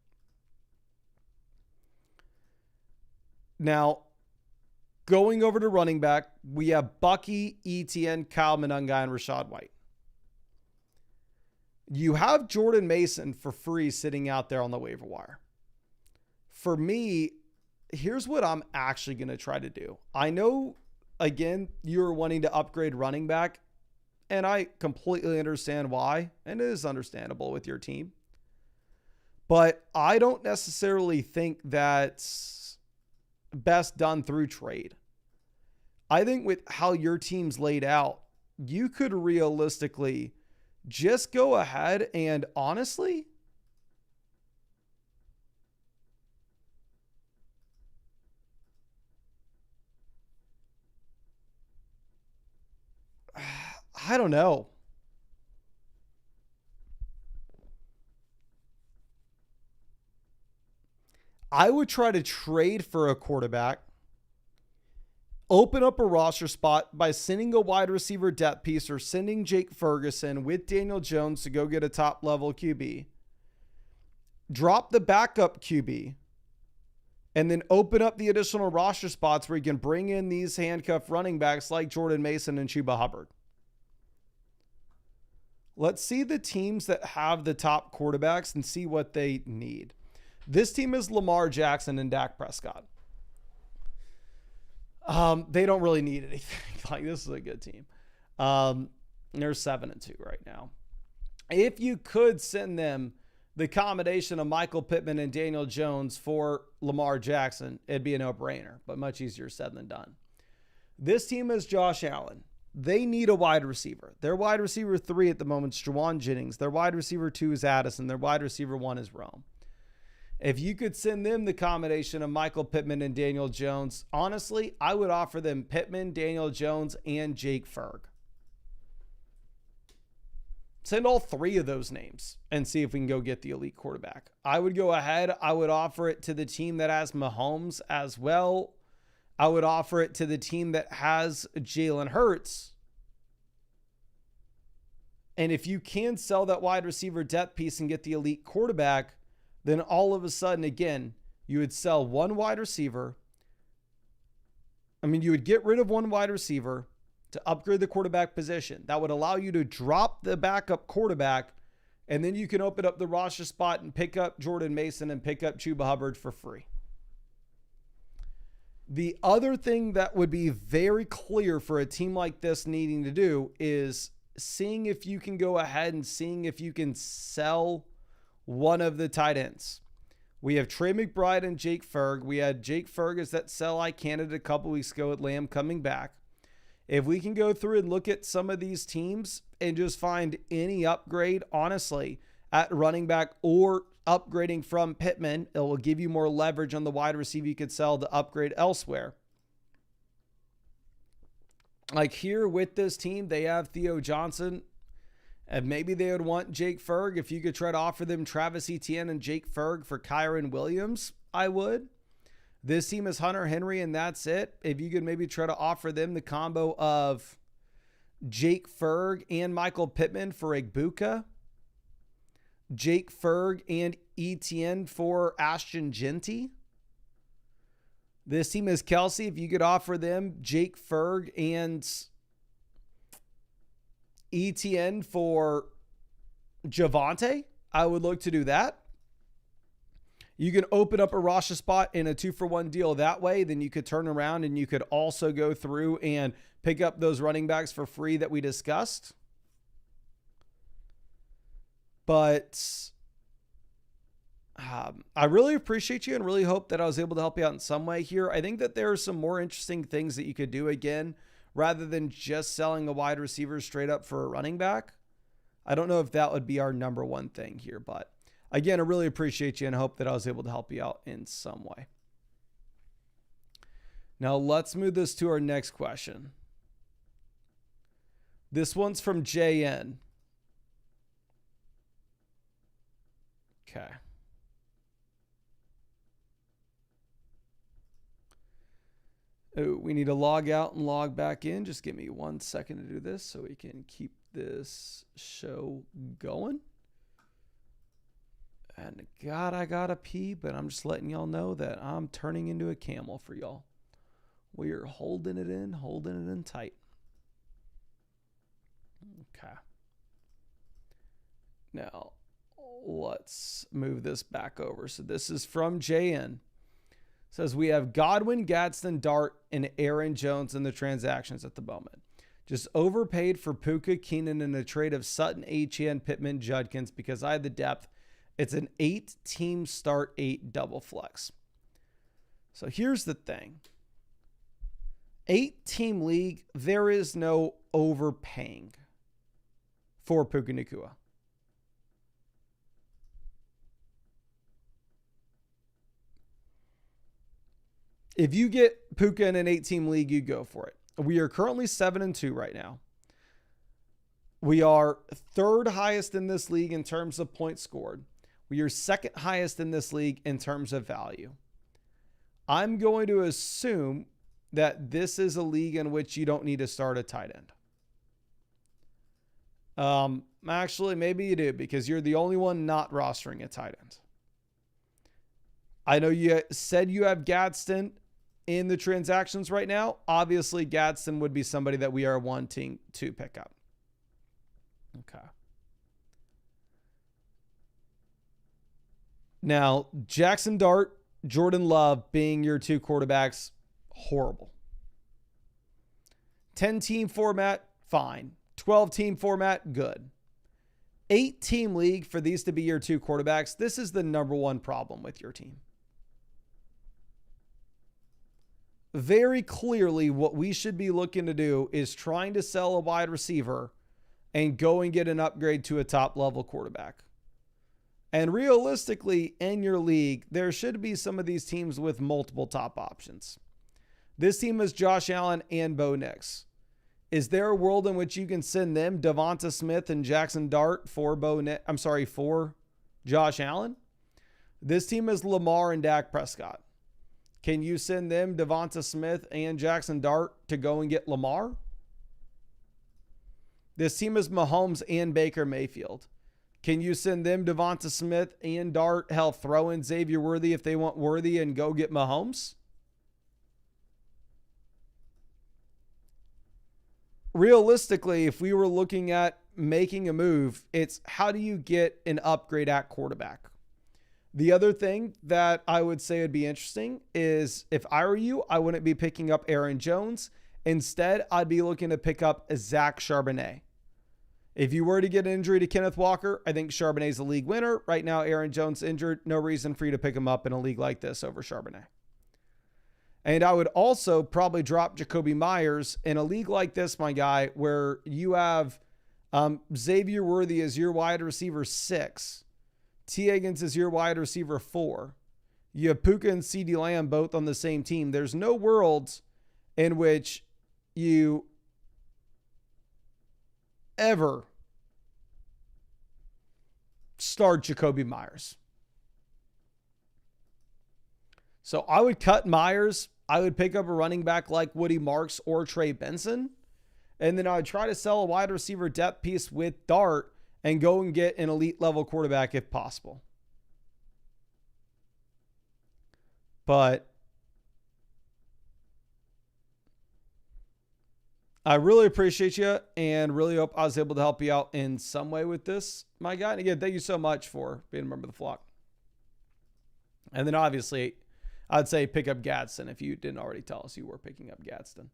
Now, going over to running back, we have Bucky, Etienne, Kyle Monangai, and Rachaad White. You have Jordan Mason for free sitting out there on the waiver wire. For me, here's what I'm actually going to try to do. I know, again, you're wanting to upgrade running back, and I completely understand why, and it is understandable with your team. But I don't necessarily think that's best done through trade. I think with how your team's laid out, you could realistically just go ahead and honestly, I don't know. I would try to trade for a quarterback, open up a roster spot by sending a wide receiver depth piece or sending Jake Ferguson with Daniel Jones to go get a top level QB, drop the backup QB, and then open up the additional roster spots where you can bring in these handcuff running backs like Jordan Mason and Chuba Hubbard. Let's see the teams that have the top quarterbacks and see what they need. This team is Lamar Jackson and Dak Prescott. They don't really need anything. Like, this is a good team. They're 7-2 right now. If you could send them the combination of Michael Pittman and Daniel Jones for Lamar Jackson, it'd be a no-brainer, but much easier said than done. This team is Josh Allen. They need a wide receiver. Their wide receiver 3 at the moment is Juwan Jennings. Their wide receiver 2 is Addison. Their wide receiver 1 is Rome. If you could send them the combination of Michael Pittman and Daniel Jones, honestly, I would offer them Pittman, Daniel Jones, and Jake Ferg. Send all 3 of those names and see if we can go get the elite quarterback. I would go ahead. I would offer it to the team that has Mahomes as well. I would offer it to the team that has Jalen Hurts. And if you can sell that wide receiver depth piece and get the elite quarterback, then all of a sudden, again, you would sell one wide receiver. You would get rid of one wide receiver to upgrade the quarterback position. That would allow you to drop the backup quarterback, and then you can open up the roster spot and pick up Jordan Mason and pick up Chuba Hubbard for free. The other thing that would be very clear for a team like this needing to do is seeing if you can go ahead and seeing if you can sell one of the tight ends. We have Trey McBride and Jake Ferg. We had Jake Ferg as that sell-high candidate a couple weeks ago with Lamb coming back. If we can go through and look at some of these teams and just find any upgrade, honestly, at running back or upgrading from Pittman, it will give you more leverage on the wide receiver you could sell to upgrade elsewhere. Like here with this team, they have Theo Johnson, and maybe they would want Jake Ferg. If you could try to offer them Travis Etienne and Jake Ferg for Kyron Williams, I would. This team is Hunter Henry, and that's it. If you could maybe try to offer them the combo of Jake Ferg and Michael Pittman for Egbuka, Jake Ferg and Etienne for Ashton Genty. This team is Kelsey. If you could offer them Jake Ferg and Etienne for Javonte, I would look to do that. You can open up a roster spot in a 2-for-1 deal that way. Then you could turn around and you could also go through and pick up those running backs for free that we discussed. But I really appreciate you and really hope that I was able to help you out in some way here. I think that there are some more interesting things that you could do again, rather than just selling a wide receiver straight up for a running back. I don't know if that would be our number one thing here, but again, I really appreciate you and hope that I was able to help you out in some way. Now let's move this to our next question. This one's from JN. Okay. Oh, we need to log out and log back in. Just give me 1 second to do this so we can keep this show going. And God, I gotta pee, but I'm just letting y'all know that I'm turning into a camel for y'all. We are holding it in tight. Okay. Now, let's move this back over. So this is from JN. It says we have Godwin, Gadsden, Dart, and Aaron Jones in the transactions at the moment. Just overpaid for Puka, Keenan, in a trade of Sutton, Achane, Pittman, Judkins because I had the depth. It's an 8-team start 8 double flex. So here's the thing. 8-team league, there is no overpaying for Puka Nacua. If you get Puka in an 8-team league, you go for it. We are currently 7-2 right now. We are third highest in this league in terms of points scored. We are second highest in this league in terms of value. I'm going to assume that this is a league in which you don't need to start a tight end. Actually, maybe you do because you're the only one not rostering a tight end. I know you said you have Gadsden in the transactions right now. Obviously, Gadsden would be somebody that we are wanting to pick up. Okay. Now, Jackson Dart, Jordan Love being your 2 quarterbacks, horrible. 10-team format, fine. 12-team format, good. 8-team league for these to be your 2 quarterbacks, this is the number one problem with your team. Very clearly, what we should be looking to do is trying to sell a wide receiver and go and get an upgrade to a top-level quarterback. And realistically, in your league, there should be some of these teams with multiple top options. This team is Josh Allen and Bo Nix. Is there a world in which you can send them Devonta Smith and Jackson Dart for for Josh Allen? This team is Lamar and Dak Prescott. Can you send them Devonta Smith and Jackson Dart to go and get Lamar? This team is Mahomes and Baker Mayfield. Can you send them Devonta Smith and Dart? Hell, throw in Xavier Worthy if they want Worthy and go get Mahomes? Realistically, if we were looking at making a move, it's how do you get an upgrade at quarterback? The other thing that I would say would be interesting is if I were you, I wouldn't be picking up Aaron Jones. Instead, I'd be looking to pick up Zach Charbonnet. If you were to get an injury to Kenneth Walker, I think Charbonnet's a league winner. Right now, Aaron Jones injured. No reason for you to pick him up in a league like this over Charbonnet. And I would also probably drop Jacoby Myers in a league like this, my guy, where you have Xavier Worthy as your wide receiver 6. T. Higgins is your wide receiver 4. You have Puka and CeeDee Lamb both on the same team. There's no worlds in which you ever start Jacoby Myers. So I would cut Myers. I would pick up a running back like Woody Marks or Trey Benson. And then I would try to sell a wide receiver depth piece with Dart and go and get an elite level quarterback if possible. But I really appreciate you and really hope I was able to help you out in some way with this, my guy. And again, thank you so much for being a member of the flock. And then obviously, I'd say pick up Gadsden if you didn't already tell us you were picking up Gadsden.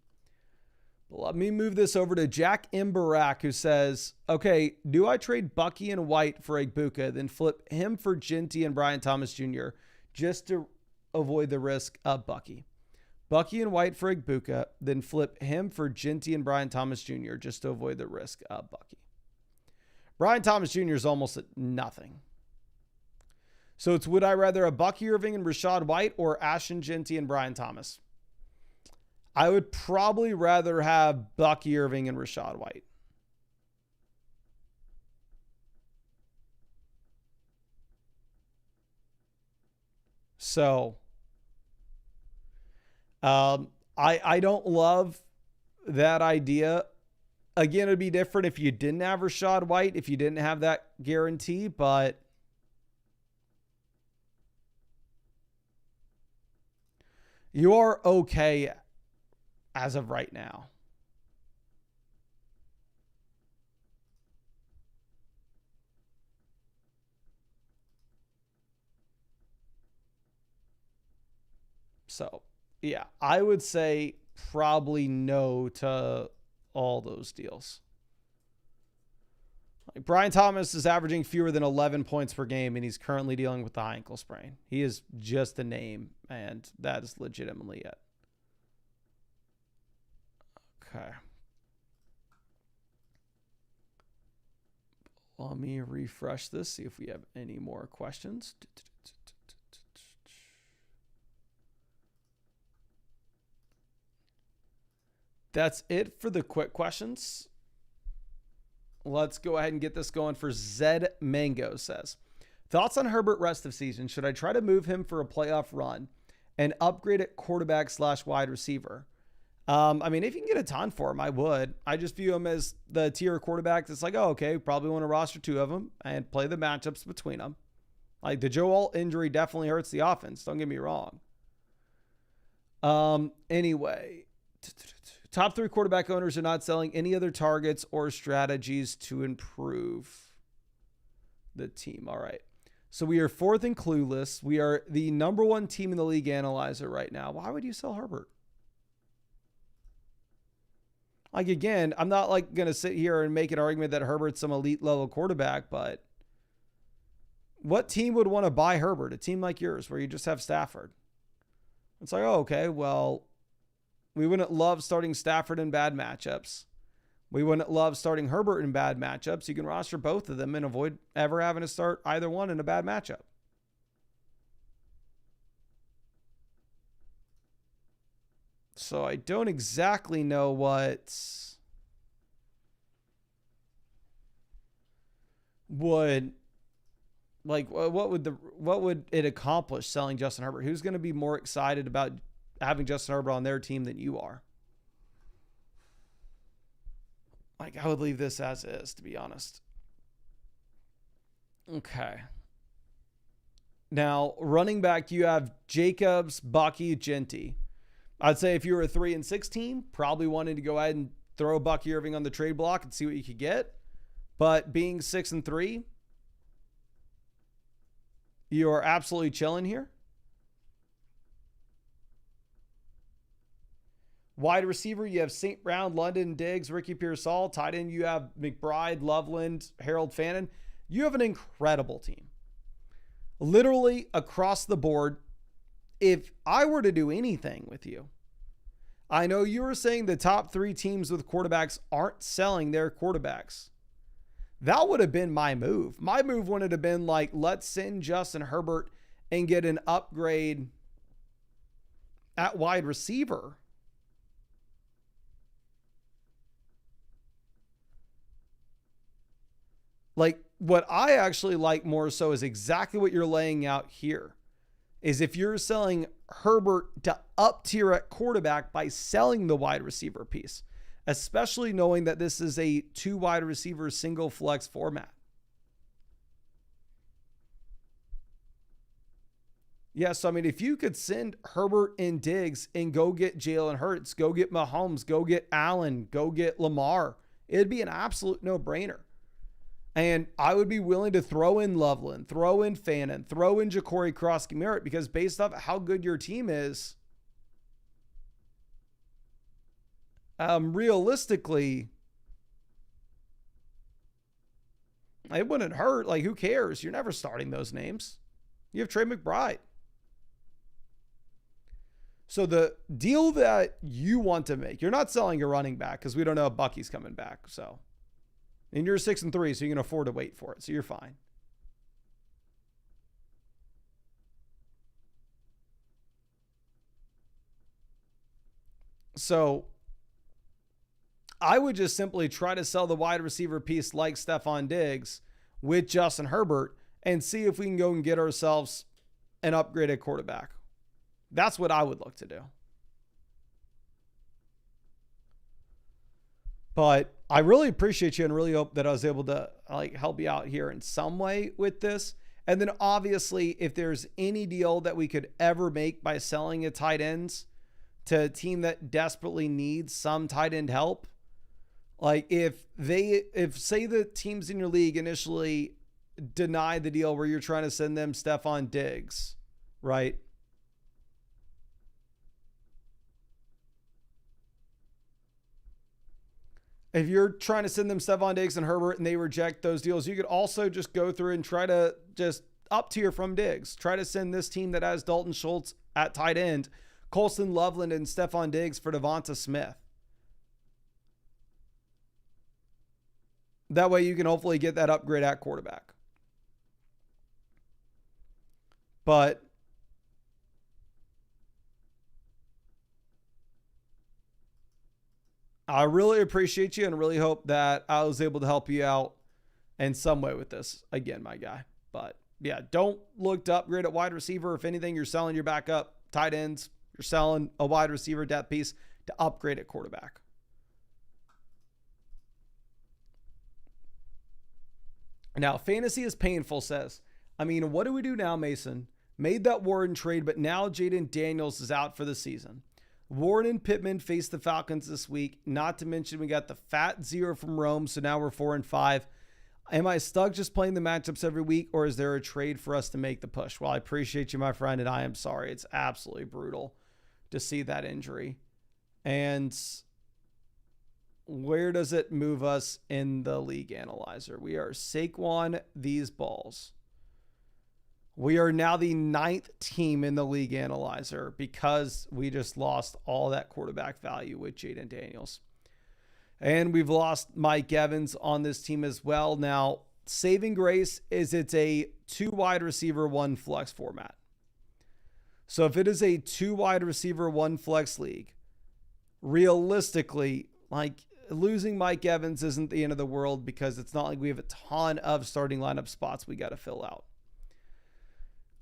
But let me move this over to Jack Imbarak, who says, okay, do I trade Bucky and White for Egbuka, then flip him for Ginty and Brian Thomas Jr. just to avoid the risk of Bucky? Bucky and White for Egbuka, then flip him for Ginty and Brian Thomas Jr. just to avoid the risk of Bucky. Brian Thomas Jr. is almost at nothing. So it's, would I rather a Bucky Irving and Rashad White or Ashton Ginty and Brian Thomas? I would probably rather have Bucky Irving and Rashad White. So, I don't love that idea. Again, it'd be different if you didn't have Rashad White, if you didn't have that guarantee, but you are okay as of right now. So, yeah, I would say probably no to all those deals. Like Brian Thomas is averaging fewer than 11 points per game, and he's currently dealing with the high ankle sprain. He is just a name, and that is legitimately it. Okay. Let me refresh this, see if we have any more questions. That's it for the quick questions. Let's go ahead and get this going for Zed Mango says, thoughts on Herbert rest of season? Should I try to move him for a playoff run and upgrade at quarterback / wide receiver? I mean, if you can get a ton for him, I would. I just view him as the tier quarterback that's like, oh, okay, probably want to roster 2 of them and play the matchups between them. Like the Joe Alt injury definitely hurts the offense. Don't get me wrong. Anyway, top 3 quarterback owners are not selling any other targets or strategies to improve the team. All right. So we are 4th in Clueless. We are the number 1 team in the league analyzer right now. Why would you sell Herbert? Like, again, I'm not like going to sit here and make an argument that Herbert's some elite level quarterback, but what team would want to buy Herbert? A team like yours where you just have Stafford. It's like, oh, okay, well, we wouldn't love starting Stafford in bad matchups. We wouldn't love starting Herbert in bad matchups. You can roster both of them and avoid ever having to start either one in a bad matchup. So I don't exactly know what would it accomplish selling Justin Herbert? Who's going to be more excited about having Justin Herbert on their team than you are? Like, I would leave this as is, to be honest. Okay. Now, running back, you have Jacobs, Bucky, Ginty. I'd say if you were a 3-6 team, probably wanting to go ahead and throw Bucky Irving on the trade block and see what you could get. But being 6-3, You're absolutely chilling here. Wide receiver, you have St. Brown, London, Diggs, Ricky Pearsall. Tight end, you have McBride, Loveland, Harold Fannin. You have an incredible team. Literally across the board. If I were to do anything with you, I know you were saying the top 3 teams with quarterbacks aren't selling their quarterbacks. That would have been my move. My move would have been like, let's send Justin Herbert and get an upgrade at wide receiver. Like, what I actually like more so is exactly what you're laying out here. Is if you're selling Herbert to up tier at quarterback by selling the wide receiver piece, especially knowing that this is a 2 wide receiver single flex format. Yeah, so I mean, if you could send Herbert and Diggs and go get Jalen Hurts, go get Mahomes, go get Allen, go get Lamar, it'd be an absolute no-brainer. And I would be willing to throw in Loveland, throw in Fannin, throw in Ja'Cory Krosky-Merritt, because based off how good your team is, realistically, it wouldn't hurt. Like, who cares? You're never starting those names. You have Trey McBride. So the deal that you want to make, you're not selling your running back because we don't know if Bucky's coming back. So, and you're 6-3, so you can afford to wait for it. So you're fine. So I would just simply try to sell the wide receiver piece like Stephon Diggs with Justin Herbert and see if we can go and get ourselves an upgraded quarterback. That's what I would look to do. But I really appreciate you and really hope that I was able to help you out here in some way with this. And then obviously, if there's any deal that we could ever make by selling a tight ends to a team that desperately needs some tight end help, like if say the teams in your league initially deny the deal where you're trying to send them Stephon Diggs, right? If you're trying to send them Stephon Diggs and Herbert and they reject those deals, you could also just go through and try to just up tier from Diggs. Try to send this team that has Dalton Schultz at tight end, Colston Loveland and Stephon Diggs for Devonta Smith. That way you can hopefully get that upgrade at quarterback. But I really appreciate you and really hope that I was able to help you out in some way with this. Again, my guy. But yeah, don't look to upgrade at wide receiver. If anything, you're selling your backup tight ends. You're selling a wide receiver depth piece to upgrade at quarterback. Now, fantasy is painful says, I mean, what do we do now, Mason? Made that Warren trade, but now Jaden Daniels is out for the season. Warren and Pittman face the Falcons this week. Not to mention we got the fat 0 from Rome, so now we're 4-5. Am I stuck just playing the matchups every week, or is there a trade for us to make the push? Well, I appreciate you, my friend, and I am sorry. It's absolutely brutal to see that injury. And where does it move us in the league analyzer? We are Saquon these balls. We are now the 9th team in the league analyzer because we just lost all that quarterback value with Jaden Daniels. And we've lost Mike Evans on this team as well. Now, saving grace is it's a 2 wide receiver, 1 flex format. So if it is a 2 wide receiver, 1 flex league, realistically, losing Mike Evans isn't the end of the world because it's not like we have a ton of starting lineup spots we got to fill out.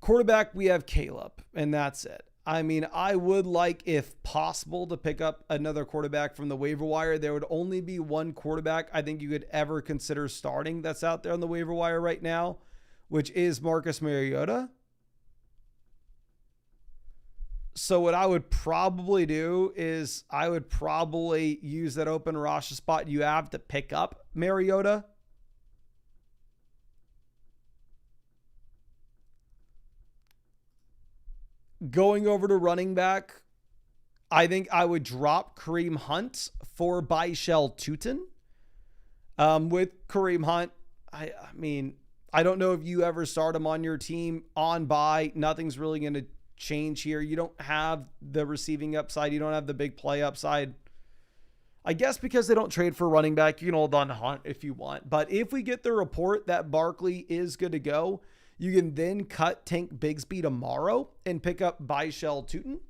Quarterback, we have Caleb, and that's it. I mean, I would like, if possible, to pick up another quarterback from the waiver wire. There would only be 1 quarterback I think you could ever consider starting that's out there on the waiver wire right now, which is Marcus Mariota. So what I would probably do is I would probably use that open roster spot you have to pick up Mariota. Going over to running back, I think I would drop Kareem Hunt for Baishal Tutin. With Kareem Hunt, I mean, I don't know if you ever start him on your team on bye. Nothing's really going to change here. You don't have the receiving upside. You don't have the big play upside. I guess because they don't trade for running back, you can hold on to Hunt if you want. But if we get the report that Barkley is good to go, you can then cut Tank Bigsby tomorrow and pick up Baishal Tutin.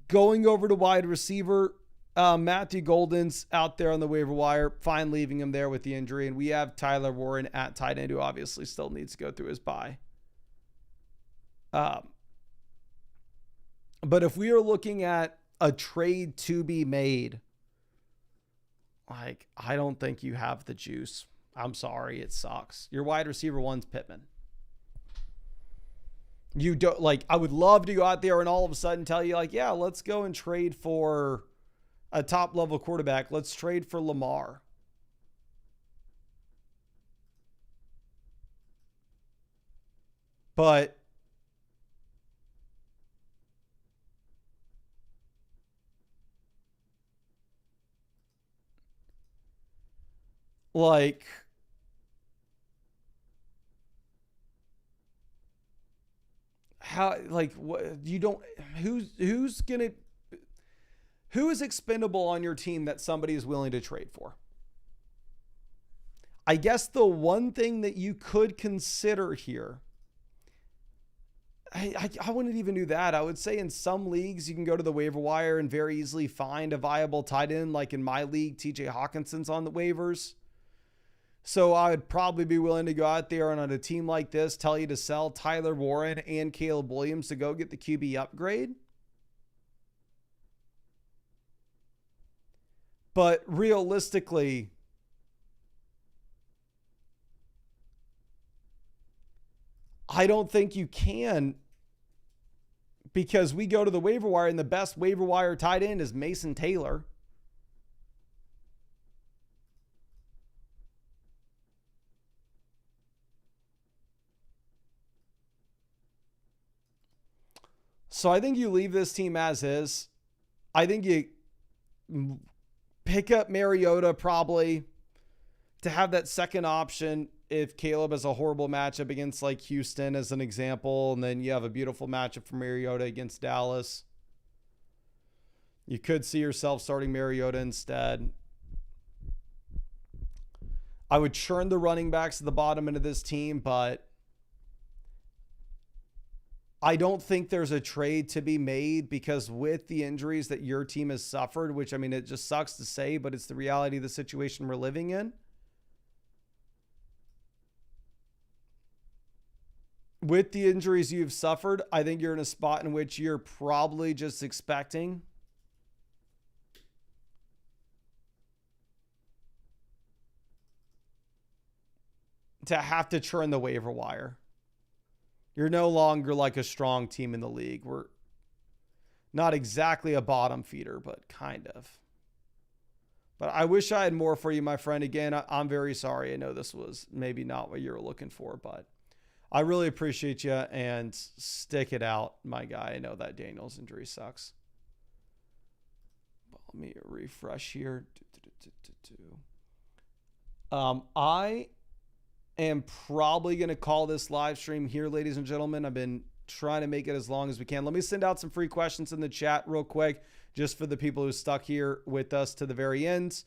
Going over to wide receiver, Matthew Golden's out there on the waiver wire. Fine leaving him there with the injury. And we have Tyler Warren at tight end, who obviously still needs to go through his bye. But if we are looking at a trade to be made, like, I don't think you have the juice. I'm sorry, it sucks. Your wide receiver one's Pittman. You don't, like, I would love to go out there and all of a sudden tell you, like, yeah, let's go and trade for a top level quarterback. Let's trade for Lamar. But like, how, like, what, you don't, who is expendable on your team that somebody is willing to trade for? I guess the one thing that you could consider here, I wouldn't even do that. I would say in some leagues, you can go to the waiver wire and very easily find a viable tight end. Like in my league, TJ Hawkinson's on the waivers. So I would probably be willing to go out there and on a team like this, tell you to sell Tyler Warren and Caleb Williams to go get the QB upgrade. But realistically, I don't think you can, because we go to the waiver wire and the best waiver wire tight end is Mason Taylor. So I think you leave this team as is. I think you pick up Mariota probably to have that second option if Caleb has a horrible matchup against like Houston as an example, and then you have a beautiful matchup for Mariota against Dallas. You could see yourself starting Mariota instead. I would churn the running backs at the bottom end of this team, but I don't think there's a trade to be made, because with the injuries that your team has suffered, which, I mean, it just sucks to say, but it's the reality of the situation we're living in. With the injuries you've suffered, I think you're in a spot in which you're probably just expecting to have to churn the waiver wire. You're no longer like a strong team in the league. We're not exactly a bottom feeder, but kind of. But I wish I had more for you, my friend. Again, I'm very sorry. I know this was maybe not what you were looking for, but I really appreciate you, and stick it out, my guy. I know that Daniel's injury sucks. But let me refresh here. I am probably going to call this live stream here, ladies and gentlemen. I've been trying to make it as long as we can. Let me send out some free questions in the chat real quick, just for the people who stuck here with us to the very end.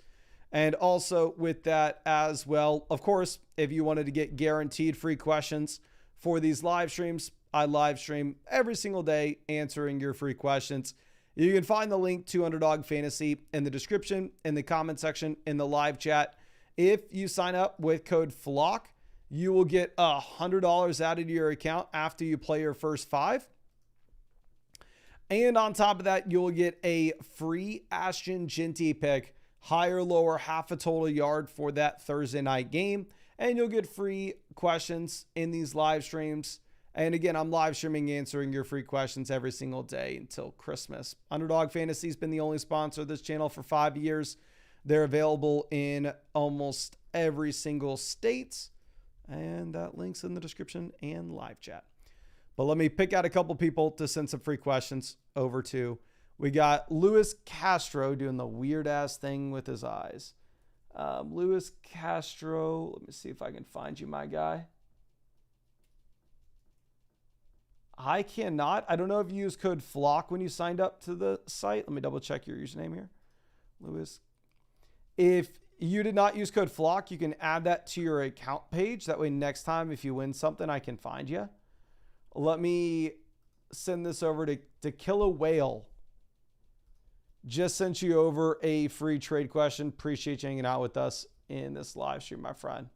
And also with that as well, of course, if you wanted to get guaranteed free questions for these live streams, I live stream every single day answering your free questions. You can find the link to Underdog Fantasy in the description, in the comment section, in the live chat. If you sign up with code FLOCK, you will get $100 added to your account after you play your first 5. And on top of that, you will get a free Ashton Genty pick, higher, lower, half a total yard for that Thursday night game. And you'll get free questions in these live streams. And again, I'm live streaming, answering your free questions every single day until Christmas. Underdog Fantasy has been the only sponsor of this channel for 5 years. They're available in almost every single state. And that link's in the description and live chat. But let me pick out a couple people to send some free questions over to. We got Luis Castro doing the weird ass thing with his eyes. Luis Castro, let me see if I can find you, my guy. I cannot. I don't know if you used code FLOCK when you signed up to the site. Let me double check your username here. Luis. If you did not use code FLOCK, you can add that to your account page. That way next time if you win something, I can find you. Let me send this over to Kill a Whale. Just sent you over a free trade question. Appreciate you hanging out with us in this live stream, my friend.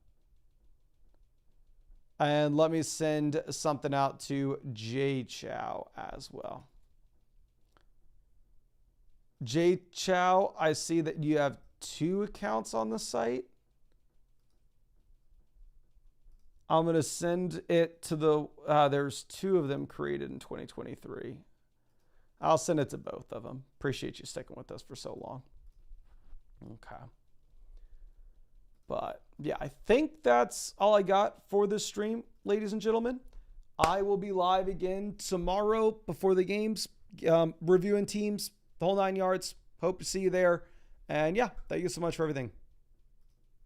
And let me send something out to Jay Chow as well. Jay Chow, I see that you have 2 accounts on the site. I'm going to send it to the, there's 2 of them created in 2023. I'll send it to both of them. Appreciate you sticking with us for so long. Okay. But yeah, I think that's all I got for this stream, ladies and gentlemen. I will be live again tomorrow before the games, reviewing teams, the whole 9 yards. Hope to see you there. And yeah, thank you so much for everything.